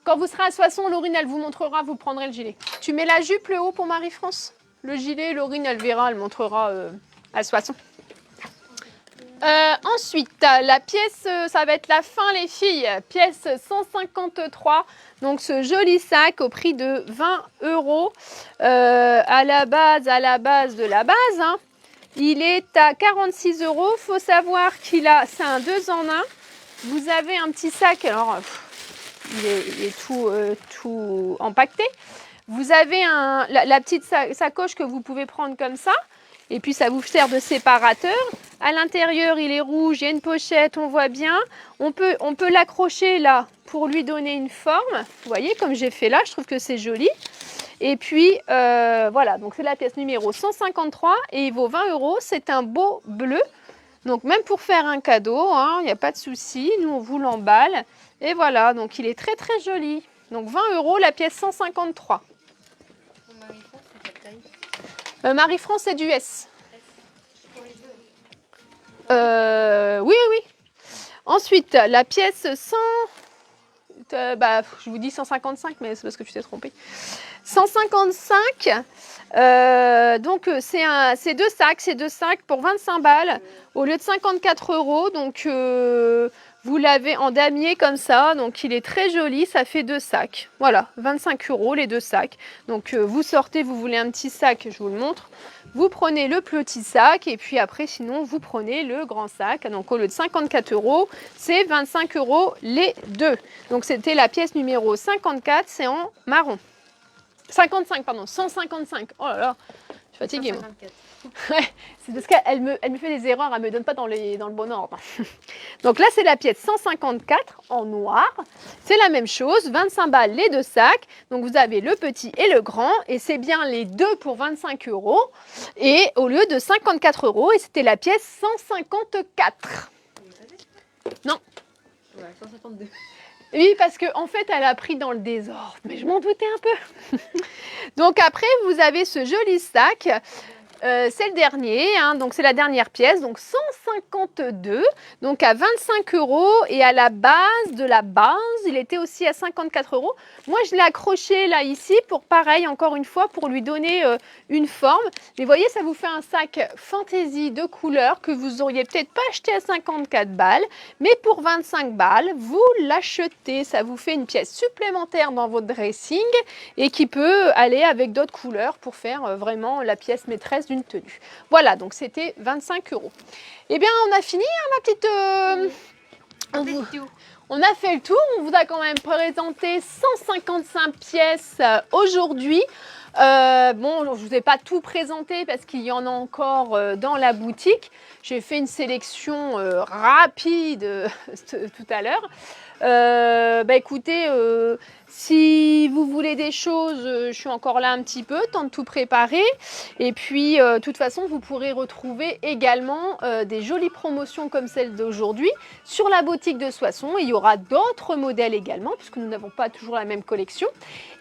quand vous serez à Soissons, Laurine, elle vous montrera, vous prendrez le gilet. Tu mets la jupe, le haut pour Marie-France? Le gilet, Laurine, elle verra, elle montrera à Soissons. Ensuite, la pièce, ça va être la fin, les filles. Pièce 153. Donc, ce joli sac au prix de 20 €. À la base de la base, hein, il est à 46 €. Il faut savoir qu'il a, c'est un 2 en 1. Vous avez un petit sac, alors il est tout empaqueté. Vous avez la petite sacoche que vous pouvez prendre comme ça. Et puis, ça vous sert de séparateur. À l'intérieur, il est rouge, il y a une pochette, on voit bien. On peut l'accrocher là pour lui donner une forme. Vous voyez, comme j'ai fait là, je trouve que c'est joli. Et puis, voilà, donc c'est la pièce numéro 153 et il vaut 20 €. C'est un beau bleu. Donc, même pour faire un cadeau, il n'y a pas de souci. Nous, on vous l'emballe. Et voilà, donc il est très, très joli. Donc, 20 € la pièce 153. Marie-France, c'est quelle taille? Marie-France, c'est du S. Oui. Ensuite, la pièce 100... je vous dis 155, mais c'est parce que tu t'es trompé. 155, donc c'est deux sacs pour 25 balles au lieu de 54 €. Donc, vous l'avez en damier comme ça, donc il est très joli, ça fait 2 sacs. Voilà, 25 € les 2 sacs. Donc vous sortez, vous voulez un petit sac, je vous le montre. Vous prenez le petit sac et puis après, sinon, vous prenez le grand sac. Donc au lieu de 54 €, c'est 25 € les deux. Donc c'était la pièce numéro 54, c'est en marron. 55, pardon, 155. Oh là là, je suis fatiguée, moi. Ouais, c'est parce qu'elle me fait des erreurs, elle ne me donne pas dans le bon ordre. Donc là, c'est la pièce 154 en noir. C'est la même chose, 25 balles les 2 sacs. Donc vous avez le petit et le grand. Et c'est bien les deux pour 25 €. Et au lieu de 54 €, et c'était la pièce 154. Non, Ouais, 152. Oui, parce qu'en fait, elle a pris dans le désordre, mais je m'en doutais un peu. Donc après, vous avez ce joli sac. C'est le dernier, hein, donc c'est la dernière pièce, donc 152, donc à 25 € et à la base de la base, il était aussi à 54 €. Moi, je l'ai accroché là ici pour pareil, encore une fois, pour lui donner une forme. Mais voyez, ça vous fait un sac fantaisie de couleurs que vous auriez peut-être pas acheté à 54 balles, mais pour 25 balles, vous l'achetez. Ça vous fait une pièce supplémentaire dans votre dressing et qui peut aller avec d'autres couleurs pour faire vraiment la pièce maîtresse d'une tenue. Voilà, donc c'était 25 €. Eh bien, on a fini, hein, ma petite... On a fait le tour, on vous a quand même présenté 155 pièces aujourd'hui. Bon, je ne vous ai pas tout présenté parce qu'il y en a encore dans la boutique. J'ai fait une sélection rapide tout à l'heure. Écoutez, si vous voulez des choses, je suis encore là un petit peu, temps de tout préparer. Et puis, de toute façon, vous pourrez retrouver également des jolies promotions comme celle d'aujourd'hui sur la boutique de Soissons. Il y aura d'autres modèles également, puisque nous n'avons pas toujours la même collection.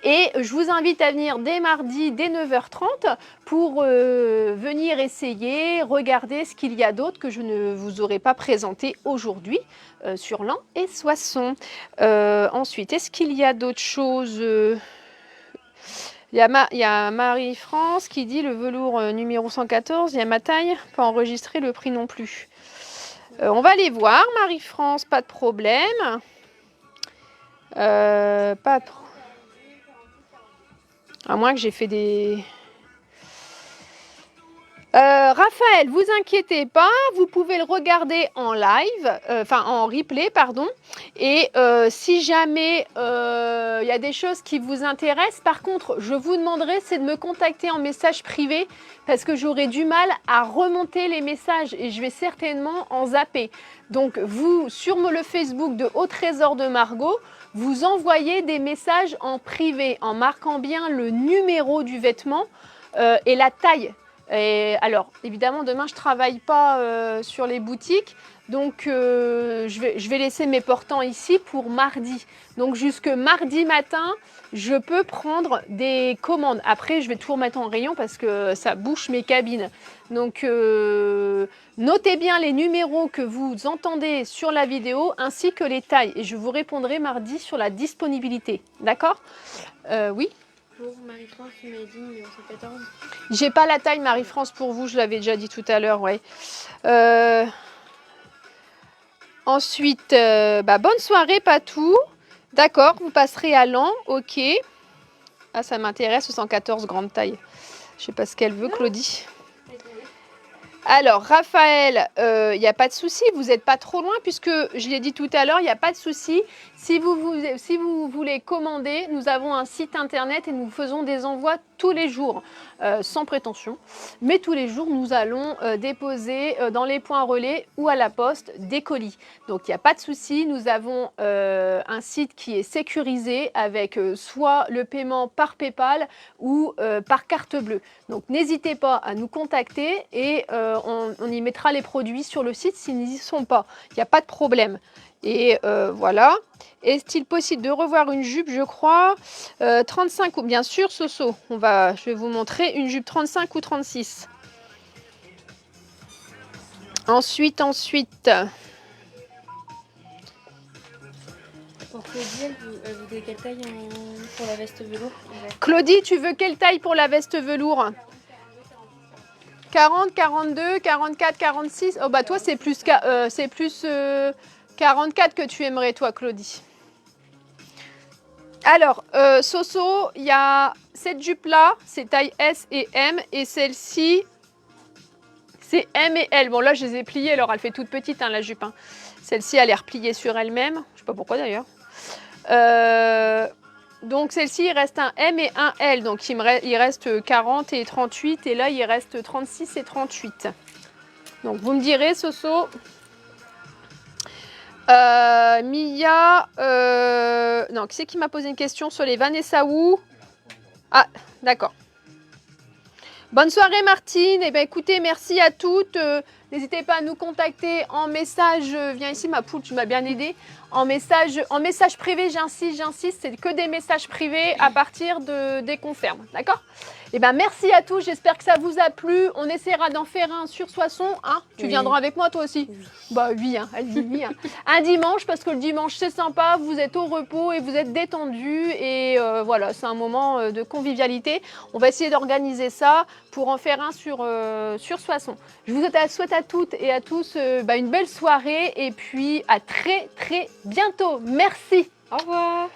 Et je vous invite à venir dès mardi, dès 9h30, pour venir essayer, regarder ce qu'il y a d'autre que je ne vous aurais pas présenté aujourd'hui sur Laon et Soissons. Ensuite, est-ce qu'il y a d'autres choses il y a Marie-France qui dit le velours numéro 114, il y a ma taille, pas enregistrer le prix non plus. On va aller voir, Marie-France, pas de problème. Pas trop. À moins que j'ai fait des... Raphaël, vous inquiétez pas, vous pouvez le regarder en live, en replay, pardon. Et si jamais il y a des choses qui vous intéressent, par contre, je vous demanderai, c'est de me contacter en message privé parce que j'aurai du mal à remonter les messages et je vais certainement en zapper. Donc, vous, sur le Facebook de Au Trésor de Margot, vous envoyez des messages en privé en marquant bien le numéro du vêtement et la taille. Et alors, évidemment, demain, je ne travaille pas sur les boutiques, donc je vais laisser mes portants ici pour mardi. Donc, jusque mardi matin, je peux prendre des commandes. Après, je vais tout remettre en rayon parce que ça bouche mes cabines. Donc, notez bien les numéros que vous entendez sur la vidéo ainsi que les tailles. Et je vous répondrai mardi sur la disponibilité. D'accord ? Oui ? Pour Marie-France, tu m'as dit numéro 114. J'ai pas la taille Marie-France pour vous, je l'avais déjà dit tout à l'heure, ouais. Ensuite, bonne soirée Patou. D'accord, vous passerez à Laon, ok. Ah, ça m'intéresse, 114 grande taille. Je sais pas ce qu'elle veut, Claudie. Alors, Raphaël, il n'y a pas de souci, vous n'êtes pas trop loin puisque, je l'ai dit tout à l'heure, il n'y a pas de souci. Si vous voulez commander, nous avons un site internet et nous faisons des envois tous les jours, sans prétention. Mais tous les jours, nous allons déposer dans les points relais ou à la poste des colis. Donc, il n'y a pas de souci. Nous avons un site qui est sécurisé avec soit le paiement par PayPal ou par carte bleue. Donc, n'hésitez pas à nous contacter et on y mettra les produits sur le site s'ils n'y sont pas. Il n'y a pas de problème. Et voilà. Est-il possible de revoir une jupe, je crois 35 ou bien sûr, Soso. Je vais vous montrer une jupe 35 ou 36. Ensuite. Pour Claudie, elle voudrait quelle taille pour la veste velours? Claudie, tu veux quelle taille pour la veste velours? 40, 42, 44, 46. Oh bah toi c'est plus 44 que tu aimerais toi, Claudie. Alors, Soso, il y a cette jupe-là, c'est taille S et M, et celle-ci, c'est M et L. Bon, là, je les ai pliées, alors elle fait toute petite, hein, la jupe. Hein. Celle-ci, elle est repliée sur elle-même. Je ne sais pas pourquoi, d'ailleurs. Donc, celle-ci, il reste un M et un L. Donc, il reste 40 et 38, et là, il reste 36 et 38. Donc, vous me direz, Soso... Mia, non, qui c'est qui m'a posé une question sur les Vanessa Wu? Ah, d'accord. Bonne soirée Martine. Eh bien, écoutez, merci à toutes. N'hésitez pas à nous contacter en message. Viens ici, ma poule, tu m'as bien aidé. En message privé, j'insiste, c'est que des messages privés à partir des confirmes. D'accord? Eh ben, merci à tous, j'espère que ça vous a plu. On essaiera d'en faire un sur Soissons. Hein, tu viendras avec moi toi aussi? Oui. Bah oui, hein, elle dit oui. Hein. Un dimanche, parce que le dimanche c'est sympa, vous êtes au repos et vous êtes détendus. Et voilà, c'est un moment de convivialité. On va essayer d'organiser ça pour en faire un sur Soissons. Je vous souhaite à toutes et à tous une belle soirée et puis à très très bientôt. Merci. Au revoir.